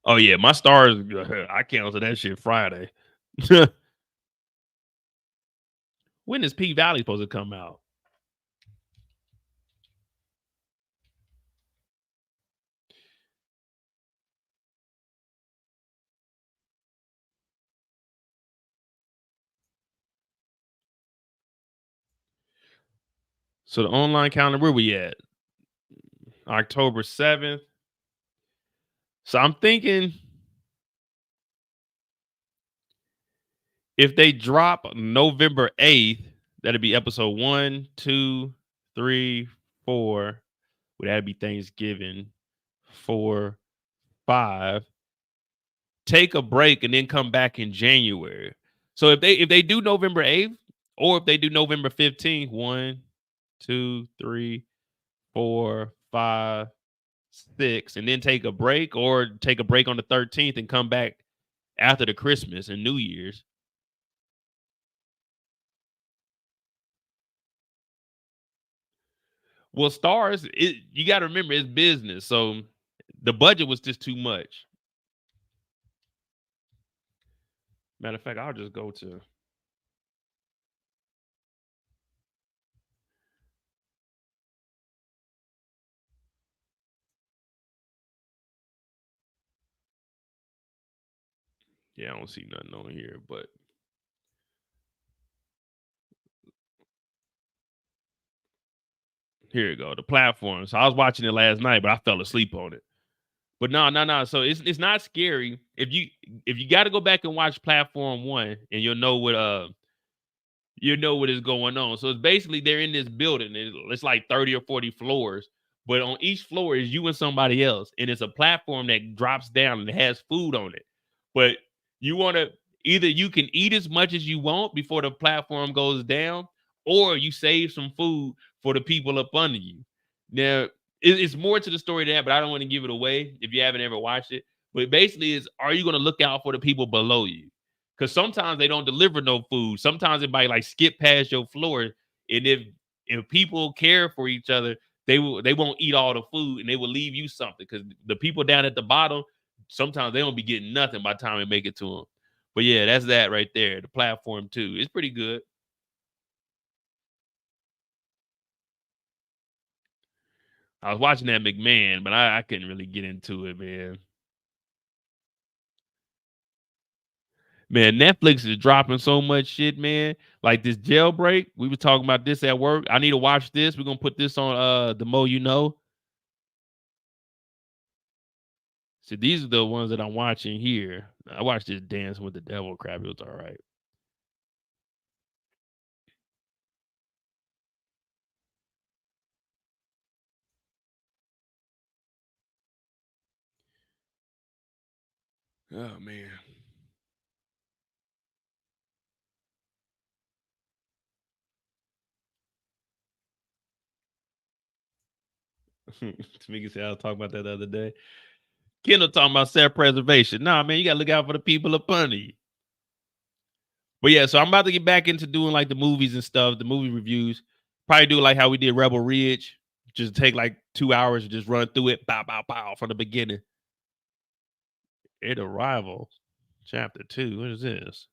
Oh yeah, my stars. I canceled that shit Friday. When is P Valley supposed to come out? So the online calendar, where we at? October 7th. So I'm thinking if they drop November 8th, that'd be episode 1, 2, 3, 4. Well, that'd be Thanksgiving. 4, 5. Take a break and then come back in January. So if they do November 8th or if they do November 15th, 1, 2, 3, 4, 5, 6, and then take a break, or take a break on the 13th and come back after the Christmas and New Year's. Well, Stars, you got to remember it's business, so the budget was just too much. Matter of fact, I'll just go to. Yeah, I don't see nothing on here, but here you go. The platform. So I was watching it last night, but I fell asleep on it. But no. So it's not scary. If you got to go back and watch Platform 1, and you'll know what is going on. So it's basically they're in this building. It's like 30 or 40 floors, but on each floor is you and somebody else, and it's a platform that drops down and it has food on it. But you want to either you can eat as much as you want before the platform goes down, or you save some food for the people up under you. Now, it's more to the story than that, but I don't want to give it away if you haven't ever watched it. But basically is, are you going to look out for the people below you? Because sometimes they don't deliver no food. Sometimes it might like skip past your floor. And if people care for each other, they won't eat all the food and they will leave you something. Because the people down at the bottom, sometimes they don't be getting nothing by the time they make it to them. But yeah, that's that right there. The Platform 2. It's pretty good. I was watching that McMahon, but I couldn't really get into it, man. Man, Netflix is dropping so much shit, man. Like this Jailbreak. We were talking about this at work. I need to watch this. We're gonna put this on The Mo You Know. So these are the ones that I'm watching here. I watched this Dancing with the Devil crap. It was all right. Oh man. Tamika said I was talking about that the other day. Kendall talking about self-preservation. Nah, man, you gotta look out for the people upon you. But yeah, so I'm about to get back into doing like the movies and stuff, the movie reviews. Probably do like how we did Rebel Ridge. Just take like 2 hours and just run through it, bow, bow, bow from the beginning. It Arrival, Chapter 2. What is this?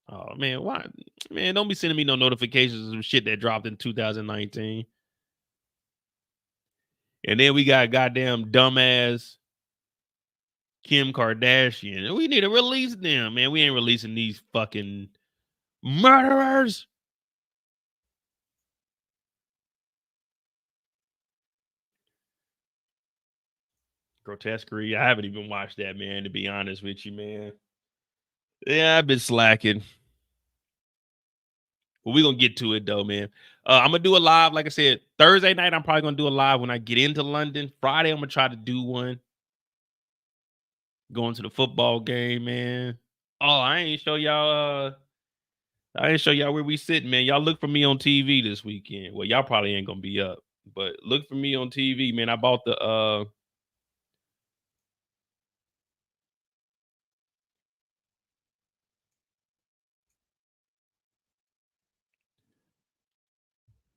Oh man, why? Man, don't be sending me no notifications of shit that dropped in 2019. And then we got goddamn dumbass Kim Kardashian. We need to release them, man. We ain't releasing these fucking murderers. Grotesquerie. I haven't even watched that, man, to be honest with you, man. Yeah, I've been slacking. But we're going to get to it, though, man. I'm going to do a live. Like I said, Thursday night, I'm probably going to do a live when I get into London. Friday, I'm going to try to do one. Going to the football game, man. Oh, I ain't show y'all where we sitting, man. Y'all look for me on TV this weekend. Well, y'all probably ain't going to be up. But look for me on TV, man. I bought the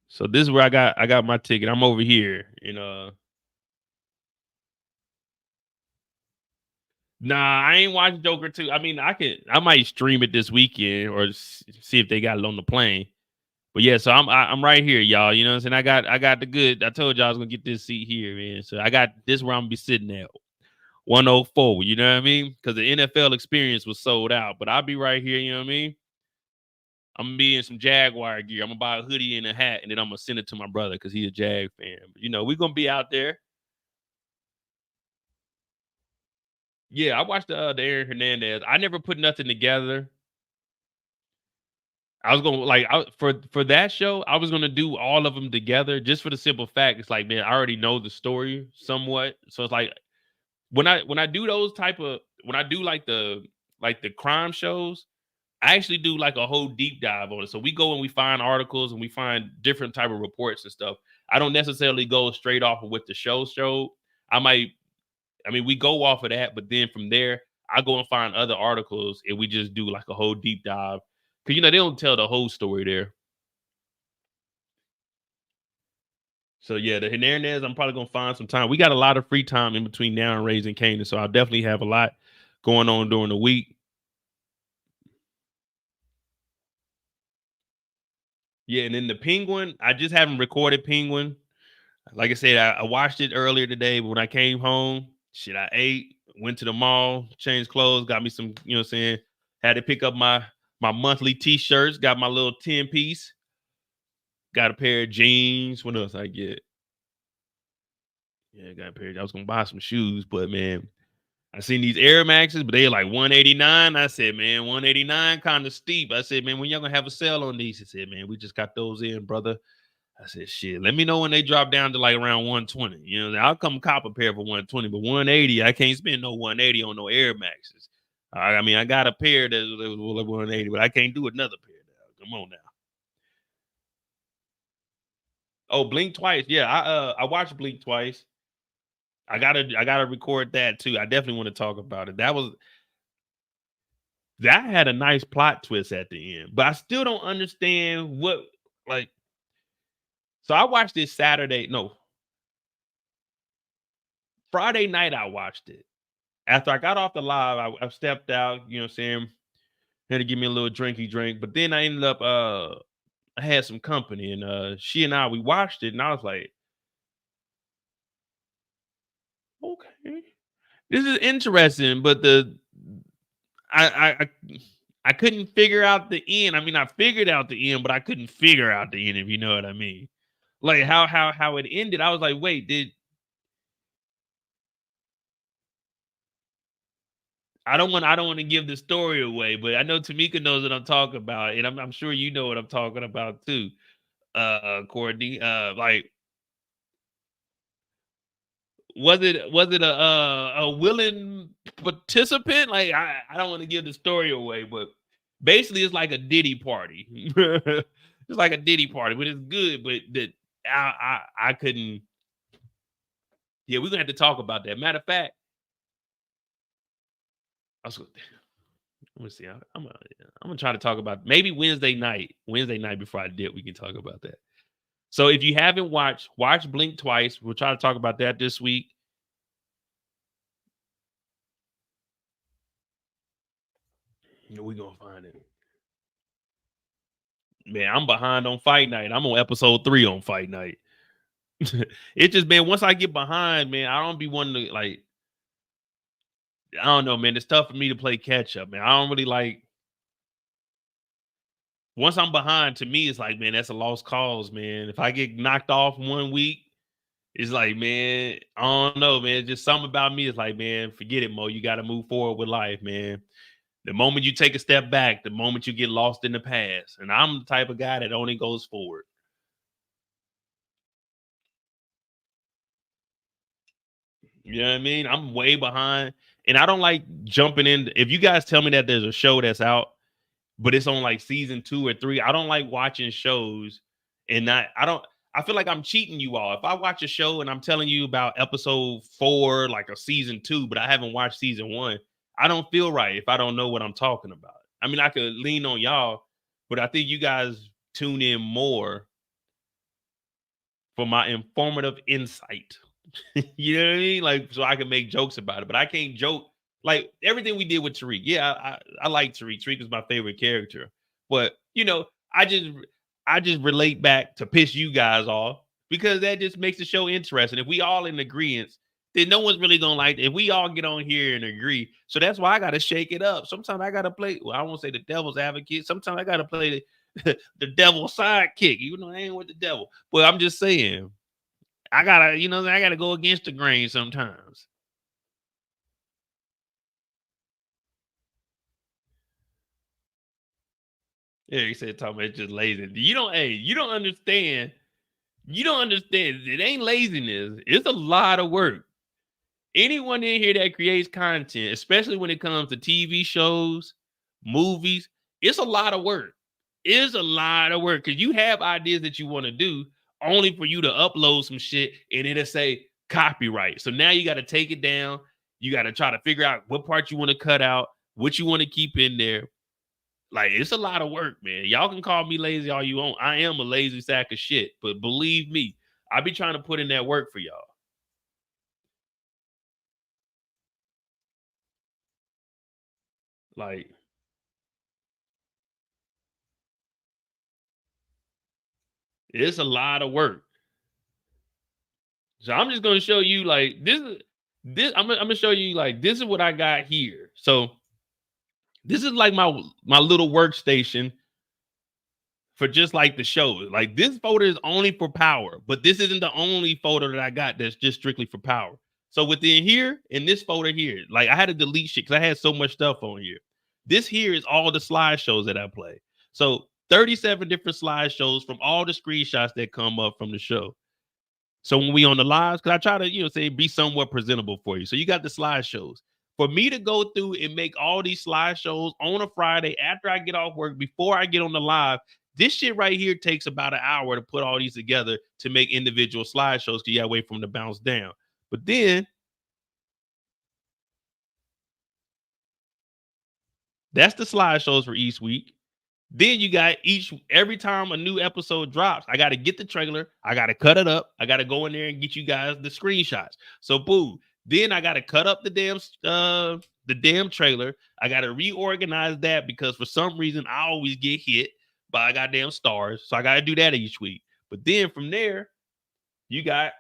so this is where I got my ticket. I'm over here in Nah, I ain't watching Joker 2. I mean, I might stream it this weekend or see if they got it on the plane. But yeah, so I'm right here, y'all. You know what I'm saying? I got the good. I told y'all I was gonna get this seat here, man. So I got this where I'm gonna be sitting at 104. You know what I mean? Because the NFL experience was sold out. But I'll be right here, you know what I mean? I'm gonna be in some Jaguar gear. I'm gonna buy a hoodie and a hat, and then I'm gonna send it to my brother because he's a Jag fan. But you know, we're gonna be out there. Yeah, I watched the Aaron Hernandez. I never put nothing together. I was gonna for that show, I was gonna do all of them together just for the simple fact it's like, man, I already know the story somewhat. So it's like when I do those when I do like the crime shows, I actually do like a whole deep dive on it. So we go and we find articles and we find different type of reports and stuff. I don't necessarily go straight off of what the show showed. We go off of that, but then from there, I go and find other articles and we just do like a whole deep dive. Because, you know, they don't tell the whole story there. So, yeah, the Hernandez, I'm probably going to find some time. We got a lot of free time in between now and Raising Canaan. So, I'll definitely have a lot going on during the week. Yeah, and then the Penguin, I just haven't recorded Penguin. Like I said, I watched it earlier today, but when I came home, shit, I ate, went to the mall, changed clothes, got me some, you know what I'm saying, had to pick up my monthly t-shirts, got my little 10-piece, got a pair of jeans. What else I get? Yeah, got a pair. I was going to buy some shoes, but, man, I seen these Air Maxes, but they're like $189. I said, man, $189 kind of steep. I said, man, when y'all going to have a sale on these? He said, man, we just got those in, brother. I said, shit, let me know when they drop down to like around 120. You know, I'll come cop a pair for 120, but 180, I can't spend no 180 on no Air Maxes. I mean, I got a pair that was 180, but I can't do another pair now. Come on now. Oh, Blink Twice. Yeah, I watched Blink Twice. I gotta record that too. I definitely want to talk about it. That had a nice plot twist at the end, but I still don't understand what like. So I watched this Friday night. I watched it. After I got off the live, I stepped out, you know what I'm saying? Had to give me a little drinky drink. But then I ended up I had some company and she and we watched it and I was like, okay, this is interesting, but I couldn't figure out the end. I mean, I figured out the end, but I couldn't figure out the end, if you know what I mean. Like how it ended. I was like, wait, I don't want to give the story away, but I know Tamika knows what I'm talking about, and I'm sure you know what I'm talking about too. Courtney, like was it a willing participant? Like I don't want to give the story away, but basically it's like a Diddy party. It's like a Diddy party, but it's good. But I couldn't. Yeah, we're gonna have to talk about that. Matter of fact, let me see. I'm gonna try to talk about maybe Wednesday night before I dip. We can talk about that. So if you haven't watch Blink Twice. We'll try to talk about that this week. We're gonna find it. Man, I'm behind on Fight Night. I'm on episode 3 on Fight Night. It just, man, once I get behind, man, I don't be wanting to, like, I don't know, man. It's tough for me to play catch up, man. I don't really like. Once I'm behind, to me, it's like, man, that's a lost cause, man. If I get knocked off 1 week, it's like, man, I don't know, man. Just something about me is like, man, forget it, Mo. You got to move forward with life, man. The moment you take a step back, the moment you get lost in the past. And I'm the type of guy that only goes forward. You know what I mean? I'm way behind. And I don't like jumping in. If you guys tell me that there's a show that's out, but it's on like season 2 or 3, I don't like watching shows and I feel like I'm cheating you all. If I watch a show and I'm telling you about episode 4, like a season 2, but I haven't watched season 1, I don't feel right if I don't know what I'm talking about. I mean, I could lean on y'all, but I think you guys tune in more for my informative insight. You know what I mean? Like, so I can make jokes about it, but I can't joke. Like everything we did with Tariq. Yeah, I like Tariq. Tariq is my favorite character. But, you know, I just relate back to piss you guys off because that just makes the show interesting. If we all in agreement, then no one's really gonna like it. If we all get on here and agree. So that's why I gotta shake it up. Sometimes I gotta play, well, I won't say the devil's advocate. Sometimes I gotta play the devil's sidekick, even though I ain't with the devil. But I'm just saying, I gotta go against the grain sometimes. Yeah, he said talking about it's just lazy. You don't understand. You don't understand. It ain't laziness. It's a lot of work. Anyone in here that creates content, especially when it comes to TV shows, movies, it's a lot of work. It's a lot of work because you have ideas that you want to do only for you to upload some shit and it'll say copyright. So now you got to take it down. You got to try to figure out what part you want to cut out, what you want to keep in there. Like, it's a lot of work, man. Y'all can call me lazy all you want. I am a lazy sack of shit, but believe me, I be trying to put in that work for y'all. Like, it's a lot of work. So I'm just gonna show you like this. I'm gonna show you like this is what I got here. So this is like my little workstation for just like the show. Like this folder is only for Power, but this isn't the only folder that I got that's just strictly for Power. So within here, in this folder here, like I had to delete shit because I had so much stuff on here. This here is all the slideshows that I play. So 37 different slideshows from all the screenshots that come up from the show. So when we on the lives, because I try to, say be somewhat presentable for you. So you got the slideshows. For me to go through and make all these slideshows on a Friday after I get off work, before I get on the live, this shit right here takes about an hour to put all these together to make individual slideshows because you got to wait for them to bounce down. But then that's the slideshows for each week. Then you got every time a new episode drops, I got to get the trailer. I got to cut it up. I got to go in there and get you guys the screenshots. So boo. Then I got to cut up the damn trailer. I got to reorganize that because for some reason I always get hit by goddamn stars. So I got to do that each week. But then from there, you got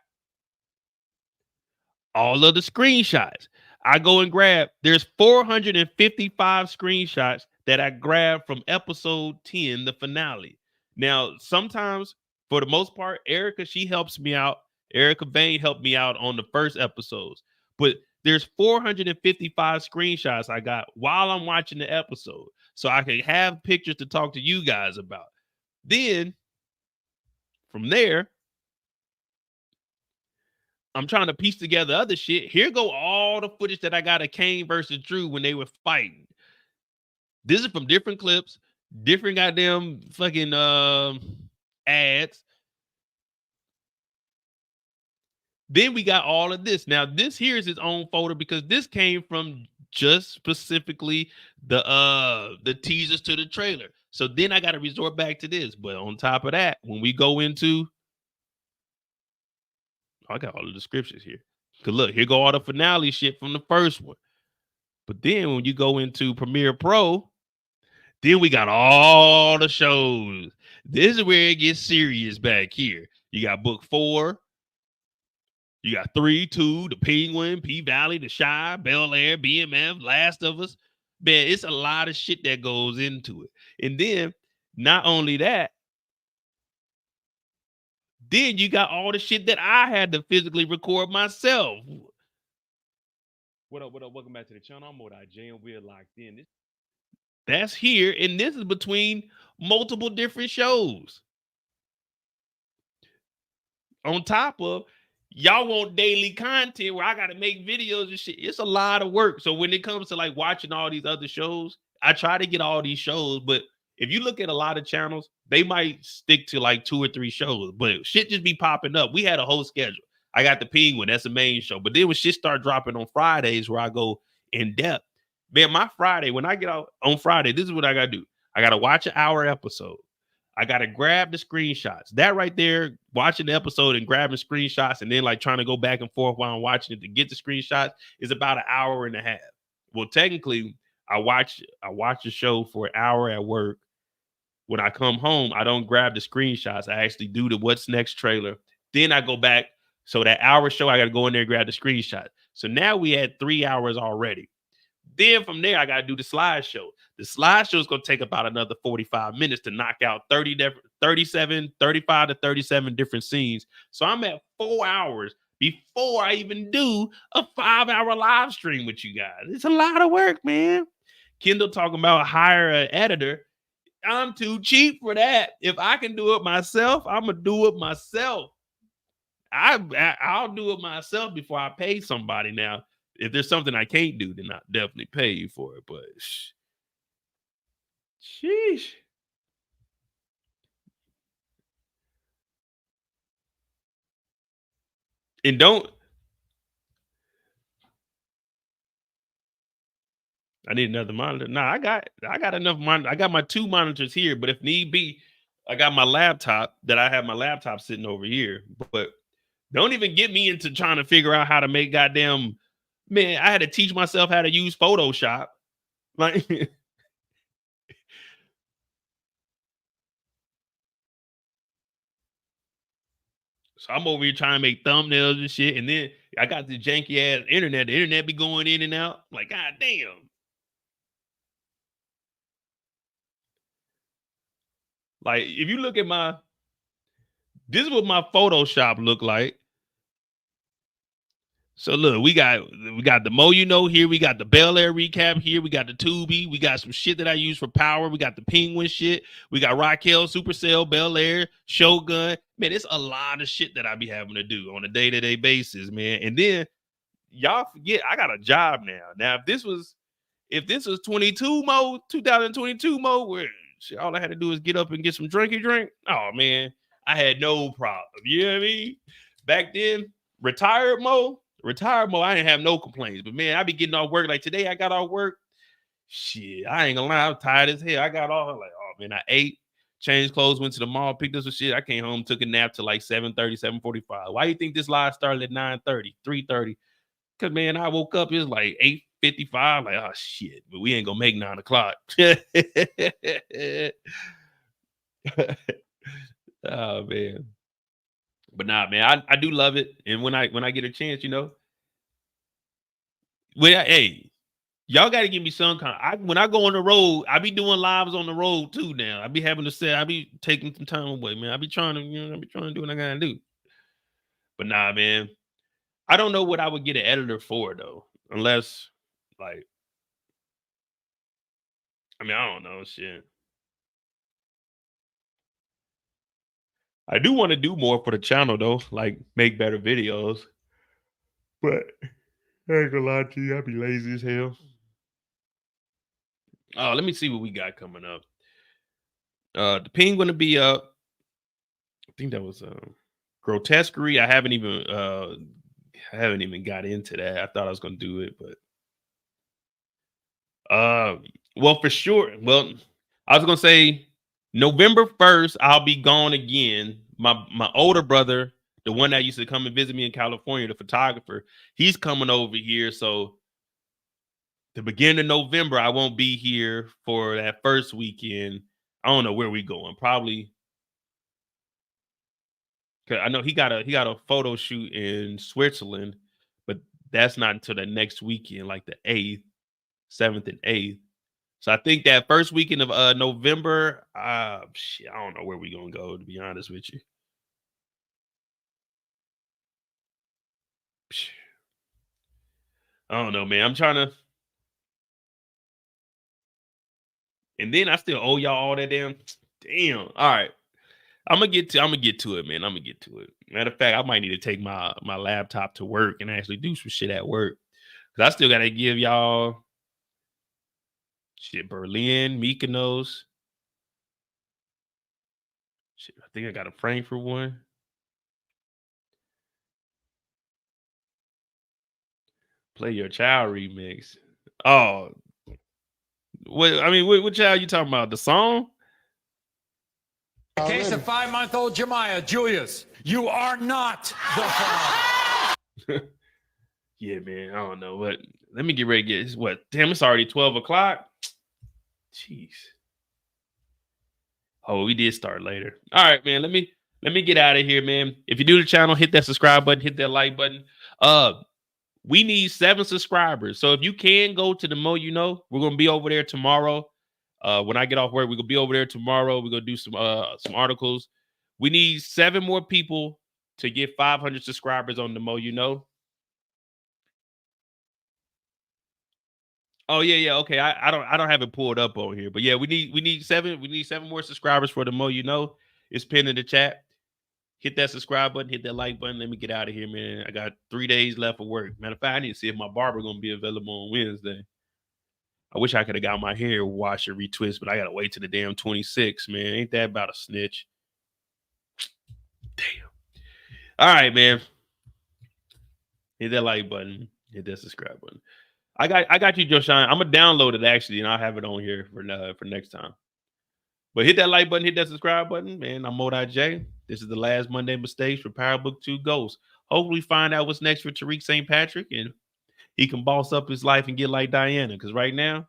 all of the screenshots. I go and grab, there's 455 screenshots that I grabbed from episode 10, the finale. Now, sometimes, for the most part, Erica, she helps me out. Erica Vane helped me out on the first episodes. But there's 455 screenshots I got while I'm watching the episode. So I can have pictures to talk to you guys about. Then, from there, I'm trying to piece together other shit. Here go all the footage that I got of Kane versus Drew when they were fighting. This is from different clips, different goddamn fucking ads. Then we got all of this. Now, this here is its own folder because this came from just specifically the teasers to the trailer. So then I got to resort back to this. But on top of that, when we go into, I got all the descriptions here. Because look, here go all the finale shit from the first one. But then when you go into Premiere Pro, then we got all the shows. This is where it gets serious back here. You got Book 4. You got 3, 2, The Penguin, P-Valley, The Shy, Bel Air, BMF, Last of Us. Man, it's a lot of shit that goes into it. And then, not only that, then you got all the shit that I had to physically record myself. What up, what up? Welcome back to the channel. I'm Monet Tejada. We're locked in. That's here, and this is between multiple different shows. On top of, y'all want daily content where I got to make videos and shit. It's a lot of work. So when it comes to like watching all these other shows, I try to get all these shows. But if you look at a lot of channels, they might stick to like 2 or 3 shows. But shit just be popping up. We had a whole schedule. I got the Penguin. That's the main show. But then when shit start dropping on Fridays where I go in depth, man, my Friday, when I get out on Friday, this is what I got to do. I got to watch an hour episode. I got to grab the screenshots. That right there, watching the episode and grabbing screenshots and then like trying to go back and forth while I'm watching it to get the screenshots is about an hour and a half. Well, technically, I watch the show for an hour at work. When I come home, I don't grab the screenshots. I actually do the what's next trailer. Then I go back. So that hour show, I got to go in there and grab the screenshot. So now we had 3 hours already. Then from there, I got to do the slideshow. The slideshow is going to take about another 45 minutes to knock out 35 to 37 different scenes. So I'm at 4 hours before I even do a 5-hour live stream with you guys. It's a lot of work, man. Kendall talking about hire an editor. I'm too cheap for that. If I can do it myself, I'm going to do it myself. I'll do it myself before I pay somebody. Now, if there's something I can't do, then I'll definitely pay you for it. But sheesh. And don't. I need another monitor. Nah, I got enough monitor. I got my 2 monitors here, but if need be, I got my laptop that I have my laptop sitting over here. But don't even get me into trying to figure out how to make goddamn. Man, I had to teach myself how to use Photoshop. Like, so I'm over here trying to make thumbnails and shit. And then I got the janky ass internet. The internet be going in and out. Like, god damn. Like, if you look at this is what my Photoshop look like. So look, we got the Mo You Know here. We got the Bel Air recap here. We got the Tubi. We got some shit that I use for power. We got the Penguin shit. We got Raquel, Supercell, Bel Air, Shogun. Man, it's a lot of shit that I be having to do on a day-to-day basis, man. And then y'all forget I got a job now. Now, if this was 2022 mode, where shit, all I had to do is get up and get some drink. Oh man, I had no problem. You know what I mean? Back then, retired mode, I didn't have no complaints. But man, I be getting off work. Like today, I got off work. Shit, I ain't gonna lie, I'm tired as hell. I got off like, oh man, I ate, changed clothes, went to the mall, picked up some shit. I came home, took a nap till like 7:30, 7:45. Why you think this live started at 9:30, 3:30? Because man, I woke up, it was like 8:55. Like, oh shit, but we ain't gonna make 9 o'clock. Oh man. But nah, man, I do love it. And when I get a chance, you know, Well, hey, y'all got to give me some kind. When I go on the road, I be doing lives on the road too. Now I be having to say, I be taking some time away, man. I be trying to, I be trying to do what I gotta do. But nah, man, I don't know what I would get an editor for though, unless like, I mean, I don't know, shit. I do want to do more for the channel though, like make better videos. But I ain't gonna lie to you, I be lazy as hell. Oh, let me see what we got coming up. The ping gonna be up. I think that was grotesquerie. I haven't even got into that. I thought I was gonna do it, but well, for sure. Well, I was gonna say November 1st, I'll be gone again. My older brother, the one that used to come and visit me in California, the photographer, he's coming over here. So the beginning of November, I won't be here for that first weekend. I don't know where we going. Probably, cause I know he got a photo shoot in Switzerland, but that's not until the next weekend, like the 8th, 7th, and 8th. So I think that first weekend of November, shit, I don't know where we gonna go, to be honest with you. I don't know, man. I'm trying to, and then I still owe y'all all that damn. All right. I'm gonna get to it, man. I'm gonna get to it. Matter of fact, I might need to take my laptop to work and actually do some shit at work. Cause I still gotta give y'all shit, Berlin, Mykonos. Shit, I think I got a Frankfurt one. Play Your Child remix. Oh, what child you talking about? The song? In case of 5-month-old Jemiah, Julius, you are not the father. Yeah, man. I don't know. But let me get ready to get this. What? Damn, it's already 12 o'clock. Jeez. Oh, we did start later. All right, man. Let me get out of here, man. If you're new to the channel, hit that subscribe button, hit that like button. We need 7 subscribers. So if you can go to the Mo You Know, we're gonna be over there tomorrow. When I get off work, we're gonna be over there tomorrow. We're gonna do some articles. We need 7 more people to get 500 subscribers on the Mo You Know. Oh yeah. Okay, I don't have it pulled up on here, but yeah, we need 7. We need 7 more subscribers for the Mo You Know. It's pinned in the chat. Hit that subscribe button, hit that like button. Let me get out of here, man. I got 3 days left of work. Matter of fact, I need to see if my barber gonna be available on Wednesday. I wish I could have got my hair washed or retwist, but I gotta wait till the damn 26th, man. Ain't that about a snitch? Damn. All right, man. Hit that like button. Hit that subscribe button. I got you, Joshan. I'm gonna download it actually, and I'll have it on here for next time. But hit that like button, hit that subscribe button, man. I'm Monet J. This is the last Monday Mistakes for Power Book 2 Ghosts. Hopefully find out what's next for Tariq St. Patrick, and he can boss up his life and get like Diana. Because right now,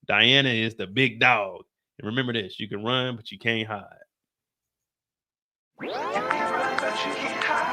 Diana is the big dog. And remember this, you can run, but you can't hide. You can run, but you can't hide.